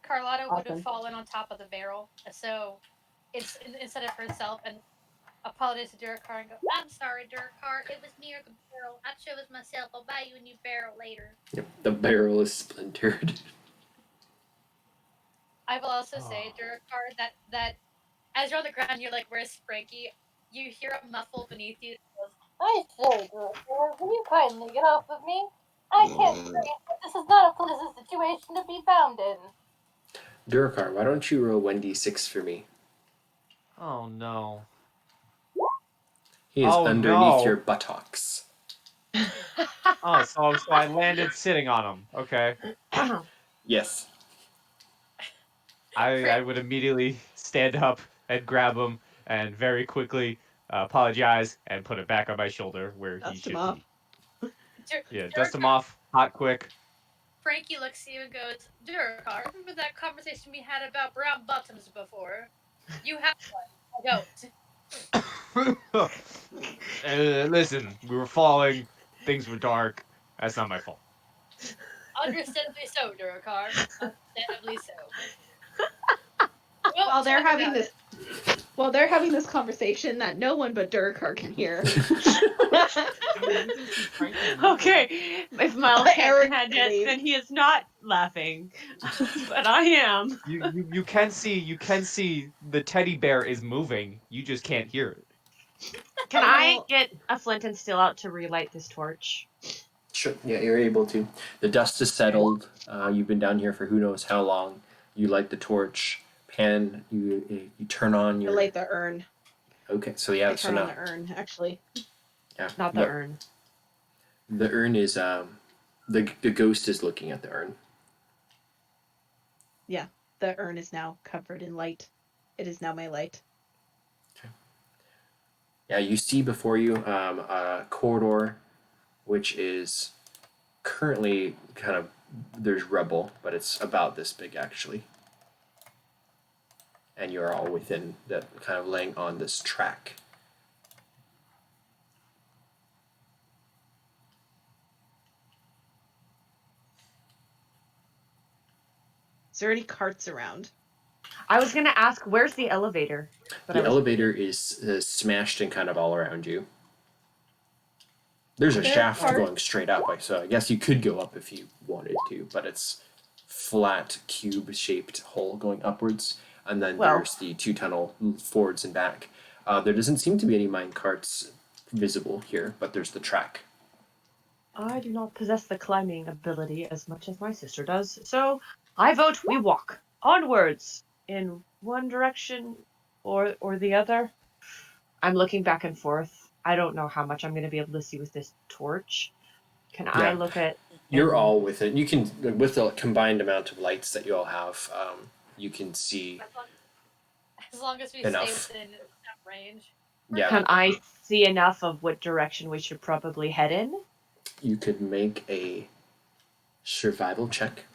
Carlotta would Awesome. have fallen on top of the barrel, so it's instead of herself and apologize to Durakar and go, I'm sorry, Durakar, it was near the barrel. I chose myself. I'll buy you a new barrel later. Yep, the barrel is splintered. I will also say, Durakar, that as you're on the ground, you're like, where's Frankie? You hear a muffle beneath you that goes, I say, Durakar, will you kindly get off of me? I can't breathe, but this is not a pleasant situation to be found in. Durakar, why don't you roll 1d6 for me? Oh no. He is Oh, underneath no. your buttocks. Oh, so I landed sitting on him. Okay. Yes. I would immediately stand up and grab him and very quickly apologize and put it back on my shoulder where he Dust him should off. be. Yeah, dust him off, hot, quick. Frankie looks at you and goes, Durakar, remember that conversation we had about brown bottoms before? You have one. I don't. Listen, we were falling, things were dark. That's not my fault. Understandably so, Durakar. Understandably so. While they're having this While they're having this conversation that no one but Durkar can hear. Okay, if Miles Eric can't handle it, leaves. then he is not laughing, but I am. You can see the teddy bear is moving. You just can't hear it. Can I Well- get a flint and steel out to relight this torch? Sure. Yeah, you're able to. The dust is settled. You've been down here for who knows how long. You light the torch. Pan. You turn on I your. light the urn. Okay. So yeah. I So turn on now. the urn, actually. Yeah. Not the but urn. The urn is the ghost is looking at the urn. Yeah, the urn is now covered in light. It is now my light. Yeah, you see before you a corridor, which is currently kind of there's rubble, but it's about this big actually. And you're all within that, kind of laying on this track. Is there any carts around? I was gonna ask, where's the elevator? But The elevator is smashed and kind of all around you. There's a There shaft are- going straight up, so I guess you could go up if you wanted to, but it's flat cube-shaped hole going upwards, and then Well- there's the two tunnel forwards and back. There doesn't seem to be any mine carts visible here, but there's the track. I do not possess the climbing ability as much as my sister does, so I vote we walk onwards in one direction or the other. I'm looking back and forth. I don't know how much I'm going to be able to see with this torch. Can I Yeah. look at? You're all with it. You can, with the combined amount of lights that you all have, you can see. As long as we Enough. stay within that range. Yeah, Can I see enough of what direction we should probably head in? you could make a survival check.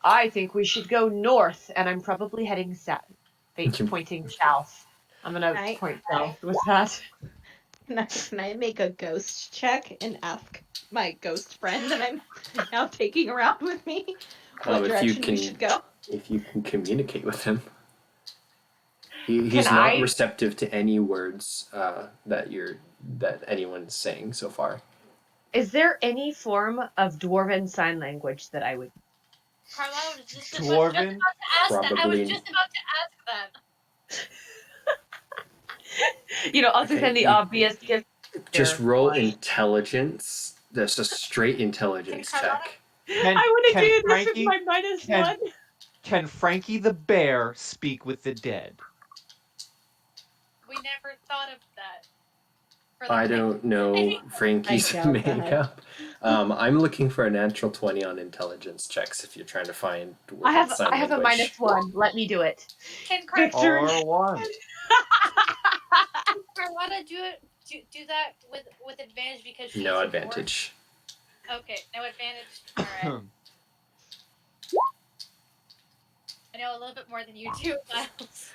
I think we should go north, and I'm probably heading south, pointing south. I'm gonna I- point south with that. Can I make a ghost check and ask my ghost friend that I'm now taking around with me what If you direction can, we should go? if you can communicate with him. He's Can not I- receptive to any words that anyone's saying so far. Is there any form of dwarven sign language that I would? Carlisle was just Dwarven? about to ask that. I was Probably. just about to ask that. Other Okay, than the you- obvious gift. Just there roll was. intelligence. That's a straight intelligence Can Carlotta- check. Can, I want to can do this Frankie, with my minus can- one. can Frankie the bear speak with the dead? We never thought of that. For I the- don't know Frankie's I doubt that. makeup. I'm looking for a natural 20 on intelligence checks if you're trying to find dwarven I have sign I have a language. minus one. Let me do it. Can Victor. R1. Carlotta do that with advantage because she's No a dwarf? advantage. Okay, no advantage. All right. I know a little bit more than you do, Miles.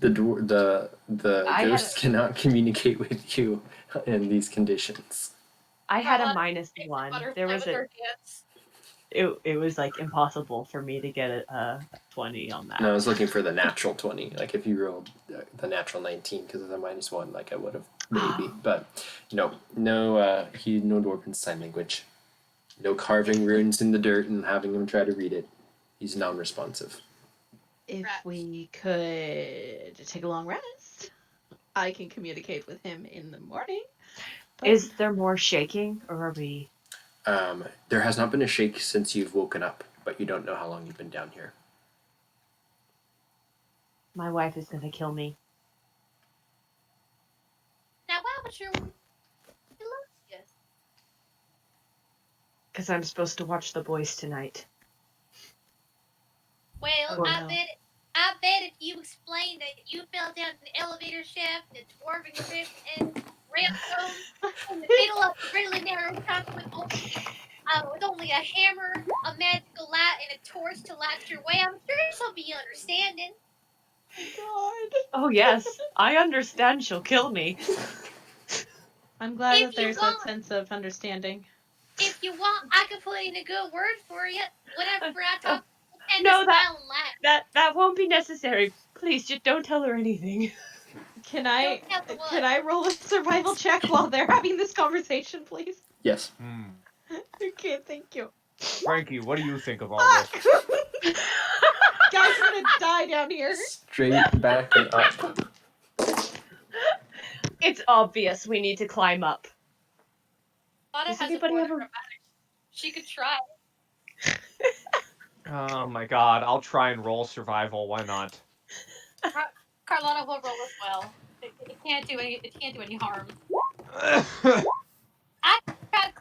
The I had ghost cannot communicate with you in these conditions. I had a Carlotta minus takes the one. butterfly There was with her hands. it was like impossible for me to get a 20 on that. No, I was looking for the natural 20. Like if you rolled the natural 19 because of the minus one, like I would have maybe. But no dwarven sign language. No carving runes in the dirt and having him try to read it. He's non-responsive. If Rats. we could take a long rest, I can communicate with him in the morning. But Is there more shaking, or are we? There has not been a shake since you've woken up, but you don't know how long you've been down here. My wife is gonna kill me. Now, why would you? He loves you. Because I'm supposed to watch the boys tonight. Well, Oh, I no. bet if you explained that you fell down an elevator shaft, the dwarven crypt, and railroad in the middle of a really narrow tunnel with only a hammer, a magical light, and a torch to light your way, I'm sure she'll be understanding. God, Oh yes, I understand. She'll kill me. I'm glad If that there's you that want. sense of understanding. If you want, I can put in a good word for you. Whenever I talk to And No, to smile and laugh. that won't be necessary. Please, just don't tell her anything. Can I Don't tell the what. can I roll a survival check while they're having this conversation, please? Yes. Okay, thank you. Frankie, what do you think of all this? Guys, we're gonna die down here. Straight back and up. It's obvious we need to climb up. Lana Does has anybody a have a- dramatic. She could try. Oh my god, I'll try and roll survival. Why not? Carlotta will roll as well. It can't do any. It can't do any harm. I tried.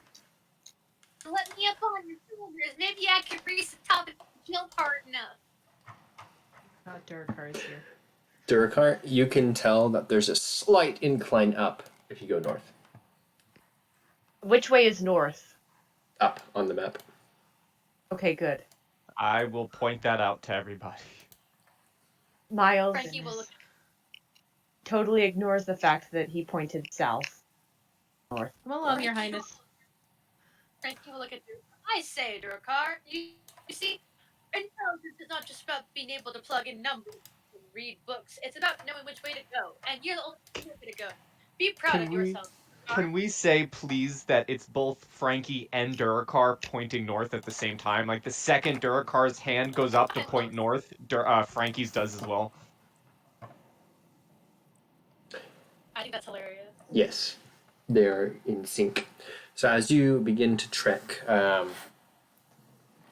Let me up on your shoulders. Maybe I could reach the top if you jump hard enough. Durakar is here. Durakar, you can tell that there's a slight incline up if you go north. Which way is north? Up on the map. Okay, good. I will point that out to everybody. Miles Frankie will look. totally ignores the fact that he pointed south. North. Come along, Your Highness. Frankie will look at you. I say, Durakar, you see, intelligence is not just about being able to plug in numbers and read books. It's about knowing which way to go, and you're the only way to go. Be proud of yourself. Can we say, please, that it's both Frankie and Durakar pointing north at the same time? Like, the second Durakar's hand goes up to point north, Frankie's does as well. I think that's hilarious. Yes, they're in sync. So as you begin to trek,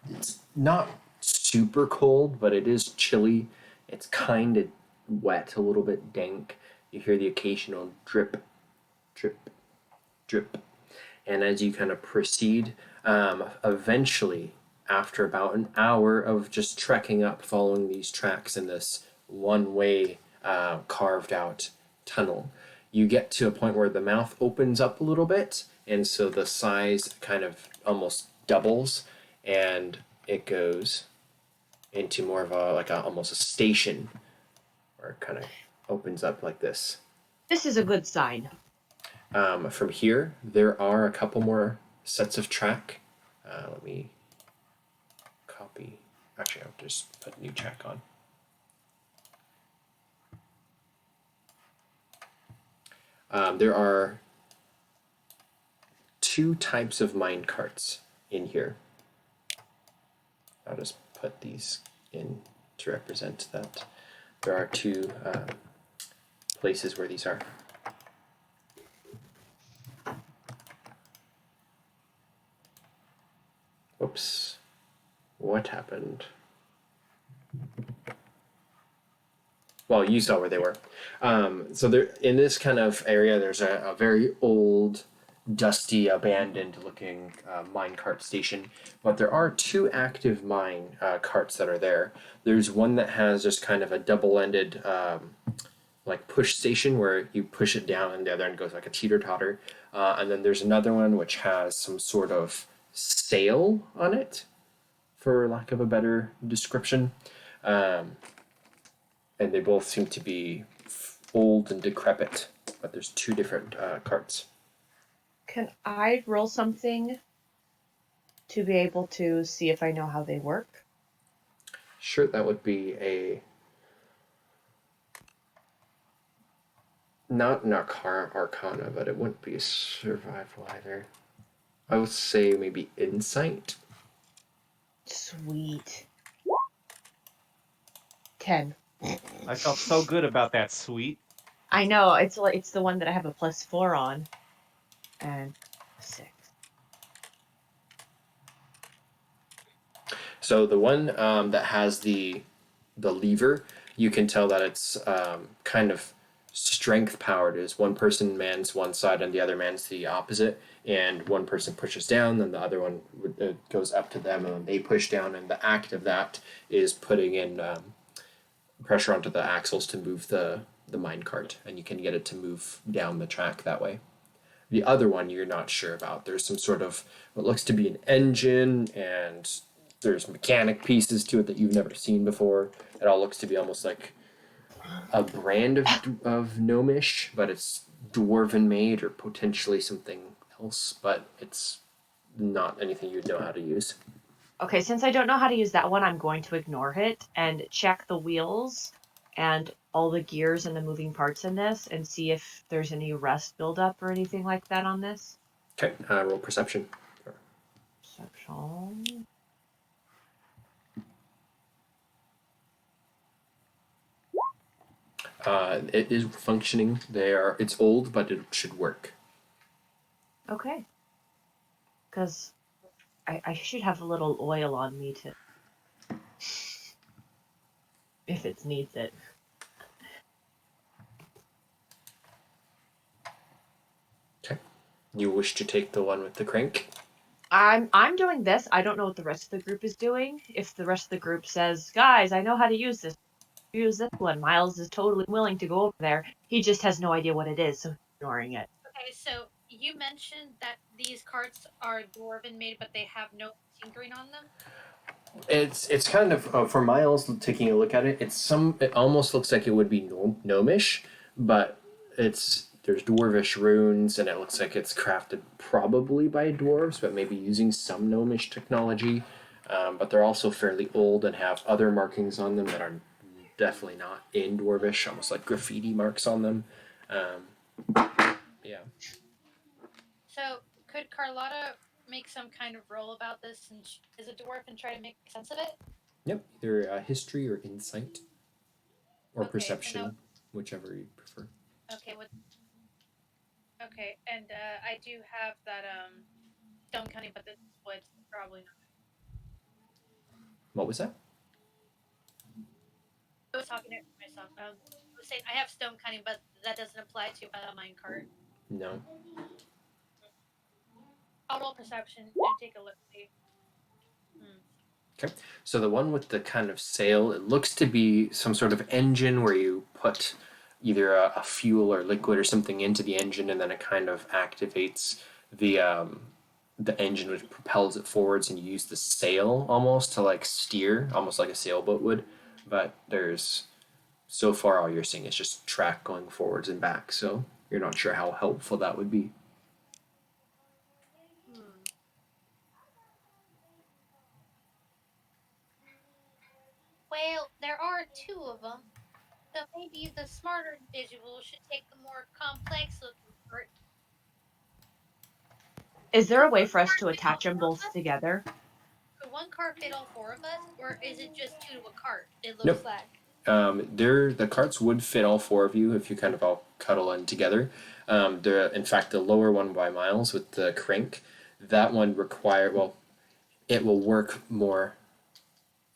it's not super cold, but it is chilly. It's kind of wet, a little bit dank. You hear the occasional drip, drip, drip. And as you kind of proceed, eventually, after about an hour of just trekking up, following these tracks in this one-way carved out tunnel, you get to a point where the mouth opens up a little bit, and so the size kind of almost doubles, and it goes into more of almost a station, where it kind of opens up like this. This is a good sign. From here, there are a couple more sets of track. Let me copy. Actually, I'll just put new track on. There are two types of mine carts in here. I'll just put these in to represent that there are two places where these are. Oops. What happened? Well, you saw where they were. So there, in this kind of area, there's a very old, dusty, abandoned-looking minecart station. But there are two active mine carts that are there. There's one that has just kind of a double-ended, like push station where you push it down, and the other end goes like a teeter-totter. And then there's another one which has some sort of sail on it, for lack of a better description. And they both seem to be old and decrepit, but there's two different carts. Can I roll something to be able to see if I know how they work? Sure, that would be a... not an arcana, but it wouldn't be a survival either. I would say maybe insight. Sweet. 10. I felt so good about that, sweet. I know, it's the one that I have a +4 on. And 6. So the one that has the lever, you can tell that it's kind of strength powered. Is one person mans one side and the other mans the opposite, and one person pushes down, then the other one goes up to them, and then they push down, and the act of that is putting in pressure onto the axles to move the minecart, and you can get it to move down the track that way. The other one you're not sure about. There's some sort of what looks to be an engine, and there's mechanic pieces to it that you've never seen before. It all looks to be almost like a brand of gnomish, but it's dwarven made or potentially something else, but it's not anything you'd know how to use. Okay, since I don't know how to use that one, I'm going to ignore it and check the wheels and all the gears and the moving parts in this and see if there's any rust buildup or anything like that on this. Okay, roll perception. Perception. It is functioning. It's old, but it should work. Okay. Because I should have a little oil on me to... if it needs it. Okay. You wish to take the one with the crank? I'm doing this. I don't know what the rest of the group is doing. If the rest of the group says, guys, I know how to use this, use this one. Miles is totally willing to go over there. He just has no idea what it is, so he's ignoring it. Okay, so you mentioned that these carts are dwarven made, but they have no tinkering on them. It's kind of for Miles taking a look at it. It almost looks like it would be gnomish, but there's dwarvish runes, and it looks like it's crafted probably by dwarves, but maybe using some gnomish technology. But they're also fairly old and have other markings on them that are definitely not in dwarvish, almost like graffiti marks on them. Yeah. So could Carlotta make some kind of roll about this since she is a dwarf and try to make sense of it? Yep. Either history or insight or Okay, perception, whichever you prefer. Okay, and I do have that stone cutting, but this is wood, so probably not. What was that? I was talking to myself. I was saying I have stone cutting, but that doesn't apply to minecart. No. I'll roll perception and take a look. See. Okay, so the one with the kind of sail, it looks to be some sort of engine where you put either a fuel or liquid or something into the engine, and then it kind of activates the engine, which propels it forwards, and you use the sail almost to like steer, almost like a sailboat would. But so far all you're seeing is just track going forwards and back, so you're not sure how helpful that would be. Well, there are two of them, so maybe the smarter individual should take the more complex looking part. Is there a way for us to attach them both together? Could one cart fit all four of us, or is it just two to a cart? It looks Nope. like. The carts would fit all four of you if you kind of all cuddle in together. In fact, the lower one by Miles with the crank, that one it will work more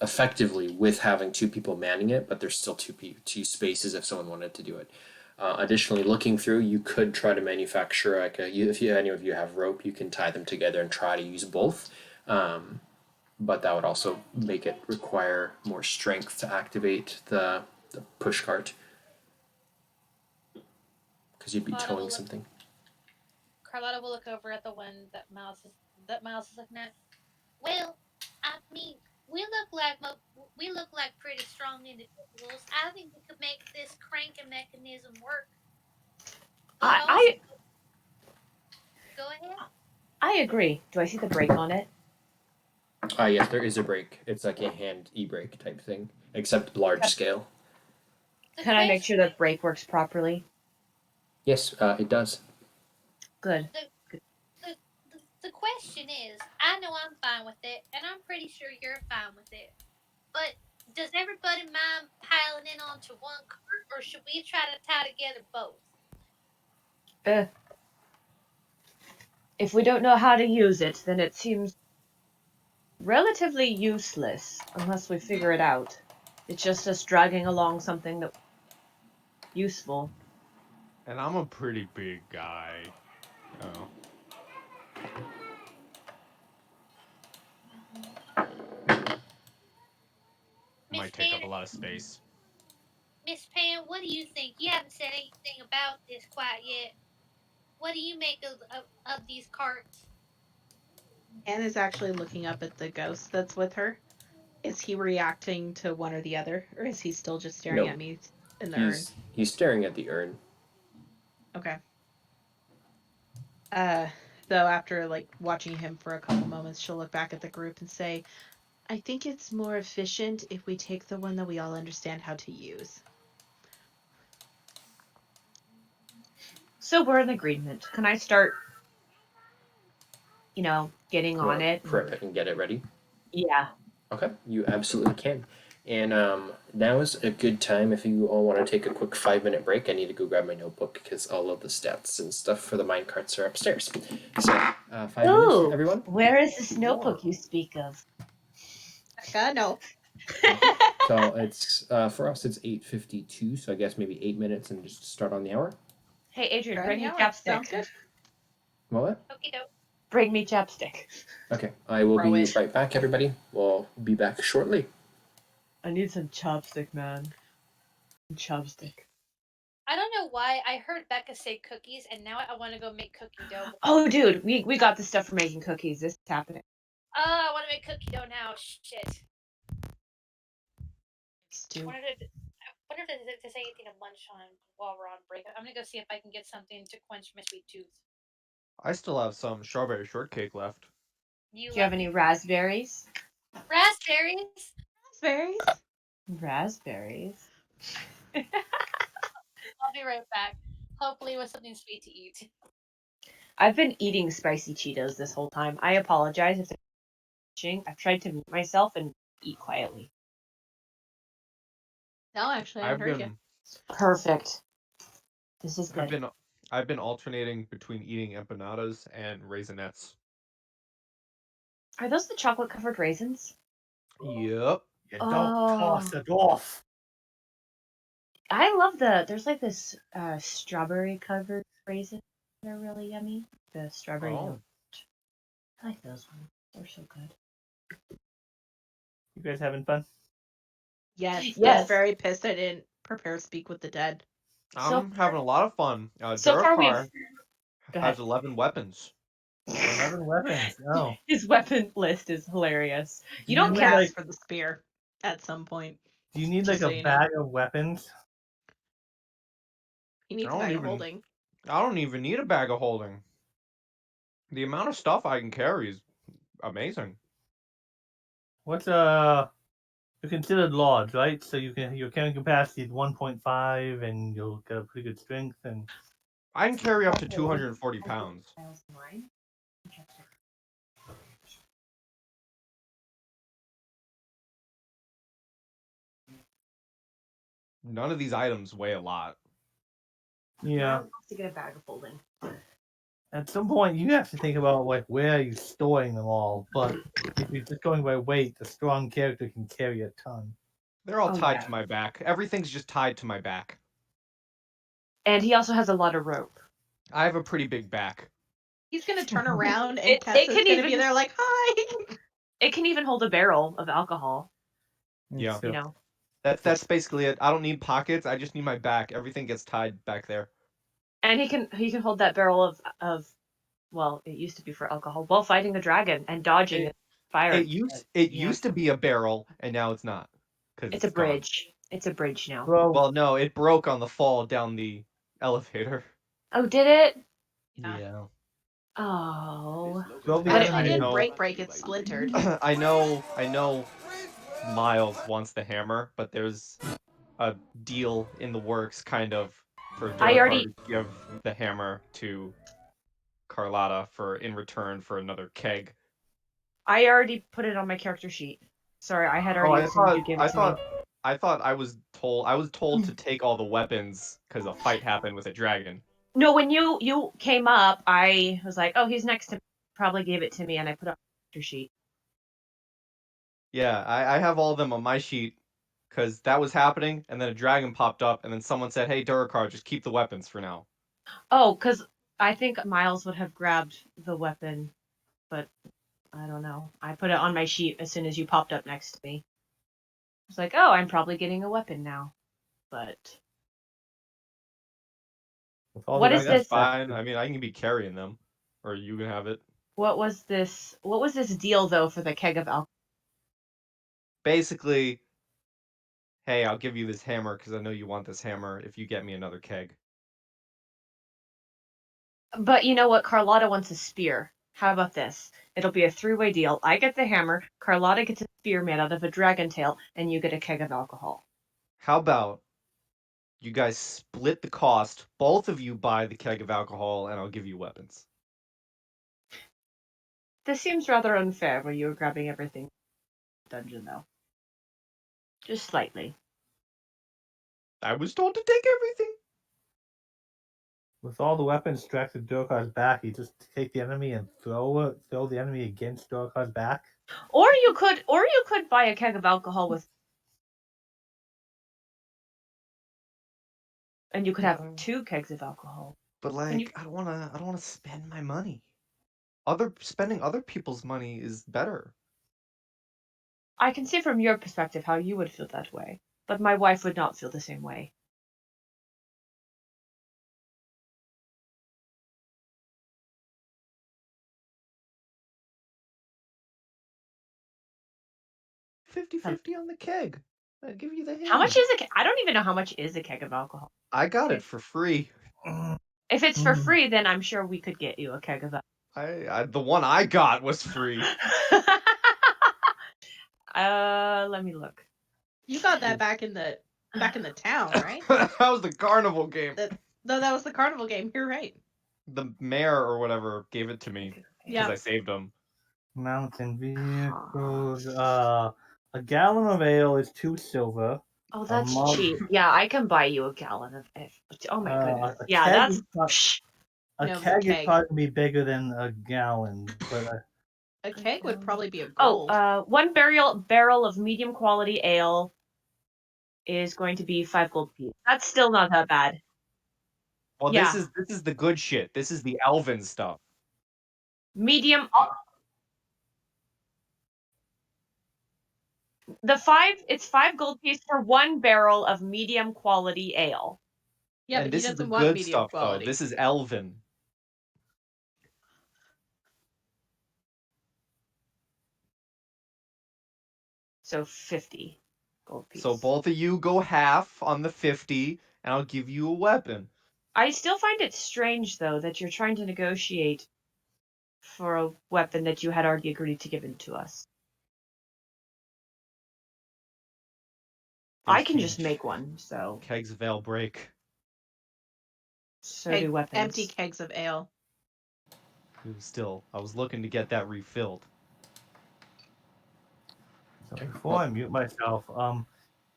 effectively with having two people manning it, but there's still two spaces if someone wanted to do it. Additionally, looking through, you could try to manufacture if any of you have rope, you can tie them together and try to use both. But that would also make it require more strength to activate the push cart, because you'd be towing something. Carlotta will look over at the one that Miles is looking at. Well, I mean, we look like pretty strong individuals. I think we could make this cranking mechanism work. But also, go ahead. I agree. Do I see the brake on it? Yes, there is a brake. It's like a hand e-brake type thing, except large scale. Can I make sure that brake works properly? Yes, it does. Good. The question is, I know I'm fine with it, and I'm pretty sure you're fine with it. But does everybody mind piling in onto one cart, or should we try to tie together both? If we don't know how to use it, then it seems relatively useless unless we figure it out. It's just us dragging along something that's useful. And I'm a pretty big guy. Oh. Might take up a lot of space. Miss Pam, what do you think? You haven't said anything about this quite yet. What do you make of these carts? Anne is actually looking up at the ghost that's with her. Is he reacting to one or the other, or is he still just staring at me in the urn? He's staring at the urn. Okay. So after like watching him for a couple moments, she'll look back at the group and say, I think it's more efficient if we take the one that we all understand how to use. So we're in agreement. Can I start, getting You on want to it? prep it and get it ready? Yeah. Okay, you absolutely can. And now is a good time if you all want to take a quick 5-minute break. I need to go grab my notebook because all of the stats and stuff for the mine carts are upstairs. So, 5 minutes, Ooh, everyone. where is this notebook you speak of? No. So it's for us it's 8:52. So I guess maybe 8 minutes and just start on the hour. Hey, Adrian, Right bring me now, chapstick. sounds good. What? Okie doke. Bring me chapstick. Okay, I will Throw be it. right back, everybody. We'll be back shortly. I need some chopstick, man. Chopstick. I don't know why I heard Becca say cookies, and now I want to go make cookie dough. Oh, dude, we got the stuff for making cookies. This is happening. I want to make cookie dough now. Shit. Stew. I wonder if there's anything to munch on while we're on break. I'm gonna go see if I can get something to quench my sweet tooth. I still have some strawberry shortcake left. Do you have any raspberries? Raspberries? Raspberries. Raspberries. I'll be right back. Hopefully with something sweet to eat. I've been eating spicy Cheetos this whole time. I apologize if they're I've tried to mute myself and eat quietly. No, actually, I heard you. Perfect. This is good. I've been alternating between eating empanadas and raisinets. Are those the chocolate covered raisins? Yep. You don't toss Oh. it off. I love there's like this strawberry covered raisins. They're really yummy. The strawberry Oh. yogurt. I like those ones. They're so good. You guys having fun? Yes. Yes. I'm very pissed I didn't prepare Speak with the Dead. I'm having a lot of fun. So far Durakar Go ahead. has 11 weapons. 11 weapons. No. His weapon list is hilarious. You Do don't need, care. like, for the spear at some point. do you need Just like so a you know. bag of weapons? He needs I a don't bag of even- holding. I don't even need a bag of holding. The amount of stuff I can carry is amazing. What's you're considered large, right? So your carrying capacity is 1.5 and you'll get a pretty good strength and I can carry up to 240 pounds. None of these items weigh a lot. yeah. To get a bag of holding. At some point you have to think about like where are you storing them all. But if you're just going by weight, a strong character can carry a ton. They're all Oh, tied yeah. to my back. Everything's just tied to my back. And he also has a lot of rope. I have a pretty big back. He's gonna turn around and It Tessa's can gonna be even- there like, hi! It can even hold a barrel of alcohol. Yeah. You know. That's basically it. I don't need pockets. I just need my back. Everything gets tied back there. And he can hold that barrel of well, it used to be for alcohol while fighting a dragon and dodging fire. It used to be a barrel, and now it's not. It's a gone. bridge. It's a bridge now. Well, no, it broke on the fall down the elevator. Oh, did it? Yeah. Oh. It I actually didn't know. break, it splintered. I know Miles wants the hammer, but there's a deal in the works, kind of, for I Durakar already- to give the hammer to Carlotta in return for another keg. I already put it on my character sheet. Sorry, I had already assumed you gave it to me. I thought I was told to take all the weapons because a fight happened with a dragon. No, when you came up, I was like, oh, he's next to me. Probably gave it to me, and I put it on my character sheet. Yeah, I have all of them on my sheet because that was happening, and then a dragon popped up, and then someone said, "Hey, Durakar, just keep the weapons for now." Oh, because I think Miles would have grabbed the weapon, but I don't know. I put it on my sheet as soon as you popped up next to me. I was like, oh, I'm probably getting a weapon now. But what is That's this? fine. I mean, I can be carrying them, or you can have it. What was this deal though for the keg of alcohol? Basically, hey, I'll give you this hammer because I know you want this hammer if you get me another keg. But you know what? Carlotta wants a spear. How about this? It'll be a 3-way deal. I get the hammer, Carlotta gets a spear made out of a dragon tail, and you get a keg of alcohol. How about you guys split the cost? Both of you buy the keg of alcohol, and I'll give you weapons. This seems rather unfair where you were grabbing everything in the dungeon, though. Just slightly. I was told to take everything. With all the weapons strapped to Dorkar's back, you just take the enemy and throw the enemy against Dorkar's back. Or you could buy a keg of alcohol with, and you could have 2 kegs of alcohol. But like, I don't wanna spend my money. Spending other people's money is better. I can see from your perspective how you would feel that way, but my wife would not feel the same way. 50-50 on the keg. I'll give you the hand. How much is a? I don't even know how much is a keg of alcohol. I got it for free. If it's for free, then I'm sure we could get you a keg of alcohol. The one I got was free. Let me look. You got that back in the town, right? That was the carnival game. No, that was the carnival game. You're right. The mayor or whatever gave it to me because I saved him. Mountain vehicles. A gallon of ale is 2 silver. Oh, that's cheap. Yeah, I can buy you a gallon of ale. Oh my goodness. Yeah, that's. A keg is probably be bigger than a gallon, but a keg would probably be a gold. 1 barrel of medium quality ale is going to be 5 gold pieces. That's still not that bad. Well, this is the good shit. This is the elven stuff. Medium. It's 5 gold pieces for 1 barrel of medium quality ale. Yeah, and but this he is the doesn't want good medium stuff, quality. though. This is elven. So 50 gold pieces. So both of you go half on the 50, and I'll give you a weapon. I still find it strange, though, that you're trying to negotiate for a weapon that you had already agreed to give to us. I can just make one, so. Kegs of ale break. So do weapons. Empty kegs of ale. Still, I was looking to get that refilled. So before I mute myself,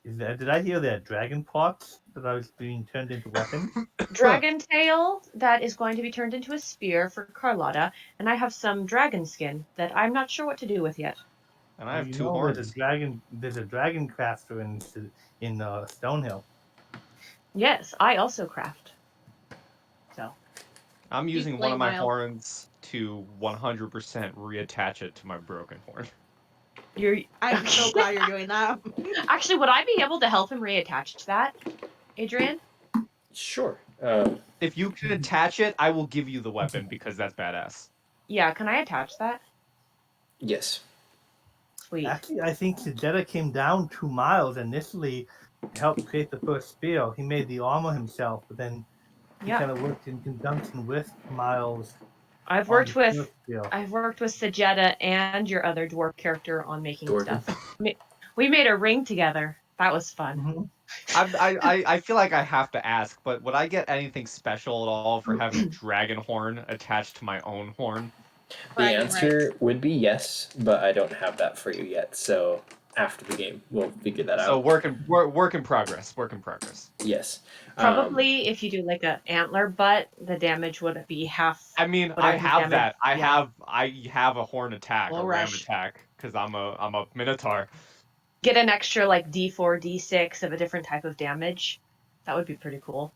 did I hear that dragon pots that I was being turned into weapons? Dragon tail that is going to be turned into a spear for Carlotta, and I have some dragon skin that I'm not sure what to do with yet. And I have 2 horns. There's a dragon crafter in Stonehill. Yes, I also craft. So. I'm using one of my horns to 100% reattach it to my broken horn. I'm so glad you're doing that. Actually, would I be able to help him reattach that, Adrian? Sure. If you can attach it, I will give you the weapon because that's badass. Yeah, can I attach that? Yes. Sweet. Actually, I think Zandretta came down 2 miles initially to help create the first spear. He made the armor himself, but then he kind of worked in conjunction with Miles. I've worked with Zandretta and your other dwarf character on making stuff. We made a ring together. That was fun. Mm-hmm. I feel like I have to ask, but would I get anything special at all for having a dragon horn attached to my own horn? The answer would be yes, but I don't have that for you yet. So after the game, we'll figure that out. So work in progress. Work in progress. Yes. Probably if you do like an antler butt, the damage would be half. I mean, I have that. I have a horn attack, a ram attack, because I'm a minotaur. Get an extra like D4, D6 of a different type of damage. That would be pretty cool.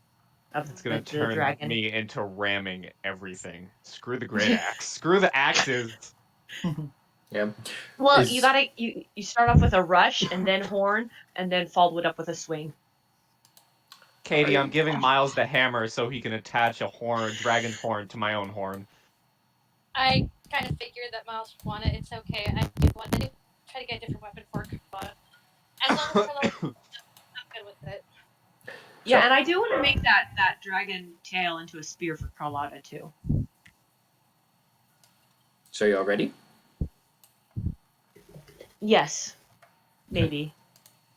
It's gonna turn me into ramming everything. Screw the great axe. Screw the axes. Yeah. Well, you start off with a rush and then horn and then follow it up with a swing. Katie, I'm giving Miles the hammer so he can attach a dragon's horn to my own horn. I kind of figured that Miles would want it. It's okay. I do want to try to get a different weapon for Carlotta. As long as I'm good with it. Yeah, and I do want to make that dragon tail into a spear for Carlotta too. So you all ready? Yes. Maybe.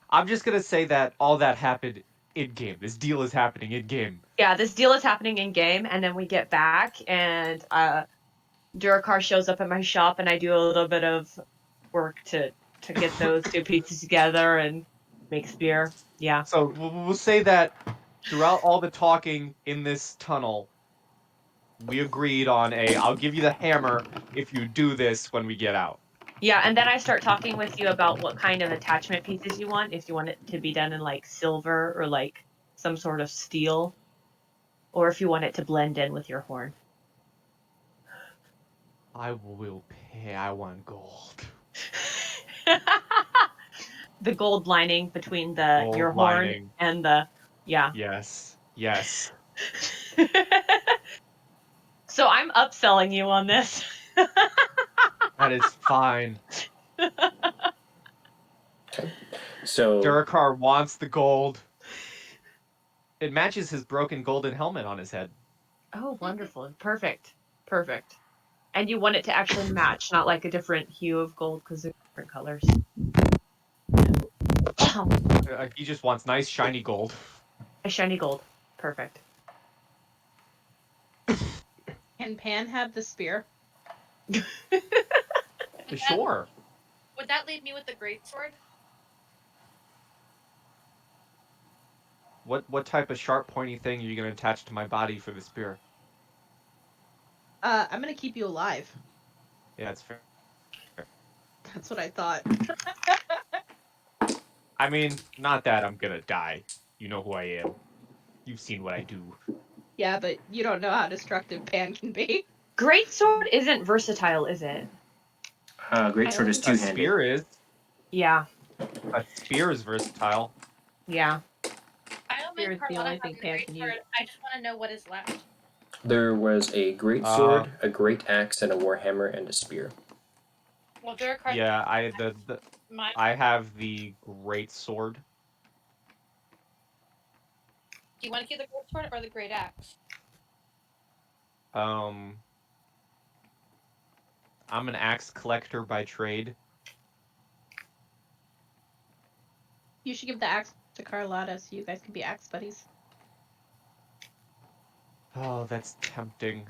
I'm just gonna say that all that happened in game. This deal is happening in game. Yeah, this deal is happening in game, and then we get back, and Durakar shows up at my shop, and I do a little bit of work to get those two pieces together and make spear. Yeah. So we'll say that throughout all the talking in this tunnel, we agreed on I'll give you the hammer if you do this when we get out. Yeah, and then I start talking with you about what kind of attachment pieces you want, if you want it to be done in like silver or like some sort of steel, or if you want it to blend in with your horn. I will pay. I want gold. The gold lining between the Gold your lining. horn and the Yes. Yes. So I'm upselling you on this. That is fine. So Durakar wants the gold. It matches his broken golden helmet on his head. Oh, wonderful. Perfect. Perfect. And you want it to actually match, not like a different hue of gold because they're different colors. He just wants nice shiny gold. A shiny gold. Perfect. Can Pan have the spear? Sure. Would that leave me with the greatsword? What type of sharp pointy thing are you gonna attach to my body for the spear? I'm gonna keep you alive. Yeah, it's fair. That's what I thought. I mean, not that I'm gonna die. You know who I am. You've seen what I do. Yeah, but you don't know how destructive Pan can be. Greatsword isn't versatile, is it? greatsword is A two-handed. spear is. Yeah. A spear is versatile. Yeah. I don't Spear mind is the only Carlotta thing having the Pan can use. greatsword. I just want to know what is left. There was a great sword, a great axe, and a warhammer, and a spear. Well, Durakar. Yeah, My. I have the great sword. Do you want to keep the greatsword or the great axe? I'm an axe collector by trade. You should give the axe to Carlotta so you guys can be axe buddies. Oh, that's tempting.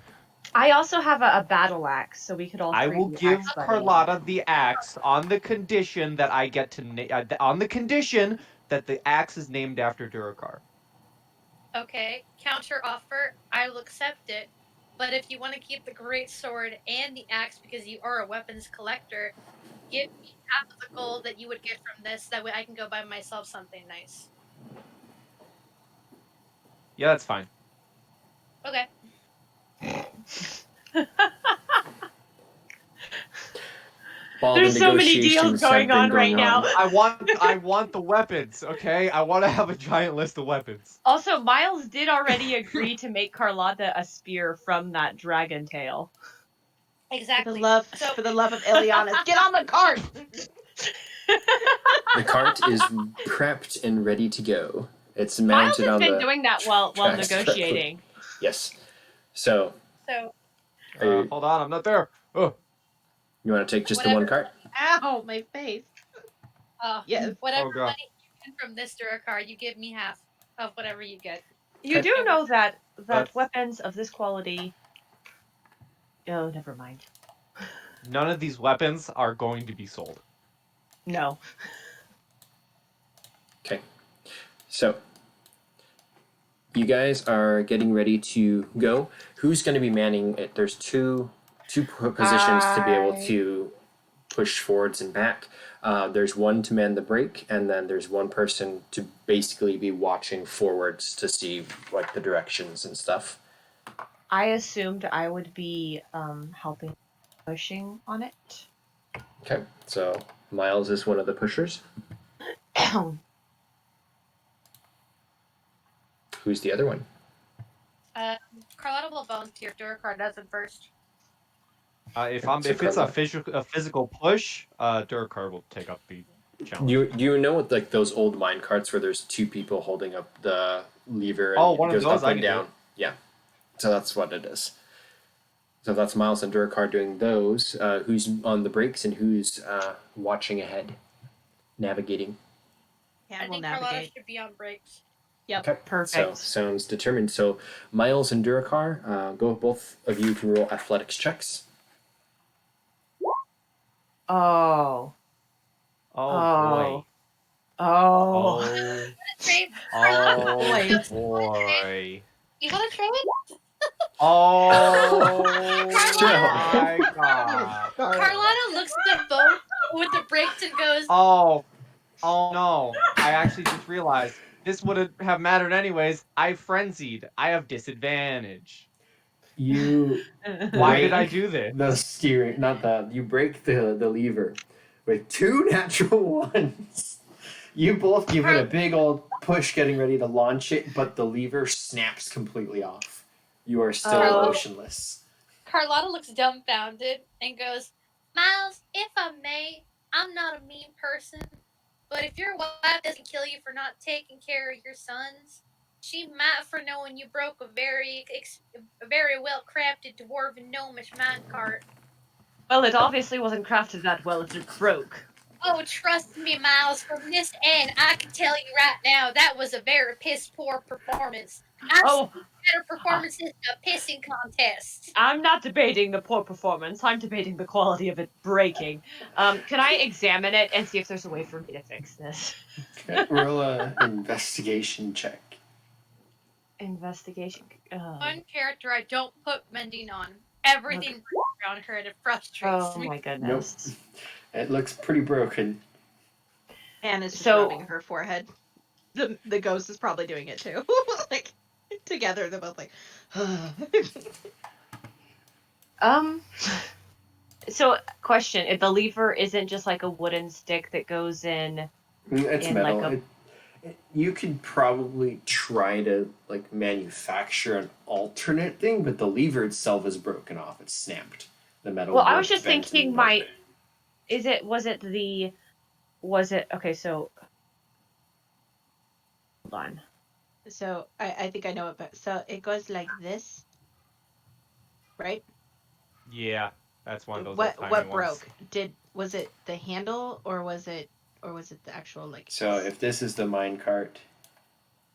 I also have a battle axe, so we could all I three will be give axe buddies. Carlotta the axe on the condition that I get to on the condition that the axe is named after Durakar. Okay, counter offer. I will accept it. But if you want to keep the great sword and the axe because you are a weapons collector, give me half of the gold that you would get from this. That way I can go buy myself something nice. Yeah, that's fine. Okay. While There's the so many deals negotiations have going been on going right now. I want the weapons, okay? I want to have a giant list of weapons. Also, Miles did already agree to make Carlotta a spear from that dragon tail. Exactly. For the love of Ileana, get on the cart! The cart is prepped and ready to go. It's Miles mounted has on been the doing that while tracks negotiating. Yes. So, Hold on, I'm not there. Oh. You want to take just the one cart? Ow, my face. Yes. Whatever Oh, God. money you get from this Durakar, you give me half of whatever you get. You do know that That's- weapons of this quality. Oh, never mind. None of these weapons are going to be sold. No. Okay. So, you guys are getting ready to go. Who's going to be manning it? There's two positions to be able to push forwards and back. There's one to man the brake, and then there's one person to basically be watching forwards to see like the directions and stuff. I assumed I would be helping pushing on it. Okay, so Miles is one of the pushers. Who's the other one? Carlotta will volunteer if Durakar does it first. If it's a physical push, Durakar will take up the challenge. Do you know what like those old mine carts where there's two people holding up the lever and Oh, one it goes of those up I and can down? do. Yeah. So that's what it is. So that's Miles and Durakar doing those. Who's on the brakes and who's watching ahead, navigating? Pan I will think Carlotta navigate. should be on brakes. Yep. Okay, Perfect. So sounds determined. So Miles and Durakar, go. Both of you can roll athletics checks. Oh. Oh boy. Oh. Oh. Trade. Oh Boy. boy. You want to trade? Oh Chill. my god. Carlotta looks at them both with the brakes and goes, Oh no. I actually just realized this would have mattered anyways. I frenzied. I have disadvantage. You Why did I break do this? the steering, not the. You break the lever with 2 natural ones. You both give it a big old push, getting ready to launch it, but the lever snaps completely off. You are still Oh. motionless. Carlotta looks dumbfounded and goes, Miles, if I may, I'm not a mean person, but if your wife doesn't kill you for not taking care of your sons, she might for knowing you broke a very well crafted dwarven gnomish minecart. Well, it obviously wasn't crafted that well if it broke. Oh, trust me, Miles, from this end, I can tell you right now that was a very piss poor performance. I've seen better performances in a pissing contest. I'm not debating the poor performance. I'm debating the quality of it breaking. Can I examine it and see if there's a way for me to fix this? Okay, roll a investigation check. Investigation. One character I don't put mending on. Everything around her and it frustrates Oh me. my Nope. goodness. It looks pretty broken. Pan is just So- rubbing her forehead. The ghost is probably doing it too. Like together, they're both like. So, question: if the lever isn't just like a wooden stick that goes in, It's in metal. like You could probably try to like manufacture an alternate thing, but the lever itself is broken off. It's snapped. The metal. Well, I was worked, just bent, thinking, and broke. okay? So, hold on. So I think I know it, but so it goes like this, right? Yeah, that's one of those What old-timey broke? ones. Was it the handle or was it the actual like? So if this is the mine cart,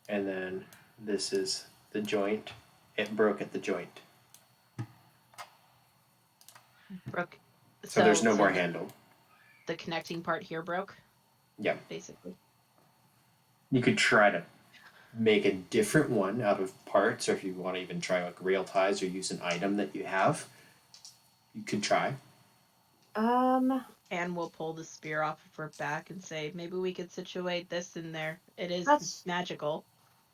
and then this is the joint, it broke at the joint. broke. So there's no more handle. The connecting part here broke. Yeah. Basically. You could try to make a different one out of parts, or if you want to even try like rail ties or use an item that you have, you could try. And we'll pull the spear off of her back and say, maybe we could situate this in there. It is magical.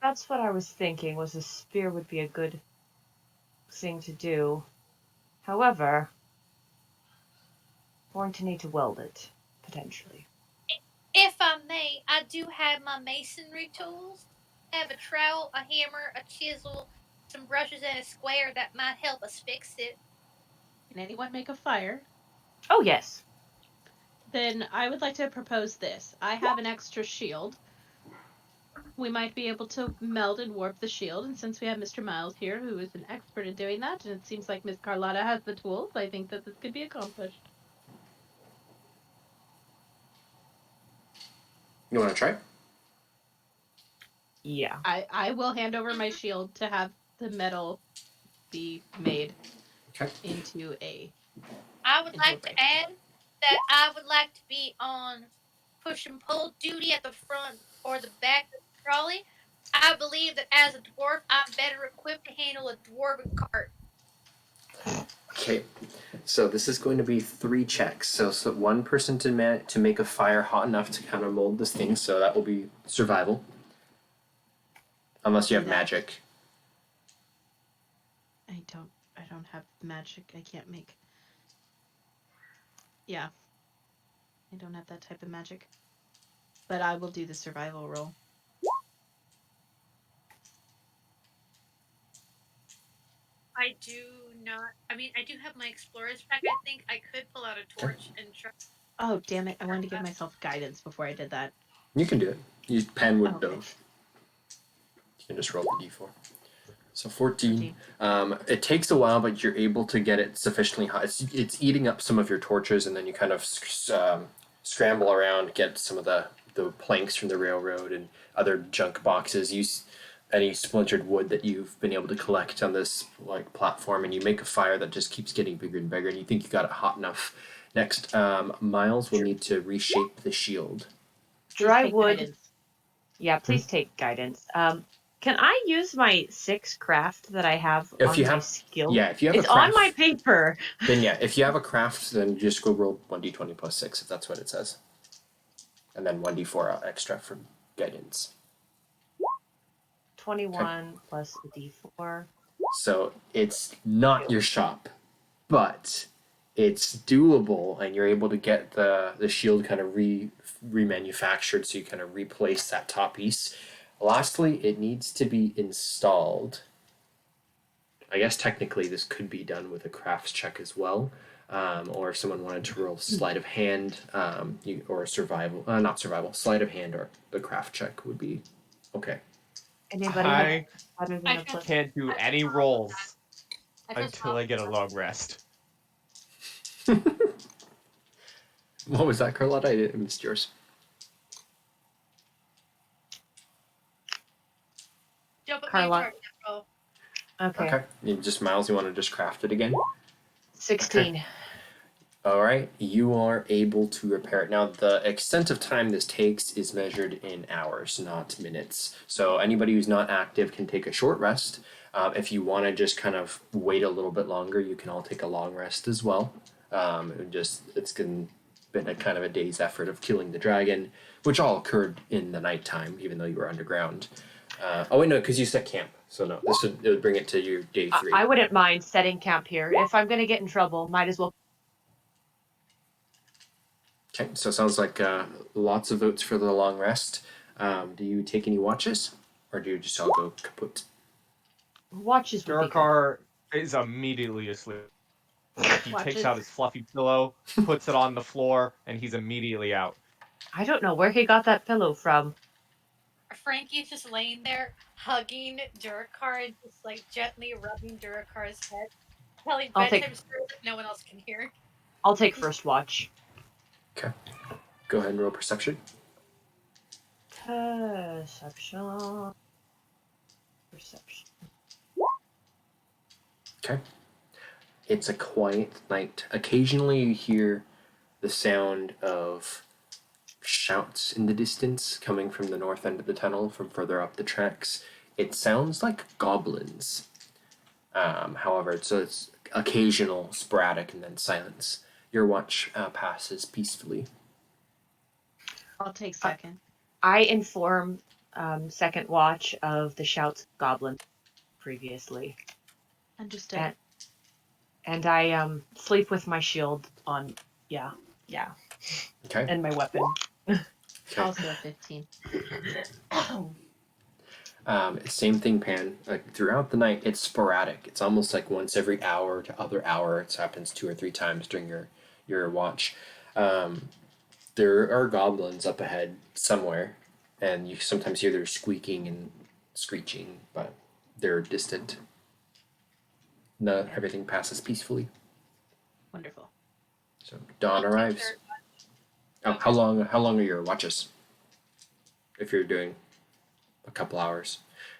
That's what I was thinking. Was a spear would be a good thing to do. However, going to need to weld it potentially. If I may, I do have my masonry tools. I have a trowel, a hammer, a chisel, some brushes, and a square that might help us fix it. Can anyone make a fire? Oh, yes. Then I would like to propose this. I have an extra shield. We might be able to meld and warp the shield, and since we have Mr. Miles here, who is an expert in doing that, and it seems like Miss Carlotta has the tools, I think that this could be accomplished. You want to try? Yeah. I will hand over my shield to have the metal be made into a. I would like to add that I would like to be on push and pull duty at the front or the back of the trolley. I believe that as a dwarf, I'm better equipped to handle a dwarven cart. Okay, so this is going to be 3 checks. So one person to make a fire hot enough to kind of mold this thing. So that will be survival, unless you have magic. I don't have magic. I can't make. Yeah, I don't have that type of magic. But I will do the survival roll. I do not. I mean, I do have my explorer's pack. I think I could pull out a torch and try. Oh, damn it. I wanted to give myself guidance before I did that. You can do it. Pen would Okay. You can just roll the d4. So 14. It takes a while, but you're able to get it sufficiently high. It's eating up some of your torches, and then you kind of scramble around, get some of the planks from the railroad and other junk boxes. Use any splintered wood that you've been able to collect on this like platform, and you make a fire that just keeps getting bigger and bigger, and you think you got it hot enough. Next, Miles will need to reshape the shield. Dry take wood. guidance. Yeah, please take guidance. Can I use my 6 craft that I have If on you my have- skill? Yeah, if you have It's a craft, on my paper. then yeah, if you have a craft, then just go roll 1d20 plus 6 if that's what it says. And then 1d4 extra for guidance. 21 plus a d4. So it's not your shop, but it's doable, and you're able to get the shield kind of remanufactured, so you kind of replace that top piece. Lastly, it needs to be installed. I guess technically this could be done with a crafts check as well, or if someone wanted to roll sleight of hand, or survival, not survival, sleight of hand or the craft check would be okay. Anybody I other than I a should- plus? can't do I any just rolls I just until I get a long rest. What was that, Carlotta? I missed yours. Jump at Carla. me, target roll. Okay. You just Miles, you want to just craft it again? 16. All right, you are able to repair it. Now, the extent of time this takes is measured in hours, not minutes. So anybody who's not active can take a short rest. If you want to just kind of wait a little bit longer, you can all take a long rest as well. It's been a kind of a day's effort of killing the dragon, which all occurred in the nighttime, even though you were underground. Oh wait, no, because you set camp. So no, it would bring it to your day 3. I wouldn't mind setting camp here. If I'm going to get in trouble, might as well. Okay, so it sounds like lots of votes for the long rest. Do you take any watches, or do you just all go kaput? Watches would be good. Durakar is immediately asleep. He Watches. takes out his fluffy pillow, puts it on the floor, and he's immediately out. I don't know where he got that pillow from. Frankie's just laying there, hugging Durakar and just like gently rubbing Durakar's head, telling I'll take- bedtime stories that no one else can hear. I'll take first watch. Okay, go ahead and roll perception. Perception. Okay. It's a quiet night. Occasionally you hear the sound of shouts in the distance coming from the north end of the tunnel from further up the tracks. It sounds like goblins. However, it's occasional, sporadic, and then silence. Your watch passes peacefully. I'll take second. I inform second watch of the shouts of goblins previously. Understood. And I sleep with my shield on. Yeah. Okay. And my weapon. Also a 15. Same thing, Pan. Like throughout the night, it's sporadic. It's almost like once every hour to other hour. It happens 2 or 3 times during your watch. There are goblins up ahead somewhere, and you sometimes hear their squeaking and screeching, but they're distant. No, everything passes peacefully. Wonderful. So dawn arrives. Oh, how long are your watches? If you're doing a couple hours,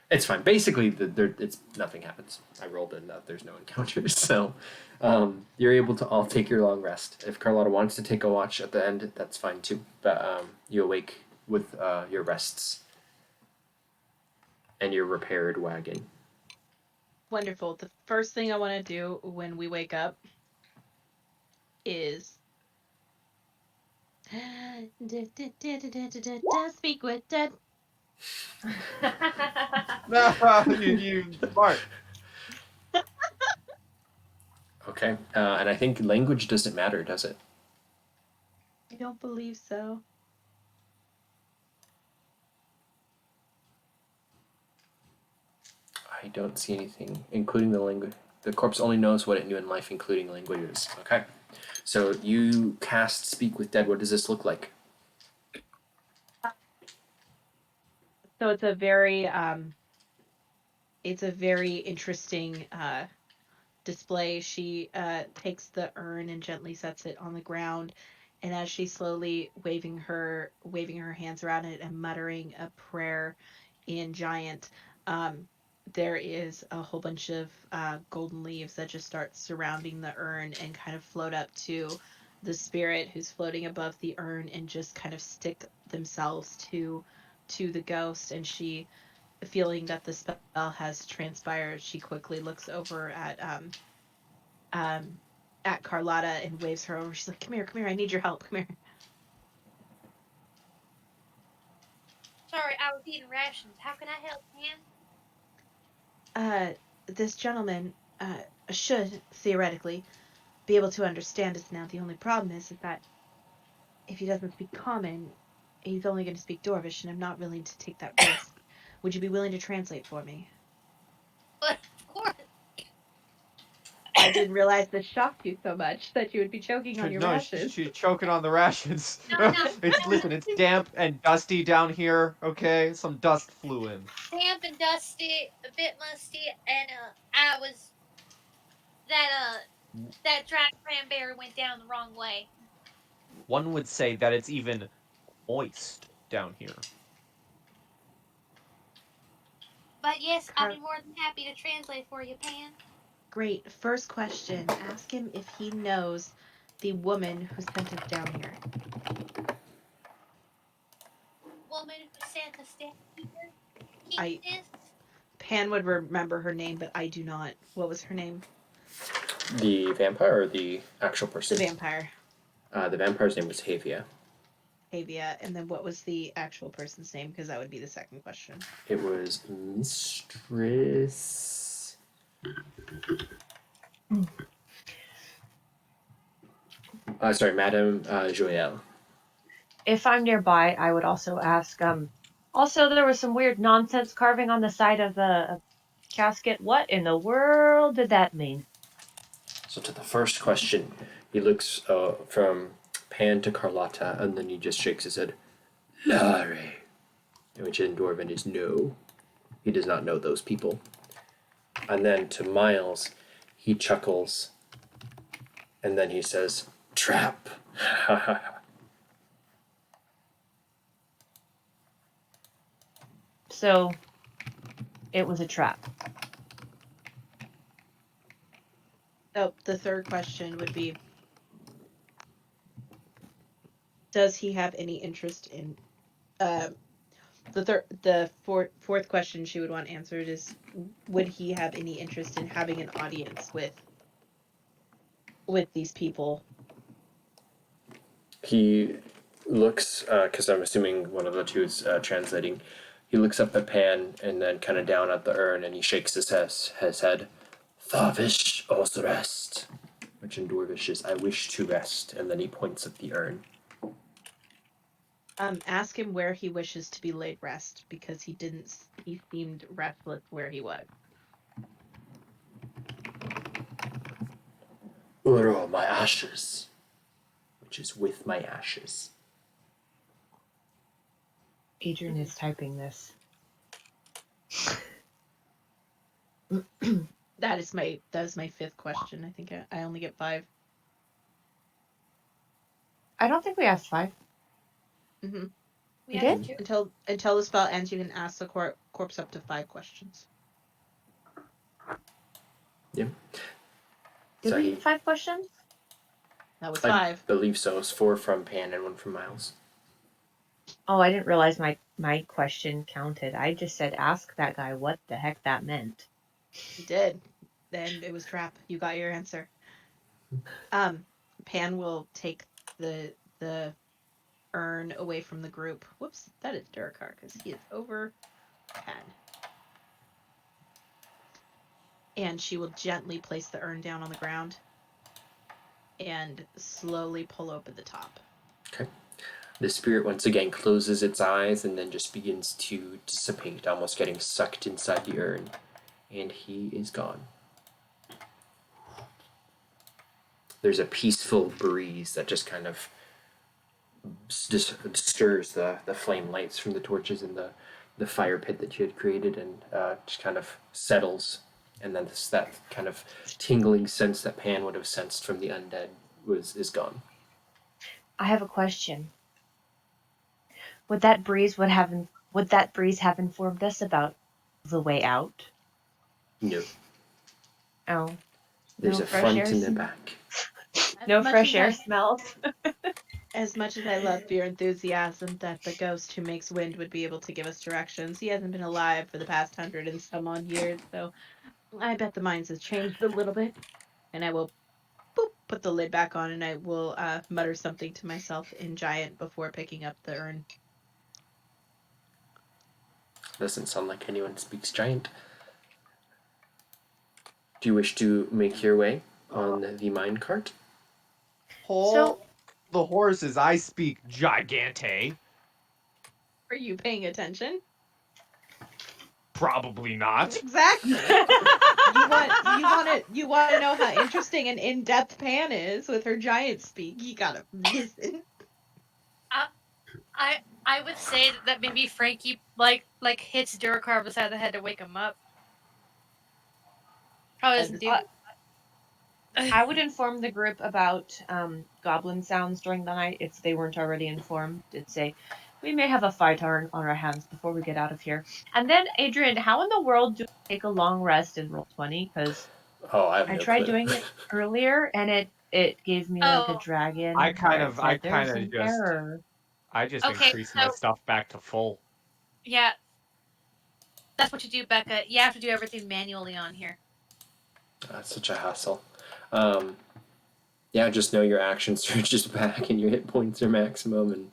it's fine. Basically, it's nothing happens. I rolled in that there's no encounters, so you're able to all take your long rest. If Carlotta wants to take a watch at the end, that's fine too. But you awake with your rests and your repaired wagon. Wonderful. The first thing I want to do when we wake up is speak with dead. you smart. Okay, and I think language doesn't matter, does it? I don't believe so. I don't see anything, including the language. The corpse only knows what it knew in life, including languages. Okay, so you cast Speak with Dead. What does this look like? So it's a very it's a very interesting display. She takes the urn and gently sets it on the ground, and as she's slowly waving her hands around it and muttering a prayer in giant, um, there is a whole bunch of golden leaves that just start surrounding the urn and kind of float up to the spirit who's floating above the urn and just kind of stick themselves to the ghost. And she, feeling that the spell has transpired, she quickly looks over um at Carlotta and waves her over. She's like, come here, I need your help. Come here. Sorry, I was eating rations. How can I help, man? This gentleman should theoretically be able to understand us now. The only problem is that if he doesn't speak common, he's only going to speak Dwarvish, and I'm not willing to take that risk. Would you be willing to translate for me? But of course. I didn't realize this shocked you so much that you would be choking on your No, rashes. she's choking on the rations. No, no. Listen, it's damp and dusty down here. Okay, some dust flew in. Damp and dusty, a bit musty, and I was that dried cranberry went down the wrong way. One would say that it's even moist down here. But yes, I'll Car- be more than happy to translate for you, Pan. Great. First question. Ask him if he knows the woman who sent us down here. Woman who sent us down here. I Keep this. Pan would remember her name, but I do not. What was her name? The vampire or the actual The person? vampire. The vampire's name was Havia. Havia. And then what was the actual person's name? Because that would be the second question. It was Mistress. Sorry, Madame Joyelle. If I'm nearby, I would also ask. Also, there was some weird nonsense carving on the side of the casket. What in the world did that mean? So to the first question, he looks from Pan to Carlotta, and then he just shakes his head. Larry. Which in Dwarven is no. He does not know those people. And then to Miles, he chuckles, and then he says, Trap. So, it was a trap. Oh, the third question would be, does he have any interest in the fourth question she would want answered is, would he have any interest in having an audience with these people? He looks, because I'm assuming one of the two is translating, he looks up at Pan and then kind of down at the urn, and he shakes his head. Thavish os rest, which in Dwarvish is I wish to rest, and then he points at the urn. Ask him where he wishes to be laid rest, because he seemed restless where he was. Uro, my ashes, which is with my ashes. Adrian is typing this. That is my fifth question. I think I only get 5. I don't think we asked 5. Mm-hmm. We did? Until the spell ends, you can ask the corpse up to 5 questions. Yeah. Did So we have 5 questions? That was I 5. believe so. It's 4 from Pan and 1 from Miles. Oh, I didn't realize my question counted. I just said ask that guy what the heck that meant. You did. Then it was trap. You got your answer. Pan will take the urn away from the group. Whoops, that is Durakar because he is over Pan. And she will gently place the urn down on the ground and slowly pull open the top. Okay. The spirit once again closes its eyes and then just begins to dissipate, almost getting sucked inside the urn. And he is gone. There's a peaceful breeze that just kind of stirs the flame lights from the torches in the the fire pit that you had created, and just kind of settles, and then that kind of tingling sense that Pan would have sensed from the undead is gone. I have a question. Would that breeze have informed us about the way out? No. Oh. There's No a fresh front air and a sm- back. No much fresh as air I- smells. As much as I love your enthusiasm that the ghost who makes wind would be able to give us directions, he hasn't been alive for the past 100 and some odd years, so I bet the mines has changed a little bit. And I will put the lid back on, and I will mutter something to myself in giant before picking up the urn. Doesn't sound like anyone speaks giant. Do you wish to make your way on the mine cart? So The horses, I speak gigante. Are you paying attention? Probably not. Exactly. You want to know how interesting and in-depth Pan is with her giant speak. You gotta listen. I would say that maybe Frankie like hits Durakar beside the head to wake him up. Probably doesn't do. I would inform the group about goblin sounds during the night if they weren't already informed. It'd say, we may have a fight on our hands before we get out of here. And then, Adrian, how in the world do we take a long rest in Roll20? Because I tried doing it earlier, and it gave me like a Oh. dragon. I where it said there's an just error. Okay, increased my so stuff back to full. yeah, that's what you do, Becca. You have to do everything manually on here. That's such a hassle. Yeah, just know your action surges back and your hit points are maximum and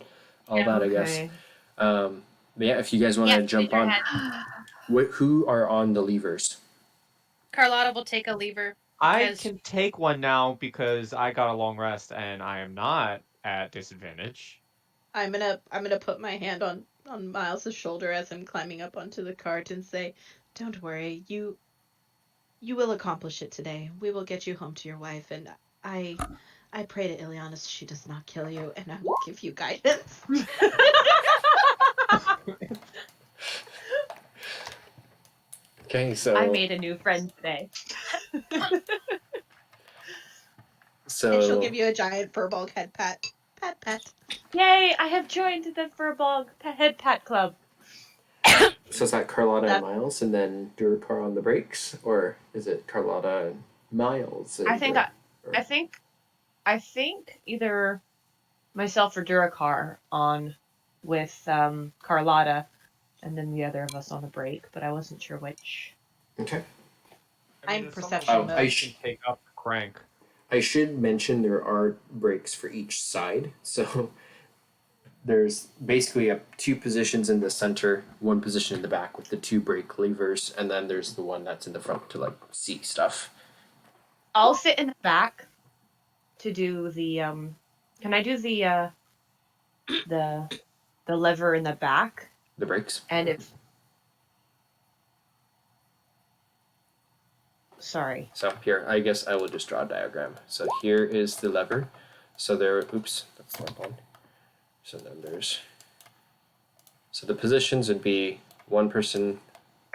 all that, I guess. But yeah, if you guys want to jump on, who are on the levers? Carlotta will take a lever. I can take one now because I got a long rest and I am not at disadvantage. I'm gonna put my hand on Miles's shoulder as I'm climbing up onto the cart and say, "Don't worry, you will accomplish it today. We will get you home to your wife, and I pray to Ileana she does not kill you, and I will give you guidance." Okay, so I made a new friend today. And she'll give you a giant furball head pat. Pat pat. Yay, I have joined the Furball Head Pat Club. So is that Carlotta and Miles, and then Durakar on the brakes, or is it Carlotta and Miles? And I think either myself or Durakar on with Carlotta, and then the other of us on the break, but I wasn't sure which. Okay. I'm perception mode. I can take up the crank. I should mention there are brakes for each side, so there's basically two positions in the center, one position in the back with the two brake levers, and then there's the one that's in the front to like see stuff. I'll sit in the back to do the can I do the lever in the back? The brakes? And if sorry. So here, I guess I will just draw a diagram. So here is the lever. So there, oops, that's the wrong one. So then so the positions would be one person,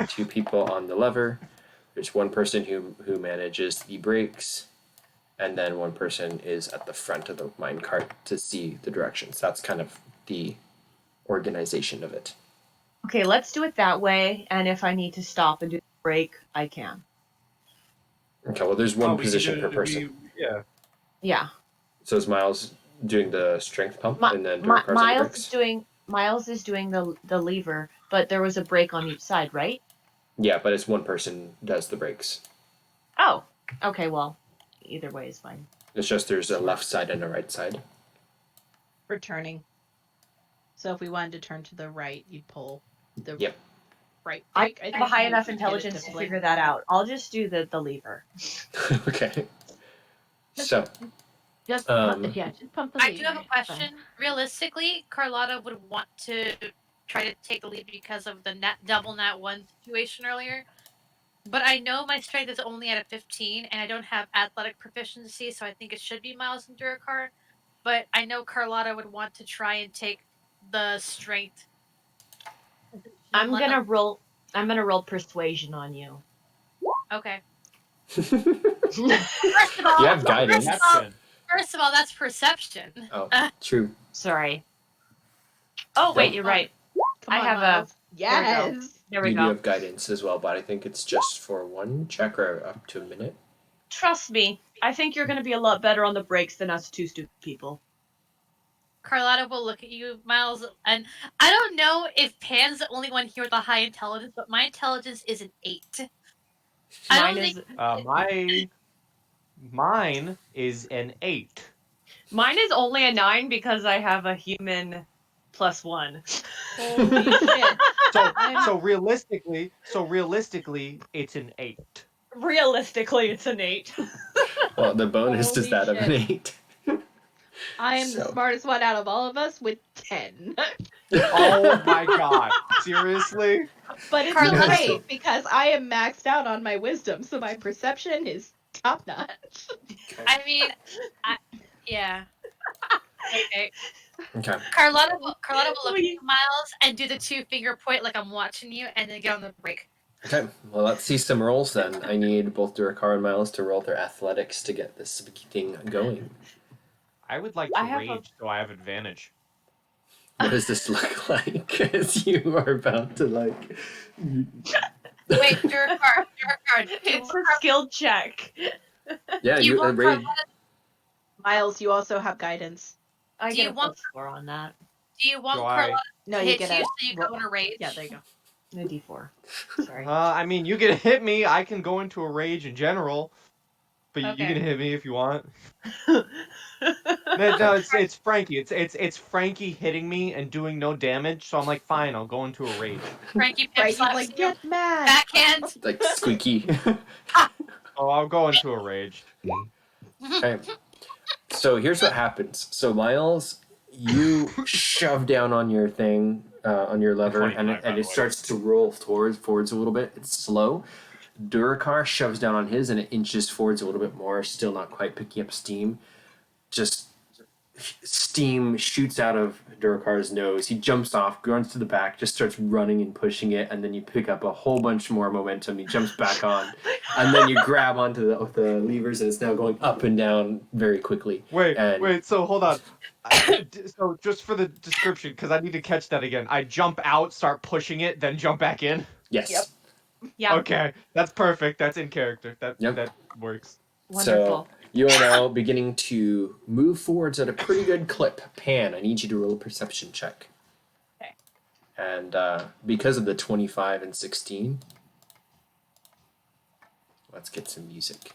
two people on the lever. There's one person who manages the brakes, and then one person is at the front of the minecart to see the directions. That's kind of the organization of it. Okay, let's do it that way, and if I need to stop and do the break, I can. Okay, well there's one position per person. Yeah. So is Miles doing the strength pump and then Durakar on the brakes? Miles is doing the lever, but there was a break on each side, right? Yeah, but it's one person does the brakes. Oh, okay. Well, either way is fine. It's just there's a left side and a right side. For turning. So if we wanted to turn to the right, you'd pull the right. I have a high enough intelligence to figure that out. I'll just do the lever. Okay. So. Just pump the lever. I do have a question. Realistically, Carlotta would want to try to take the lead because of the double nat 1 situation earlier. But I know my strength is only at a 15, and I don't have athletic proficiency, so I think it should be Miles and Durakar. But I know Carlotta would want to try and take the strength I'm gonna roll persuasion on you. Okay. First of all, You have guidance. That's good. First of all, that's perception. Oh, true. Sorry. Oh wait, you're right. Come I on, have Miles. There we go. Yes. There we You do go. have guidance as well, but I think it's just for one check or up to a minute. Trust me, I think you're gonna be a lot better on the breaks than us two stupid people. Carlotta will look at you, Miles, and I don't know if Pan's the only one here with a high intelligence, but my intelligence is an 8. I don't think Mine is an 8. Mine is only a 9 because I have a human +1. Holy shit. So realistically, it's an 8. Realistically, it's an 8. Well, the bonus is Holy that of an shit. 8. I am the So. smartest one out of all of us with 10. Oh my god! Seriously? But it's Carla- great because I am maxed out on my wisdom, so my perception is top notch. I mean, yeah. Okay. Okay. Carlotta will look at you, Miles, and do the 2-finger point like I'm watching you, and then get on the break. Okay. Well, let's see some rolls then. I need both Durakar and Miles to roll their athletics to get this thing going. I would like to rage, so I have advantage. What does this look like as you are about to like? Wait, Duracard. It's a skill check. Yeah, You you want rage. Miles, you also have guidance. I Do get you a want- +4 on that. Do you want Do I- Carlotta No, to you hit get you a so you go in a rage? Yeah, there you go. A D4. Sorry. I mean, you can hit me. I can go into a rage in general, but you Okay. can hit me if you want. No, it's Frankie. It's Frankie hitting me and doing no damage. So I'm like, fine, I'll go into a rage. Frankie pimp Right, he's slaps like, you. get mad. Backhand. Like squeaky. Oh, I'll go into a rage. Okay. So here's what happens. So Miles, you shove down on your thing, on your lever, 25, and by it the way. starts to roll forwards a little bit. It's slow. Durakar shoves down on his, and it inches forwards a little bit more. Still not quite picking up steam. Just steam shoots out of Durakar's nose. He jumps off, runs to the back, just starts running and pushing it, and then you pick up a whole bunch more momentum. He jumps back on, and then you grab onto the levers, and it's now going up and down very quickly. Wait. So hold on. So just for the description, because I need to catch that again. I jump out, start pushing it, then jump back in. Yes. Yep. Yeah. Okay, that's perfect. That's in character. That works. Wonderful. So you are now beginning to move forwards at a pretty good clip. Pan, I need you to roll a perception check. Okay. And because of the 25 and 16, let's get some music.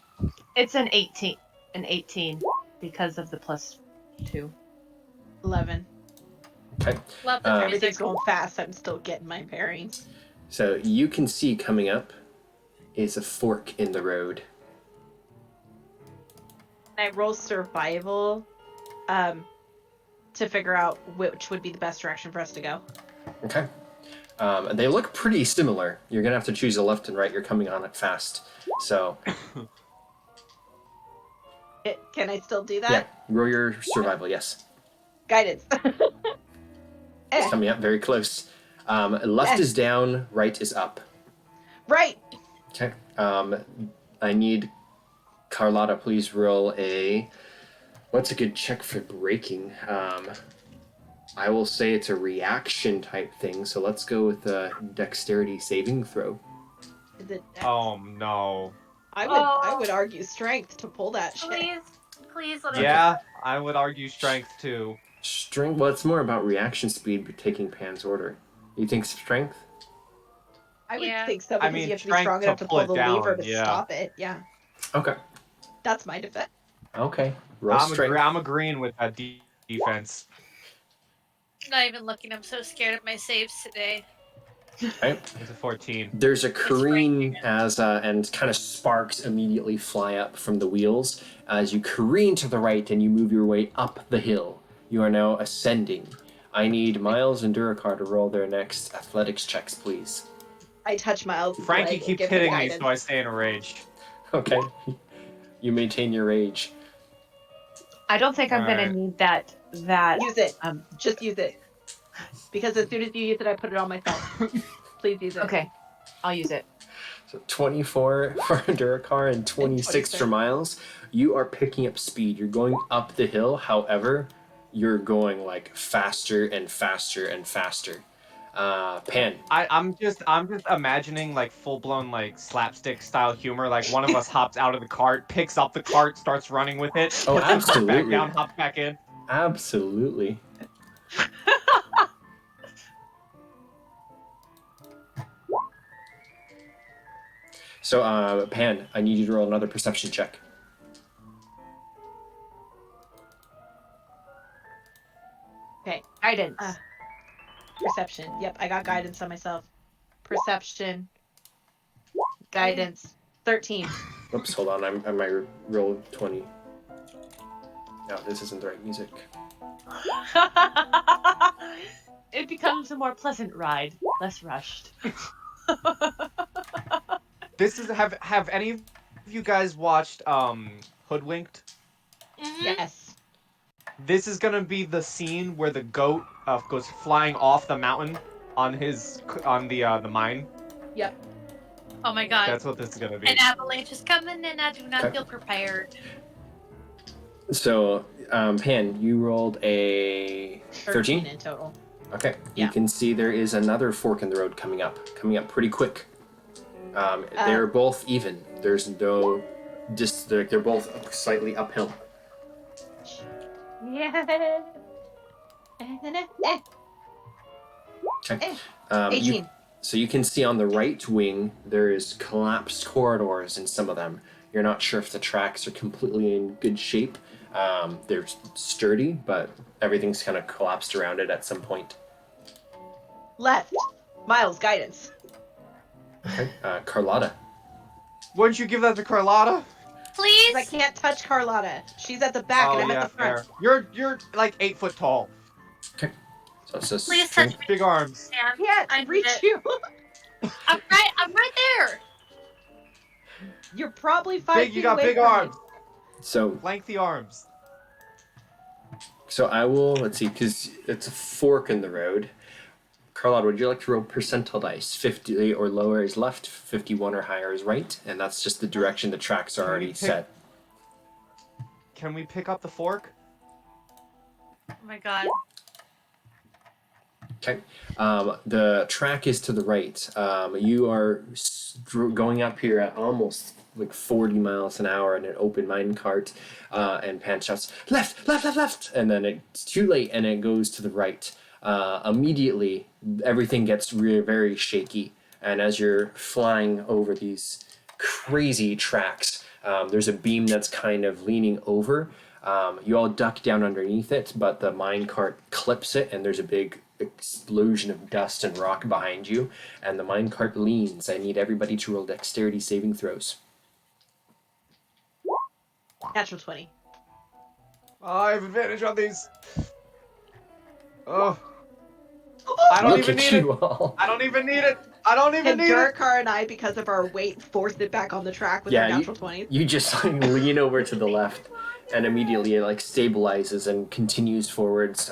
It's an 18. An 18 because of the +2. 11. Okay. Love the Everything's music. going fast. I'm still getting my bearings. So you can see coming up is a fork in the road. I roll survival to figure out which would be the best direction for us to go. Okay. They look pretty similar. You're going to have to choose a left and right. You're coming on it fast. So, Can I still do yeah, that? roll your survival, yes. Guidance. It's coming up very close. Left is down, right is up. Right. Okay. I need Carlotta, please roll a... What's a good check for braking? I will say it's a reaction type thing, so let's go with a dexterity saving throw. Is it Oh no. I would argue strength to pull that shit. Please let me. Yeah, I would argue strength too. Strength. Well, it's more about reaction speed, but taking Pan's order. You think strength? I would Yeah. think so I because mean, you have to be strength strong to enough to pull pull it the lever down, to yeah. stop it. Yeah. Okay. That's my defense. Okay. Roll strength. I'm agreeing with that defense. I'm not even looking. I'm so scared of my saves today. Okay. It's a 14. There's a careen as and kind of sparks immediately fly up from the wheels as you careen to the right and you move your way up the hill. You are now ascending. I need Miles and Durakar to roll their next athletics checks, please. I touch Miles. Frankie keeps give hitting the me, guidance. so I stay in a rage. Okay. You maintain your rage. I don't think I'm gonna Alright. need that. Use it. Um, Just use it. Because as soon as you use it, I put it on myself. Please use it. Okay, I'll use it. So 24 for Durakar and 26 for Miles. You are picking up speed. You're going up the hill. However, you're going like faster and faster and faster. Pan. I'm just imagining like full blown like slapstick style humor. Like one of us hops out of the cart, picks up the cart, starts running with it, Oh, puts it back absolutely. down, hops back in. Absolutely. So, Pan, I need you to roll another perception check. Okay. Guidance. Perception. Yep, I got guidance on myself. Perception. Guidance. 13. Oops, hold on. I might roll 20. No, this isn't the right music. It becomes a more pleasant ride, less rushed. This is have any of you guys watched Hoodwinked? Mhm. Yes. This is gonna be the scene where the goat goes flying off the mountain on the mine. Yep. Oh my god. That's what this is gonna be. An avalanche is coming and I do not Okay. feel prepared. So, Pan, you rolled a 13? in total. Okay. Yeah. You can see there is another fork in the road coming up pretty quick. They're both even. There's no they're both slightly uphill. Yeah. Okay. 18. So you can see on the right wing there is collapsed corridors in some of them. You're not sure if the tracks are completely in good shape. They're sturdy, but everything's kind of collapsed around it at some point. Left. Miles, guidance. Okay. Carlotta. Wouldn't you give that to Carlotta? Please? I can't touch Carlotta. She's at the back and I'm at the front. Fair. You're like 8 foot tall. Okay. So it's a Please strength. touch me. Big arms. I Yeah, can't I need reach it. you. I'm right there. You're probably 5 Big, feet you got away big from me. arms. So Lengthy arms. I will, let's see, because it's a fork in the road. Carlotta, would you like to roll percentile dice? 50 or lower is left, 51 or higher is right, and that's just the direction the tracks are already set. Can we pick up the fork? Oh my god. Okay. The track is to the right. You are going up here at almost like 40 miles an hour in an open mine cart, and Pan shouts, left, left, left, left, and then it's too late and it goes to the right. Immediately, everything gets very shaky, and as you're flying over these crazy tracks, there's a beam that's kind of leaning over. You all duck down underneath it, but the mine cart clips it, and there's a big explosion of dust and rock behind you, and the mine cart leans. I need everybody to roll dexterity saving throws. Natural 20. I have advantage on these. Oh. I don't Look even at need you it. all. I don't even need it. I don't even And need it. Durakar and I, because of our weight, forced it back on the track with our natural 20s. You just like lean over to the left, and immediately it like stabilizes and continues forwards.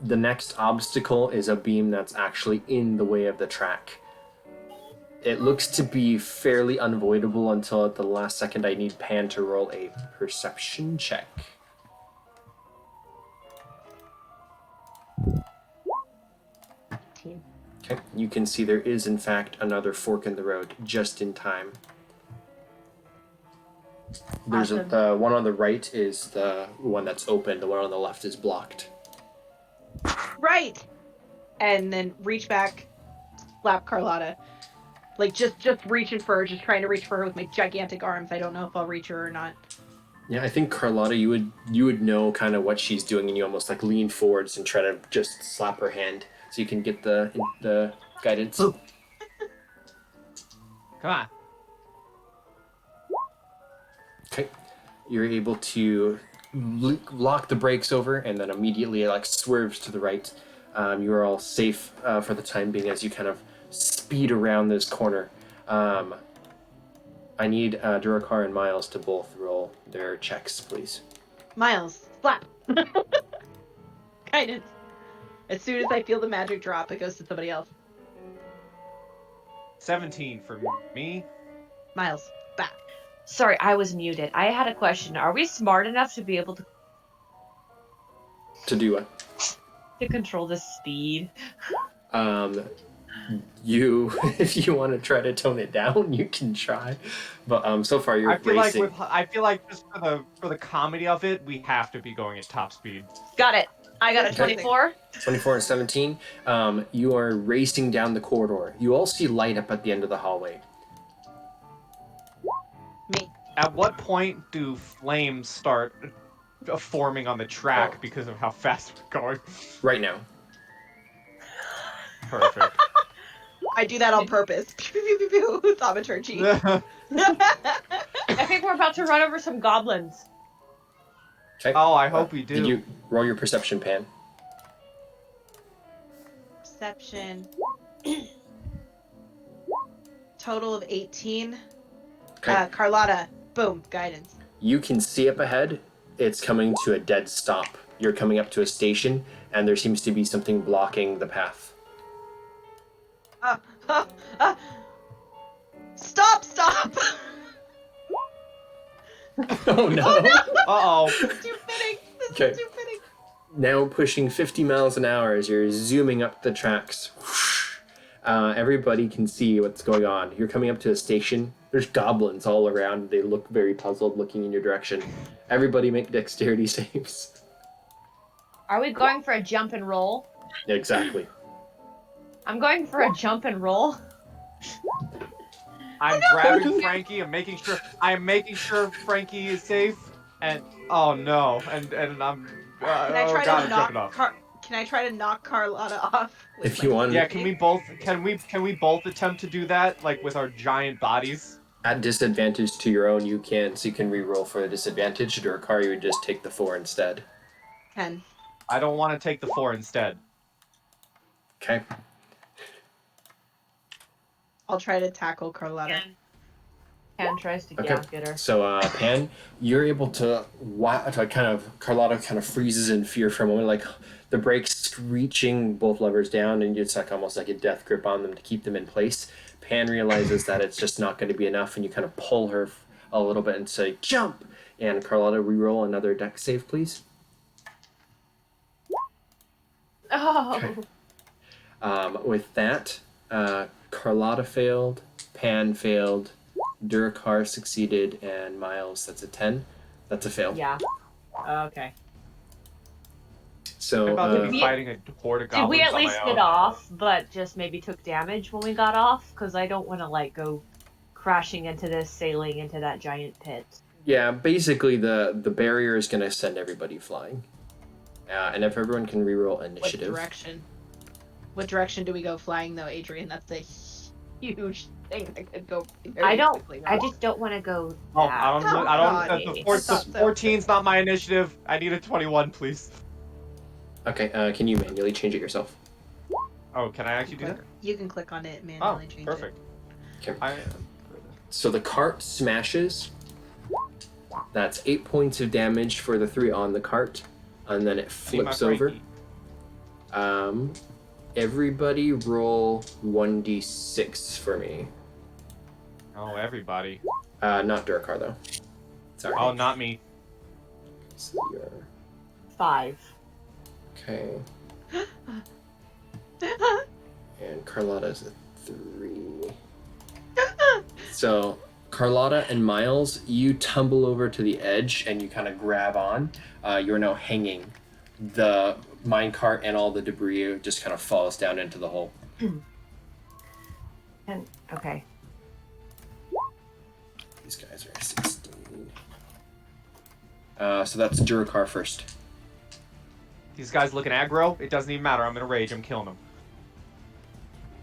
The next obstacle is a beam that's actually in the way of the track. It looks to be fairly unavoidable until at the last second I need Pan to roll a perception check. Okay, you can see there is in fact another fork in the road just in time. There's Awesome. the one on the right is the one that's open, the one on the left is blocked. Right! And then reach back, slap Carlotta. Like, just reaching for her, just trying to reach for her with my gigantic arms. I don't know if I'll reach her or not. Yeah, I think Carlotta, you would know kind of what she's doing, and you almost like lean forwards and try to just slap her hand so you can get the guidance. Oh. Come on. Okay, you're able to lock the brakes over, and then immediately it like swerves to the right. You are all safe for the time being as you kind of speed around this corner. I need Durakar and Miles to both roll their checks, please. Miles, slap! Guidance. As soon as I feel the magic drop, it goes to somebody else. 17 for me. Miles, back. Sorry, I was muted. I had a question. Are we smart enough to be able To do what? to control the speed? You, if you want to try to tone it down, you can try. But so far you're I feel racing. like just for the comedy of it, we have to be going at top speed. Got it. I got a Okay. 24. 24 and 17. You are racing down the corridor. You all see light up at the end of the hallway. Me. At what point do flames start forming on the track Oh. because of how fast we're going? Right now. Perfect. I do that on purpose. Pew, pew, pew, pew, pew. Thaumaturgy. I think we're about to run over some goblins. Okay. Oh, I hope we do. Did you roll your perception, Pan? Perception. Total of 18. Okay. Carlotta, boom, guidance. You can see up ahead. It's coming to a dead stop. You're coming up to a station, and there seems to be something blocking the path. Stop! Oh no! Uh-oh. This is too fitting. This Okay. is too fitting. Now pushing 50 miles an hour as you're zooming up the tracks. Everybody can see what's going on. You're coming up to a station. There's goblins all around. They look very puzzled looking in your direction. Everybody make dexterity saves. Are we going for a jump and roll? Exactly. I'm going for a jump and roll. I'm grabbing Frankie. I'm making sure Frankie is safe. And oh no, and I'm. Can I try God, to I'm knock jumping off. Can I try to knock Carlotta off? with If my you want, Yeah, can we both attempt to do that, like with our giant bodies? at disadvantage to your own, you can. So you can re-roll for a disadvantage. To Durakar, you would just take the 4 instead. 10. I don't want to take the 4 instead. Okay. I'll try to tackle Carlotta. Ken tries to Okay. get her. So, Pan, you're able to Carlotta kind of freezes in fear for a moment, like the brakes screeching both levers down, and it's like almost like a death grip on them to keep them in place. Pan realizes that it's just not going to be enough, and you kind of pull her a little bit and say, jump! And Carlotta, re-roll another dex save, please. Oh. Okay. With that, Carlotta failed, Pan failed, Durakar succeeded, and Miles, that's a 10. That's a fail. Yeah. Okay. So, I'm about to we- be fighting a horde of Did goblins we at on least my get own. off, but just maybe took damage when we got off? Because I don't want to, like, go crashing into this, sailing into that giant pit. yeah, basically the barrier is going to send everybody flying. And if everyone can reroll initiative. What direction do we go flying, though, Adrian? That's a huge thing that could go very I don't. quickly I wrong. just don't want to go. Oh, that I don't. God. The I thought so. 14's not my initiative. I need a 21, please. Okay, can you manually change it yourself? Oh, can I actually do that? You can click on it and Oh, manually change perfect. Okay. So the cart smashes. That's 8 points of damage for the 3 on the cart, and then it flips over. Everybody roll 1d6 for me. Oh, everybody. Not Durakar though. Sorry. Oh, not me. So you're 5. okay. And Carlotta's a 3. So Carlotta and Miles, you tumble over to the edge and you kind of grab on. You're now hanging. The minecart and all the debris just kind of falls down into the hole. And okay. These guys are 16. So that's Durakar first. These guys looking aggro. It doesn't even matter. I'm gonna rage. I'm killing them.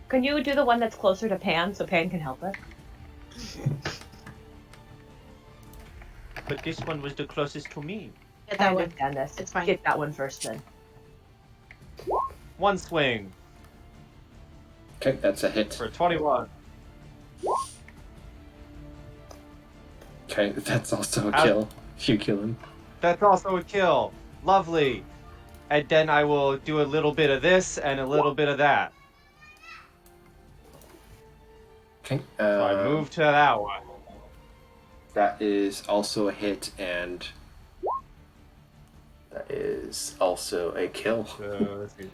Can you do the one that's closer to Pan so Pan can help us? But this one was the closest to me. Get I that one. understand this. It's fine. Get that one first then. One swing Okay, that's a hit. for 21. Okay, that's also a kill. If you kill him. That's also a kill. Lovely. And then I will do a little bit of this and a little bit of that. Okay. So I move to that one. That is also a hit, and that is also a kill. So let's see.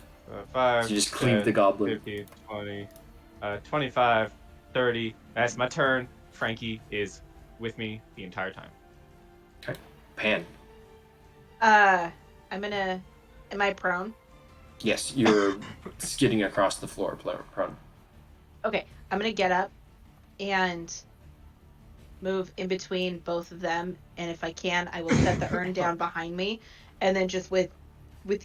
5, So you just cleave 10, the goblin. 15, 20, 25, 30. That's my turn. Frankie is with me the entire time. Okay. Pan. I'm gonna. Am I prone? Yes, you're skidding across the floor, prone. Okay, I'm gonna get up and move in between both of them, and if I can, I will set the urn down behind me, and then just with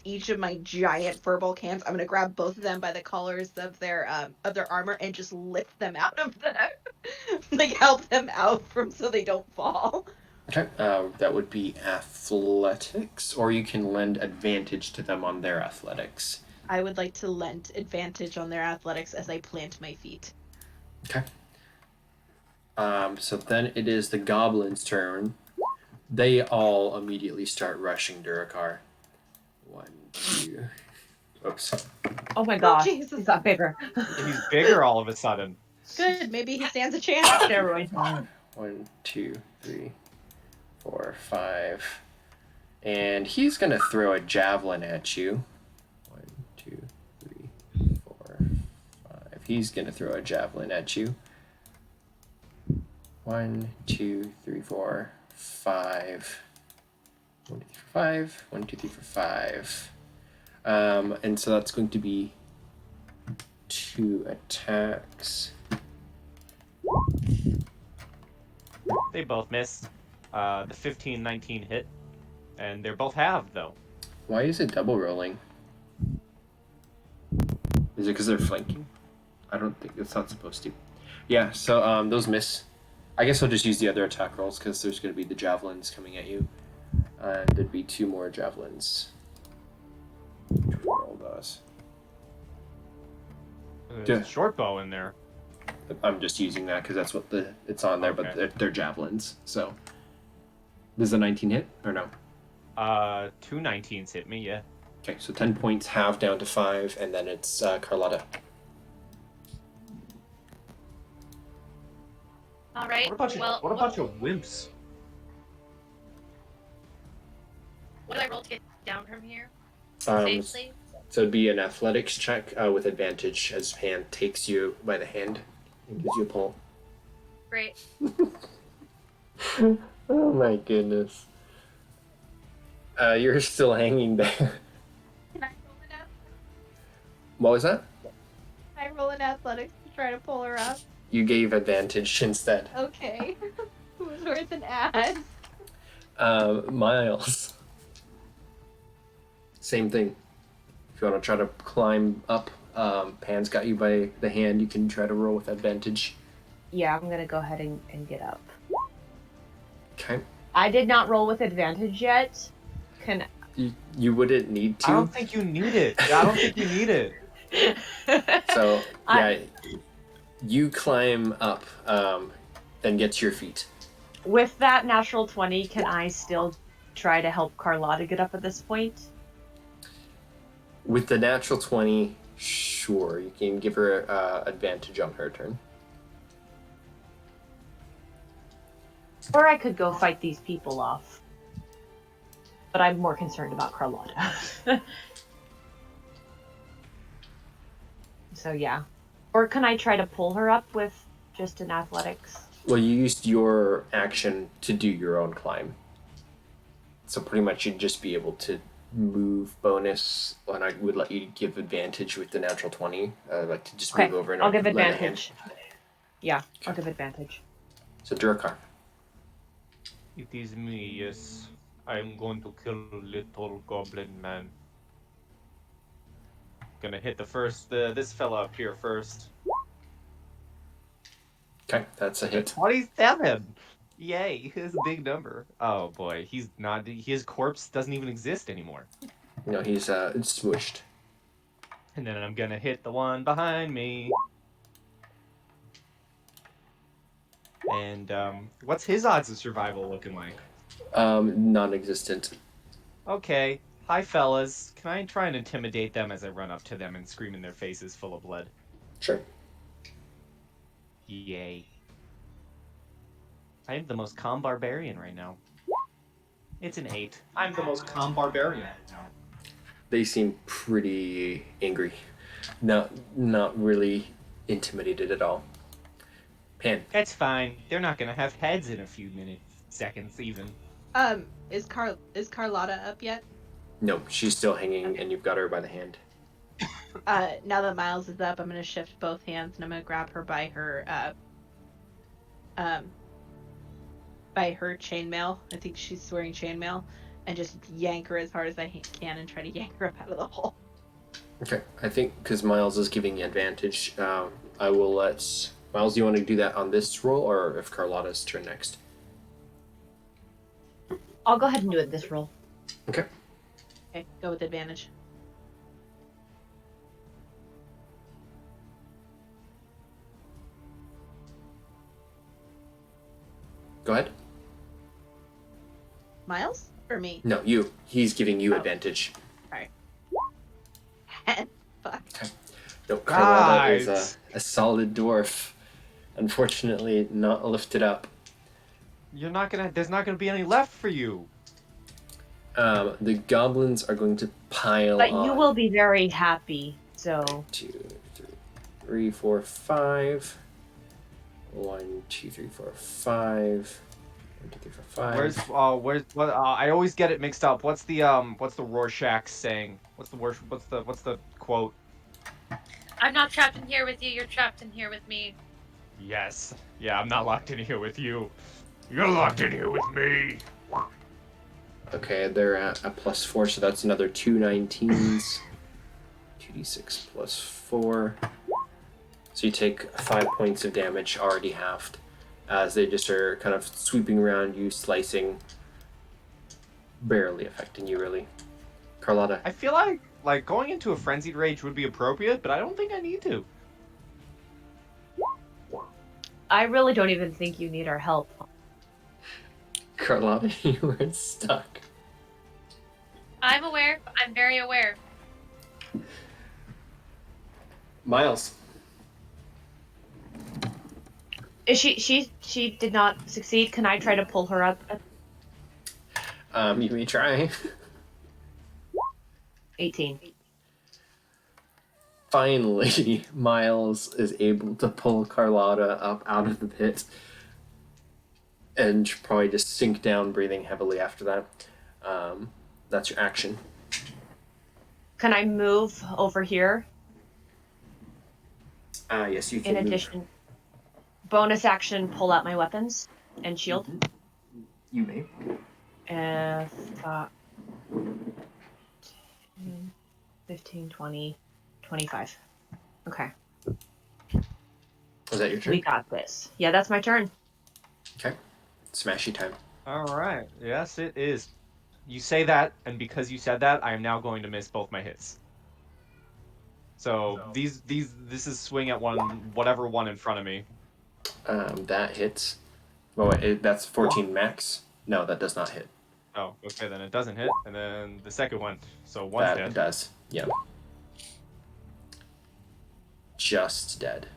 each of my giant furball cans, I'm gonna grab both of them by the collars of their armor and just lift them out of the like help them out from so they don't fall. Okay. That would be athletics, or you can lend advantage to them on their athletics. I would like to lend advantage on their athletics as I plant my feet. Okay. So then it is the goblin's turn. They all immediately start rushing Durakar. 1, 2. Oops. Oh my gosh, Jesus. he got bigger. He's bigger all of a sudden. Good, maybe he stands a chance. Steroid. 1, 2, 3, 4, 5. And he's gonna throw a javelin at you. 1, 2, 3, 4, 5. He's gonna throw a javelin at you. 1, 2, 3, 4, 5. 1, 2, 3, 4, 5. 1, 2, 3, 4, 5. And so that's going to be 2 attacks. They both miss. The 15-19 hit. And they're both halved, though. Why is it double rolling? Is it because they're flanking? I don't think it's not supposed to. Yeah, so those miss. I guess I'll just use the other attack rolls because there's going to be the javelins coming at you. And there'd be 2 more javelins. Which we roll those. There's a short bow in there. I'm just using that because that's what it's on there, Okay. but they're javelins. So, does the 19 hit or no? 2 19s hit me, yeah. Okay, so 10 points, half down to 5, and then it's Carlotta. All right. What a bunch of wimps. What do I roll to get down from here? Um, Safely. So it'd be an athletics check with advantage as Pan takes you by the hand and gives you a pull. Great. Oh my goodness. You're still hanging there. Can I roll an What was that? I roll an athletics to try to pull her up? You gave advantage instead. Okay. It was worth an ad. Miles. Same thing. If you want to try to climb up, Pan's got you by the hand. You can try to roll with advantage. Yeah, I'm gonna go ahead and get up. Okay. I did not roll with advantage yet. You wouldn't need to. I don't think you need it. I don't think you need it. So, yeah, you climb up, then get to your feet. With that natural 20, can I still try to help Carlotta get up at this point? With the natural 20, sure, you can give her advantage on her turn. Or I could go fight these people off. But I'm more concerned about Carlotta. So yeah. Or can I try to pull her up with just an athletics? Well, you used your action to do your own climb. So pretty much you'd just be able to move bonus, and I would let you give advantage with the natural 20. Like to just move over and I'll give lend a hand. advantage. Yeah, I'll give advantage. So Durakar. It is me, yes. I'm going to kill little goblin man. Gonna hit the first, this fella up here first. Okay, that's a hit. 27! Yay, it's a big number. Oh boy, he's not, his corpse doesn't even exist anymore. No, he's smooshed. And then I'm gonna hit the one behind me. And, what's his odds of survival looking like? Non-existent. Okay. Hi, fellas. Can I try and intimidate them as I run up to them and scream in their faces full of blood? Sure. Yay. I am the most calm barbarian right now. It's an 8. I'm the most calm barbarian. They seem pretty angry. Not really intimidated at all. Pan. That's fine. They're not gonna have heads in a few minutes, seconds even. Is Carlotta up yet? No, she's still hanging, and you've got her by the hand. Now that Miles is up, I'm gonna shift both hands and I'm gonna grab her by her chainmail. I think she's wearing chainmail, and just yank her as hard as I can and try to yank her up out of the hole. Okay, I think because Miles is giving you advantage, I will let Miles. Do you want to do that on this roll, or if Carlotta's turn next? I'll go ahead and do it this roll. Okay. Okay, go with advantage. Go ahead. Miles or me? No, you. He's giving you advantage. Alright. Fuck. No, Carlotta is Guys. a solid dwarf. Unfortunately, not lifted up. There's not gonna be any left for you. The goblins are going to pile But on. you will be very happy, so... 2, 3, 4, 5. 1, 2, 3, 4, 5. 1, 2, 3, 4, 5. Where's what? I always get it mixed up. What's the Rorschach saying? What's the quote? I'm not trapped in here with you. You're trapped in here with me. Yes. Yeah, I'm not locked in here with you. You're locked in here with me. Okay, they're at a +4, so that's another 2 19s. 2d6 plus 4. So you take 5 points of damage, already halved, as they just are kind of sweeping around you, slicing, barely affecting you, really. Carlotta. I feel like going into a frenzied rage would be appropriate, but I don't think I need to. I really don't even think you need our help. Carlotta, you are stuck. I'm aware. I'm very aware. Miles. Is she did not succeed? Can I try to pull her up? You may try. 18. Finally, Miles is able to pull Carlotta up out of the pit. And she'll probably just sink down, breathing heavily after that. That's your action. Can I move over here? Yes, you can In addition, bonus action, pull out my weapons and shield. You may. 15, 20, 25. Okay. Was that your turn? We got this. Yeah, that's my turn. Okay. Smashy time. All right. Yes, it is. You say that, and because you said that, I am now going to miss both my hits. So this is swing at whatever one in front of me. That hits. Oh, wait, that's 14 max. No, that does not hit. Oh, okay, then it doesn't hit, and then the second one. So one's That dead. does. Yeah. Just dead.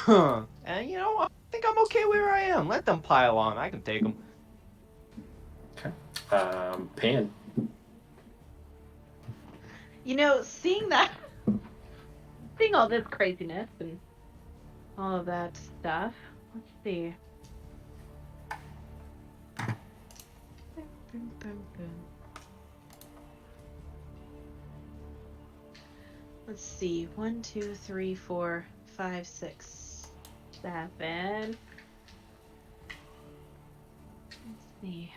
And I think I'm okay where I am. Let them pile on. I can take them. Okay. Pan. Seeing all this craziness and all of that stuff, let's see. Let's see. 1, 2, 3, 4, 5, 6, 7. Let's see.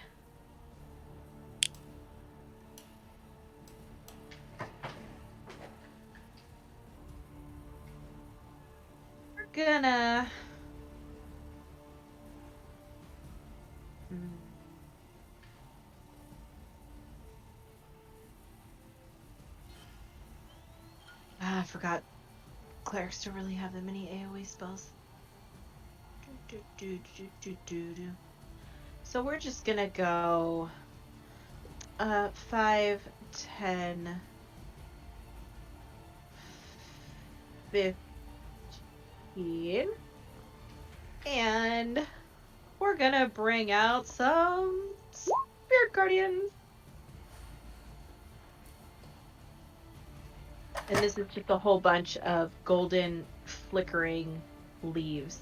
We're gonna. I forgot. Clerics don't really have that many AoE spells. So we're just gonna go 5, 10, 15. And we're gonna bring out some Spirit Guardians. And this is just a whole bunch of golden flickering leaves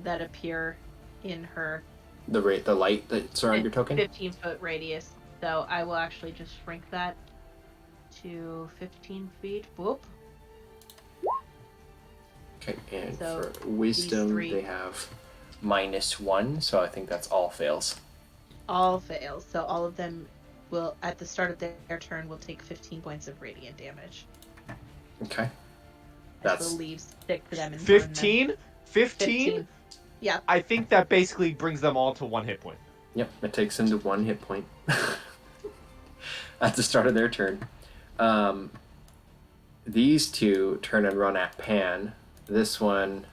that appear in her The light that's around your token? 15-foot radius. So I will actually just shrink that to 15 feet. Whoop. Okay, and So, for wisdom, three. they have -1, so I think that's all fails. All fails. So all of them will, at the start of their turn, will take 15 points of radiant damage. Okay. As That's the leaves stick to them and burn them. 15? 15? Yeah. I think that basically brings them all to 1 hit point. Yep, it takes them to 1 hit point at the start of their turn. These two turn and run at Pan. This one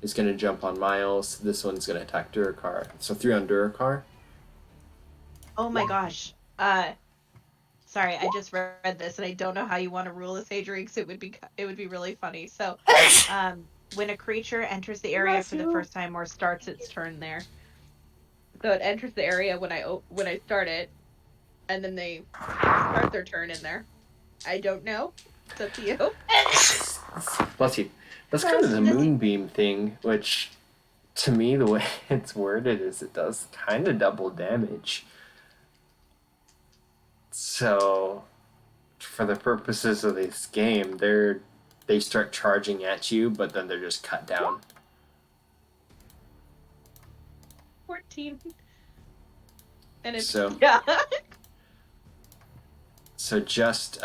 is going to jump on Miles. This one's going to attack Durakar. So 3 on Durakar. Oh my gosh. Sorry, I just read this and I don't know how you want to rule this, Adrian, because it would be really funny. So, when a creature enters the area for the first time or starts its turn there, so it enters the area when I start it, and then they start their turn in there. I don't know. It's up to you. Bless you. That's kind of the Moonbeam thing, which, to me, the way it's worded is it does kind of double damage. So, for the purposes of this game, they start charging at you, but then they're just cut down. 14. And it's So- yeah. So just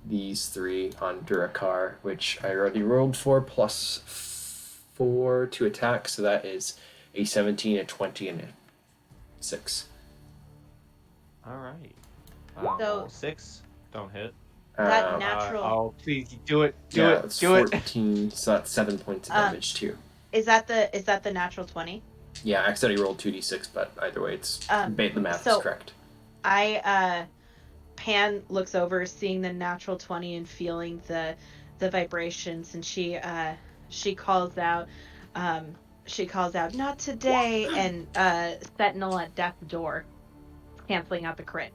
these 3 on Durakar, which I already rolled for, +4 to attack, so that is a 17, a 20, and a 6. Alright. So- 6. Don't hit. That natural. Oh, please, do it. It's Do it. 14, so that's 7 points of damage too. Is that the natural 20? Yeah, I accidentally rolled 2d6, but either way, it's the math so- is correct. Pan looks over, seeing the natural 20 and feeling the vibrations, and she calls out, "Not today!" and Sentinel at death's door, canceling out the crit.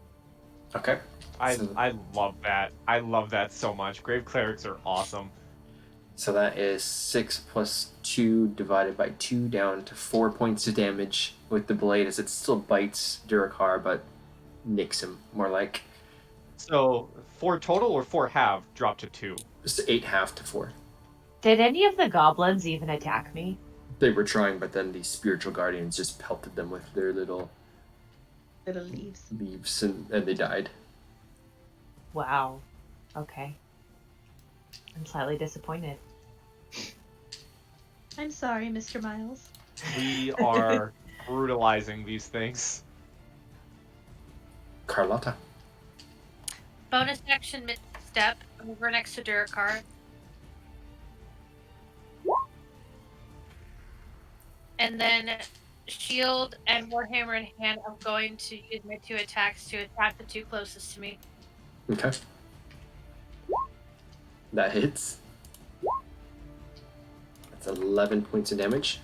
Okay. I love that. I love that so much. Grave Clerics are awesome. So that is 6 plus 2 divided by 2 down to 4 points of damage with the blade, as it still bites Durakar, but nicks him more like. So 4 total or 4 half drop to 2? Just 8 half to 4. Did any of the goblins even attack me? They were trying, but then these spiritual guardians just pelted them with their little leaves. and they died. Wow. Okay. I'm slightly disappointed. I'm sorry, Mr. Miles. We are brutalizing these things. Carlotta. Bonus action mid-step over next to Durakar. And then shield and warhammer in hand, I'm going to use my 2 attacks to attack the 2 closest to me. Okay. That hits. That's 11 points of damage.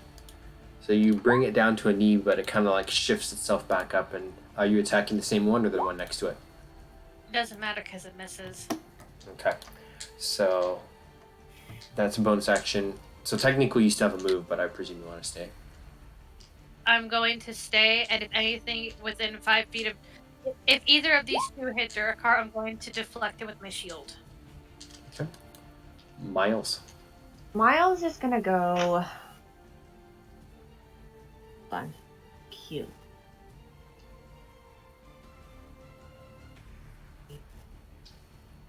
So you bring it down to a knee, but it kind of like shifts itself back up. And are you attacking the same one or the one next to it? Doesn't matter because it misses. Okay. So that's a bonus action. So technically you still have a move, but I presume you want to stay. I'm going to stay, and if anything within 5 feet of... If either of these 2 hit Durakar, I'm going to deflect it with my shield. Okay. Miles. Miles is gonna go. Fun. Cute.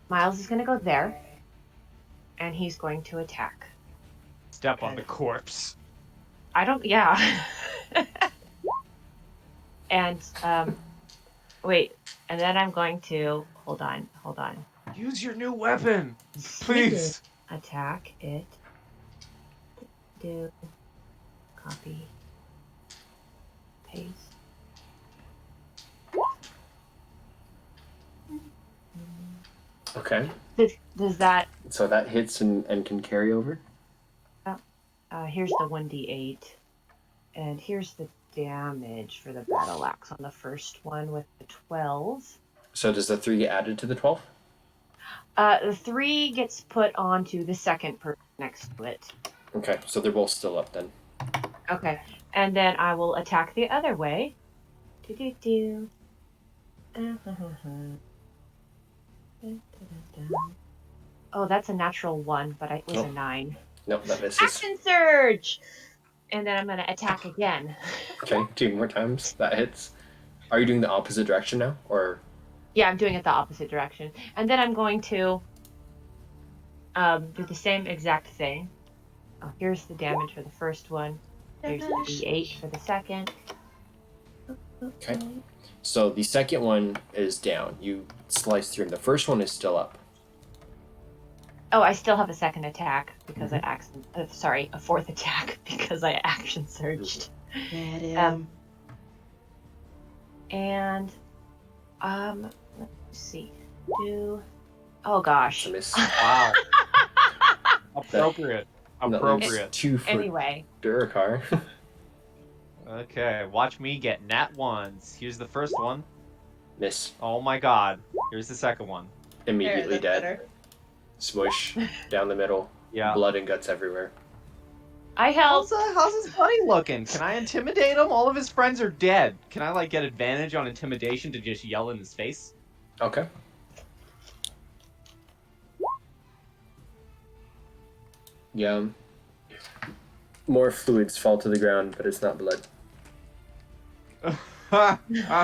Miles is gonna go there. And he's going to attack. Step on the corpse. I don't. Yeah. And, wait. And then I'm going to. Hold on. Use your new weapon, please. Attack it. Do. Copy. Paste. Okay. Does that. So that hits and can carry over? Here's the 1d8. And here's the damage for the battle axe on the first one with the 12. So does the 3 get added to the 12? The 3 gets put onto the second person next to it. Okay, so they're both still up then. Okay, and then I will attack the other way. Do-do-do. Oh, that's a natural 1, but it was a 9. Nope, that misses. Action surge! And then I'm going to attack again. Okay, 2 more times. That hits. Are you doing the opposite direction now, or? Yeah, I'm doing it the opposite direction. And then I'm going to do the same exact thing. Oh, here's the damage for the first one. Here's the d8 for the second. Okay. So the second one is down. You slice through, and the first one is still up. Oh, I still have a second attack because a fourth attack because I action surged. Get him. And let's see. Oh gosh. Miss. Wow. Appropriate. Appropriate. 2 for Anyway. Durakar. Okay, watch me get nat 1s. Here's the first one. Miss. Oh my god. Here's the second one. Immediately There, that's dead. better. Smush down the middle. Yeah. Blood and guts everywhere. I help. How's his buddy looking? Can I intimidate him? All of his friends are dead. Can I like get advantage on intimidation to just yell in his face? Okay. Yeah. More fluids fall to the ground, but it's not blood. I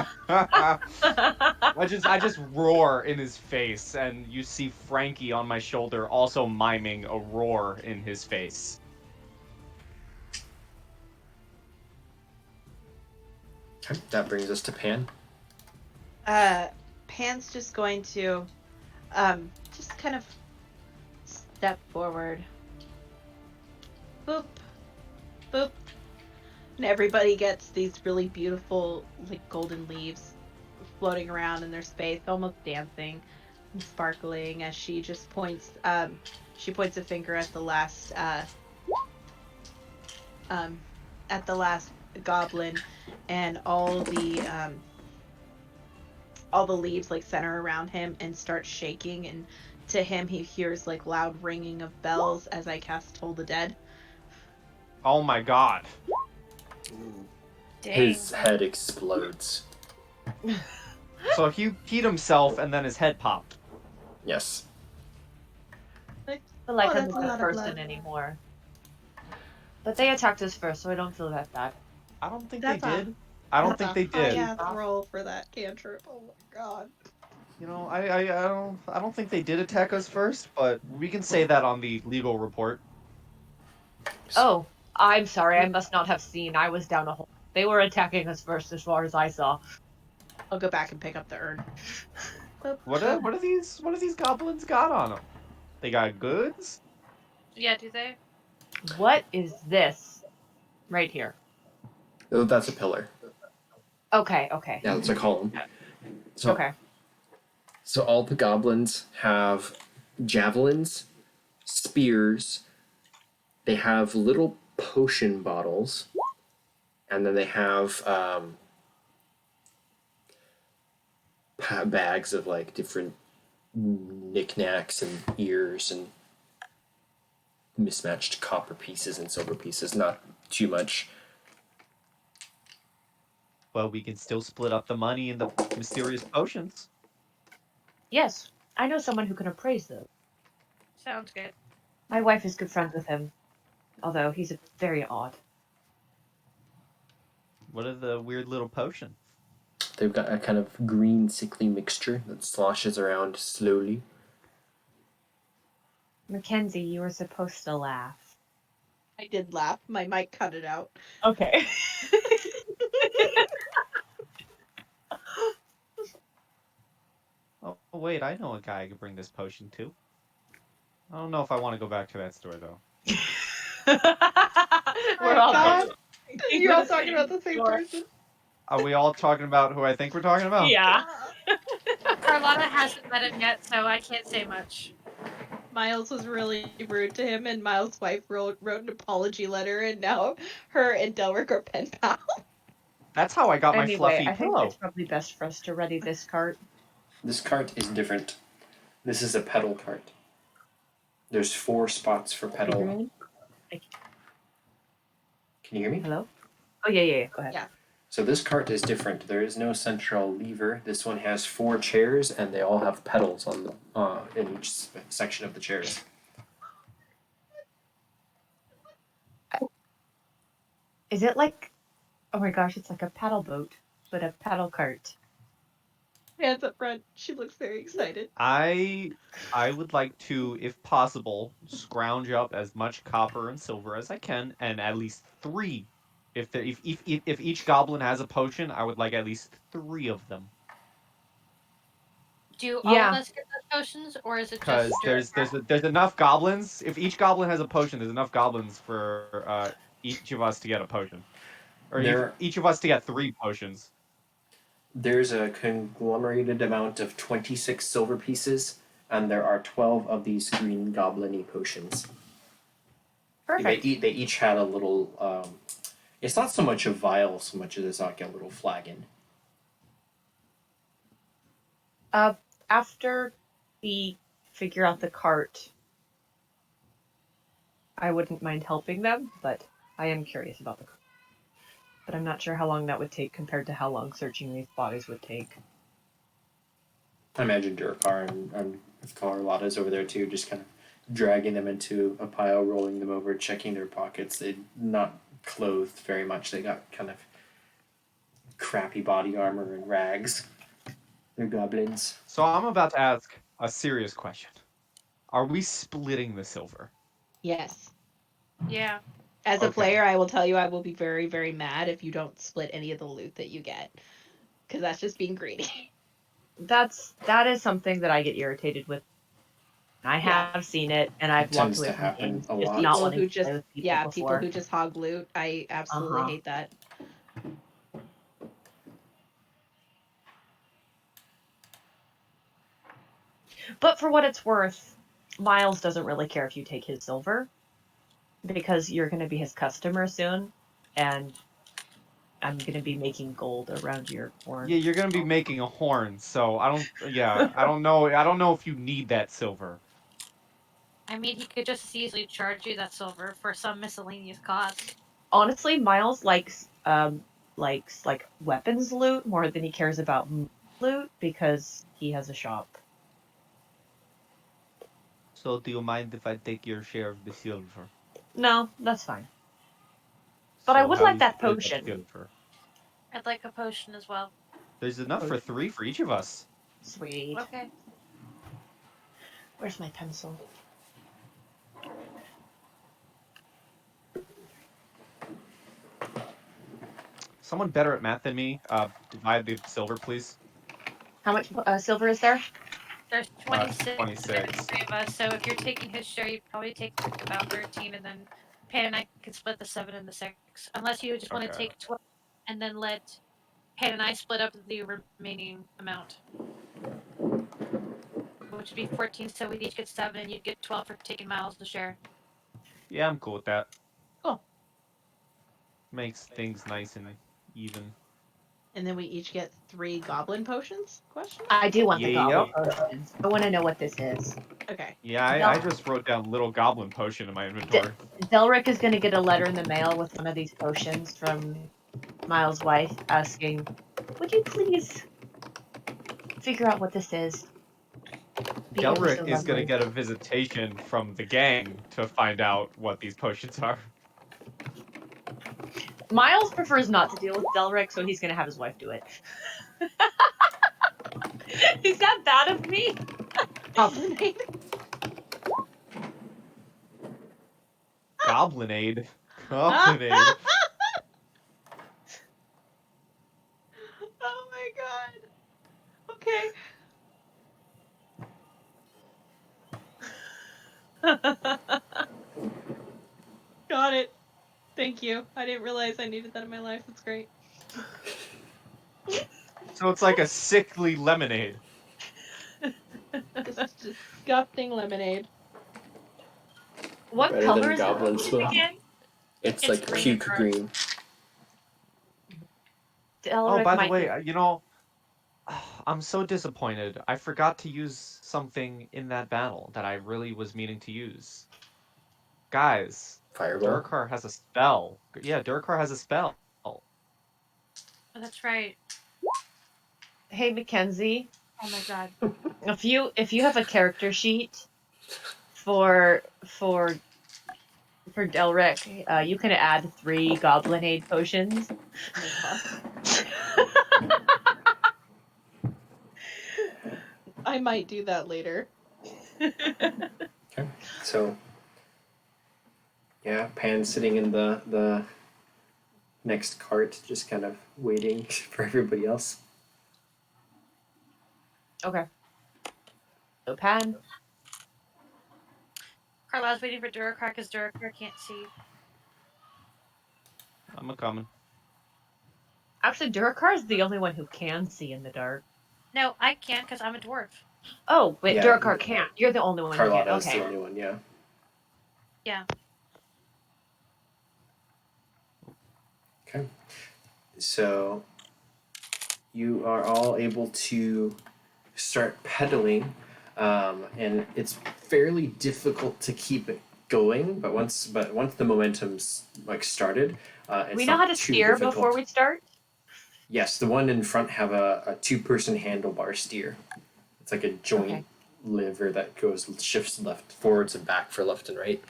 just roar in his face, and you see Frankie on my shoulder also miming a roar in his face. Okay, that brings us to Pan. Pan's just going to just kind of step forward. Boop. Boop. And everybody gets these really beautiful, like, golden leaves floating around in their space, almost dancing and sparkling as she just points a finger at the last goblin, and all the leaves like center around him and start shaking, and to him he hears like loud ringing of bells as I cast Toll the Dead. Oh my god. Dang. His head explodes. So he peed himself and then his head popped. Yes. I feel like Oh, I'm that's a not lot a of person blood. anymore. But they attacked us first, so I don't feel that bad. I don't think That's they a- did. I don't think they did. Yeah, roll for that cantrip. Oh my god. You know, I don't think they did attack us first, but we can say that on the legal report. Oh, I'm sorry. I must not have seen. I was down a hole. They were attacking us first, as far as I saw. I'll go back and pick up the urn. What are these goblins got on them? They got goods? Yeah, do they? What is this? Right here. Oh, that's a pillar. Okay. Yeah, it's a column. So, Okay. So all the goblins have javelins, spears. They have little potion bottles, and then they have bags of like different knickknacks and ears and mismatched copper pieces and silver pieces. Not too much. Well, we can still split up the money and the mysterious potions. Yes, I know someone who can appraise those. Sounds good. My wife is good friends with him, although he's very odd. What are the weird little potions? They've got a kind of green, sickly mixture that sloshes around slowly. Mackenzie, you were supposed to laugh. I did laugh. My mic cut it out. Okay. Oh, wait, I know a guy I could bring this potion to. I don't know if I want to go back to that store, though. We're all God. going. You're all talking about the same person. Are we all talking about who I think we're talking about? Yeah. Carlotta hasn't met him yet, so I can't say much. Miles was really rude to him, and Miles' wife wrote an apology letter, and now her and Delric are pen pals. That's how I got my Anyway, fluffy I think pillow. it's probably best for us to ready this cart. This cart is different. This is a pedal cart. There's 4 spots for pedal. Delgroon? Can you hear me? Hello? Oh, yeah. Go ahead. Yeah. So this cart is different. There is no central lever. This one has 4 chairs, and they all have pedals on the in each section of the chairs. Is it like... Oh my gosh, it's like a paddle boat, but a paddle cart. Hands up front. She looks very excited. I would like to, if possible, scrounge up as much copper and silver as I can, and at least 3. If each goblin has a potion, I would like at least 3 of them. Do all of us get those potions, or is it Because just there's enough goblins. If each goblin has a potion, there's enough goblins for each of us to get a potion, or each of us to get 3 potions. There's a conglomerated amount of 26 silver pieces, and there are 12 of these green goblin-y potions. Perfect. They each had a little. It's not so much a vial, so much as it's like a little flagon. After we figure out the cart, I wouldn't mind helping them, but I am curious about the cart. But I'm not sure how long that would take compared to how long searching these bodies would take. I imagine Durkar and Carlotta's over there too, just kind of dragging them into a pile, rolling them over, checking their pockets. They're not clothed very much. They got kind of crappy body armor and rags. They're goblins. So I'm about to ask a serious question. Are we splitting the silver? Yes. Yeah. As a Okay. player, I will tell you I will be very, very mad if you don't split any of the loot that you get. Because that's just being greedy. That is something that I get irritated with. I have seen it, and I've walked Tends away to from happen games a just lot. not People wanting who to just play with people before. people who just hog loot. I absolutely hate that. But for what it's worth, Miles doesn't really care if you take his silver, because you're going to be his customer soon, and I'm going to be making gold around your horn. Yeah, you're gonna be making a horn, so I don't know if you need that silver. I mean, he could just as easily charge you that silver for some miscellaneous cost. Honestly, Miles likes like weapons loot more than he cares about loot because he has a shop. So do you mind if I take your share of the silver? No, that's fine. But I would like that potion. Silver. I'd like a potion as well. There's enough for 3 for each of us. Sweet. Okay. Where's my pencil? Someone better at math than me, divide the silver, please. How much silver is there? There's 26. 26. There's 3 of us, so if you're taking his share, you'd probably take about 13, and then Pan and I could split the 7 and the 6. Unless you just want to take 12 and then let Pan and I split up the remaining amount. Which would be 14, so we'd each get 7, and you'd get 12 for taking Miles to share. Yeah, I'm cool with that. Cool. Makes things nice and even. And then we each get 3 goblin potions? Question? I do want the Yeah. goblin potions. I want to know what this is. Okay. Yeah, I just wrote down little goblin potion in my inventory. Delric is going to get a letter in the mail with one of these potions from Miles' wife asking, "Would you please figure out what this is?" Delric is going to get a visitation from the gang to find out what these potions are. Miles prefers not to deal with Delric, so he's going to have his wife do it. Is that bad of me? Goblinade. Goblinade. Goblinade. Oh my god. Okay. Got it. Thank you. I didn't realize I needed that in my life. That's great. So it's like a sickly lemonade. This is disgusting lemonade. What Better color than is the goblin potion smoke. again? It's It's like green. puke green. Oh, Elric by the might way, be- I'm so disappointed. I forgot to use something in that battle that I really was meaning to use. Guys, Fireball. Durkar has a spell. Yeah, Durkar has a spell. Oh, that's right. Hey Mackenzie, Oh my god. if you have a character sheet for Delric, you can add 3 Goblin Aid potions. Oh my god. I might do that later. Okay. So yeah, Pan sitting in the next cart, just kind of waiting for everybody else. Okay. So Pan. Carla's waiting for Durakar because Durakar can't see. I'm a coming. Actually, Durakar is the only one who can see in the dark. No, I can't because I'm a dwarf. Oh, wait, Yeah, Durakar can't. You're the only one who can. Carlotta is Okay. the only one. Yeah. Yeah. Okay. So you are all able to start pedaling, and it's fairly difficult to keep it going. But once the momentum's like started, it's We know not how to too steer difficult. before we start? Yes, the one in front have a 2-person handlebar steer. It's like a joint Okay. lever that shifts left, forwards, and back for left and right.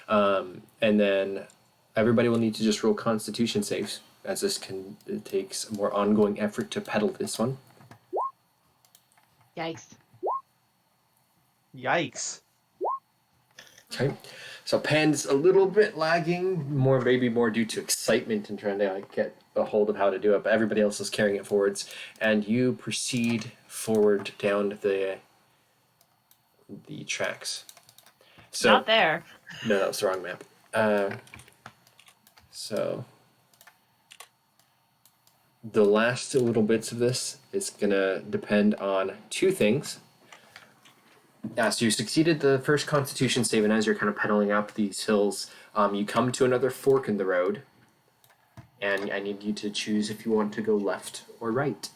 And then everybody will need to just roll Constitution saves, as it takes a more ongoing effort to pedal this one. Yikes. Yikes. Okay, so Pan's a little bit lagging, maybe more due to excitement and trying to get a hold of how to do it, but everybody else is carrying it forwards, and you proceed forward down the tracks. So Not there. no, that was the wrong map. So the last little bits of this is gonna depend on 2 things. So you succeeded the first Constitution save, and as you're kind of pedaling up these hills, you come to another fork in the road, and I need you to choose if you want to go left or right.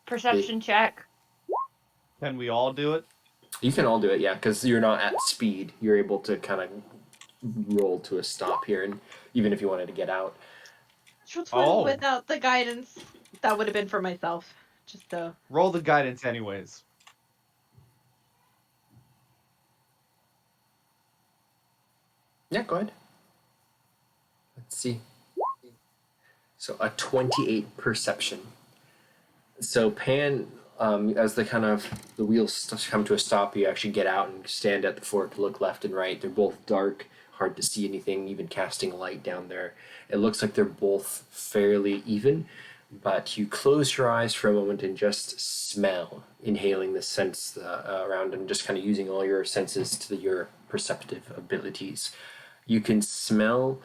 Perception check. Can we all do it? You can all do it, yeah, because you're not at speed. You're able to kind of roll to a stop here, and even if you wanted to get out. Which one Oh. without the guidance? That would have been for myself. Just so. Roll the guidance anyways. Yeah, go ahead. Let's see. So a 28 perception. So Pan, as the wheels come to a stop, you actually get out and stand at the fork, look left and right. They're both dark, hard to see anything, even casting light down there. It looks like they're both fairly even, but you close your eyes for a moment and just smell, inhaling the scents around and just kind of using all your senses to your perceptive abilities. You can smell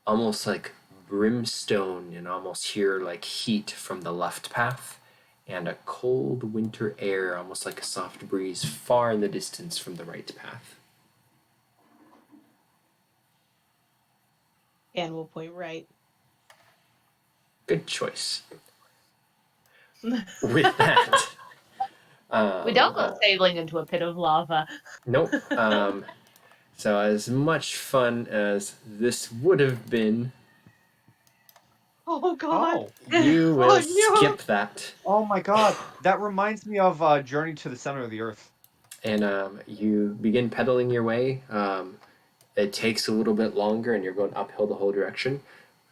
almost like brimstone and almost hear like heat from the left path, and a cold winter air, almost like a soft breeze, far in the distance from the right path. And we'll point right. Good choice. With that, We don't go sailing into a pit of lava. Nope. So as much fun as this would have been, Oh god. Oh. you will Oh, no. skip that. Oh my god. That reminds me of Journey to the Center of the Earth. And you begin pedaling your way. It takes a little bit longer, and you're going uphill the whole direction.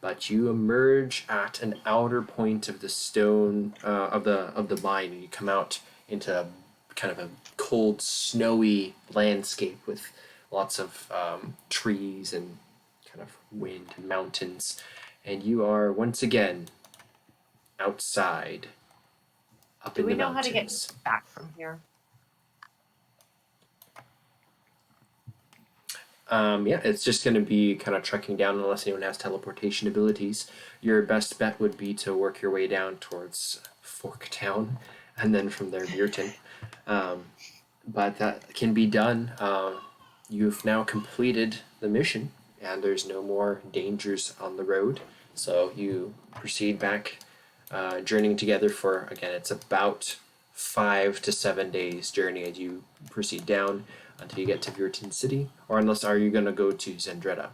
But you emerge at an outer point of the stone of the mine, and you come out into kind of a cold, snowy landscape with lots of trees and kind of wind and mountains. And you are once again outside, up Do in we the know how to mountains. get back from here? Yeah, it's just going to be kind of trekking down unless anyone has teleportation abilities. Your best bet would be to work your way down towards Forktown, and then from there Virton. But that can be done. you've now completed the mission, and there's no more dangers on the road. So you proceed back, journeying together for, again, it's about 5 to 7 days journey as you proceed down until you get to Virtin City. Or unless, are you going to go to Zandretta?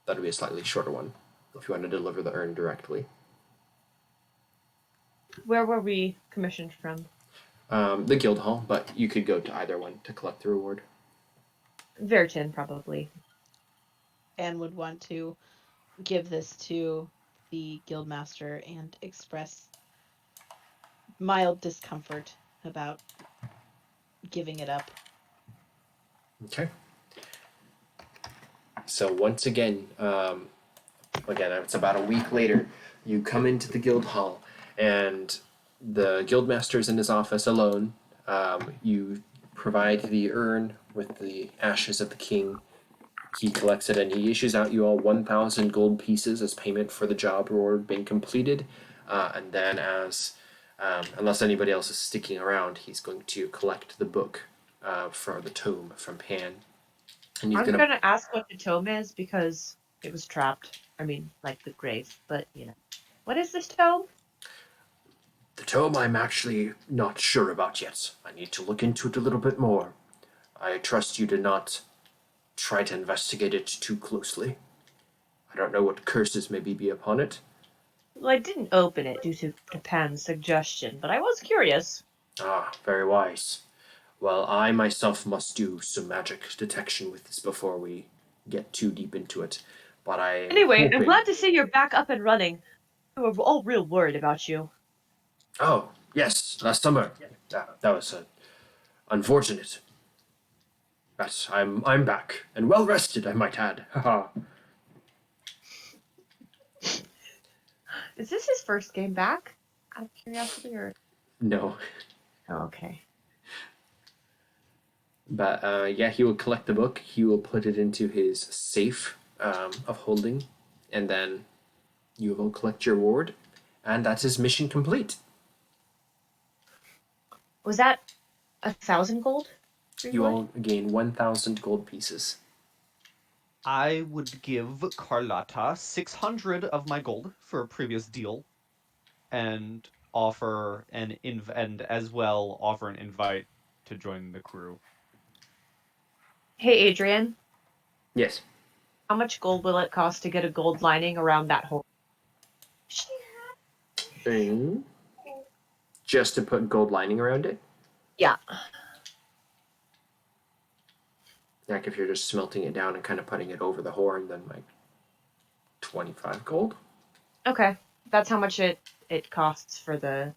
That'll be a slightly shorter one if you want to deliver the urn directly. Where were we commissioned from? The guild hall, but you could go to either one to collect the reward. Vertin, probably. And would want to give this to the guildmaster and express mild discomfort about giving it up. Okay. So once again, it's about a week later, you come into the guild hall, and the guildmaster is in his office alone. You provide the urn with the ashes of the king. He collects it and he issues out you all 1,000 gold pieces as payment for the job reward being completed. And then unless anybody else is sticking around, he's going to collect the book for the tome from Pan. And he's I was gonna ask what the tome is because it was trapped. I mean, like the grave, but what is this tome? The tome I'm actually not sure about yet. I need to look into it a little bit more. I trust you to not try to investigate it too closely. I don't know what curses may be upon it. Well, I didn't open it due to Pan's suggestion, but I was curious. Ah, very wise. Well, I myself must do some magic detection with this before we get too deep into it. But Anyway, I'm glad to see you're back up and running. We were all real worried about you. Oh, yes, last summer. That was unfortunate. But I'm back, and well rested, I might add. Haha. Is this his first game back? Out of curiosity, or? No. Oh, okay. But he will collect the book. He will put it into his safe of holding, and then you will collect your reward, and that's his mission complete. Was that 1,000 gold? You all gain 1,000 gold pieces. I would give Carlotta 600 of my gold for a previous deal, and offer and as well offer an invite to join the crew. Hey, Adrian. Yes. How much gold will it cost to get a gold lining around that hole? Just to put gold lining around it? Yeah. Like if you're just smelting it down and kind of putting it over the horn, then like 25 gold. Okay. That's how much it costs for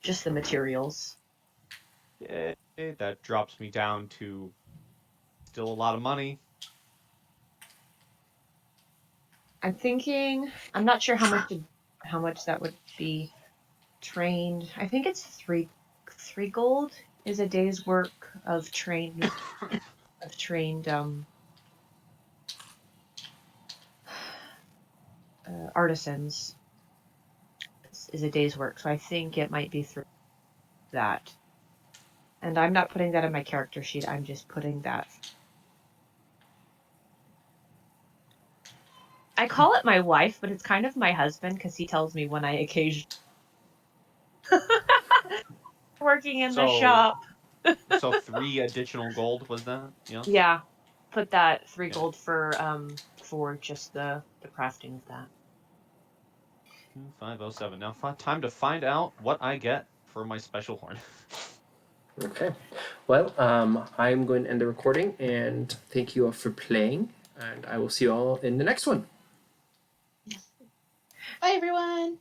just the materials. Yeah, that drops me down to still a lot of money. I'm thinking, I'm not sure how much that would be trained. I think it's three gold is a day's work of trained artisans is a day's work. So I think it might be through that. And I'm not putting that in my character sheet. I'm just putting that. I call it my wife, but it's kind of my husband because he tells me when I occasionally working in the shop. So 3 additional gold was that? Yeah. Yeah, put that 3 gold for just the crafting of that. 507. Now time to find out what I get for my special horn. Okay. Well, I'm going to end the recording, and thank you all for playing, and I will see you all in the next one. Bye, everyone.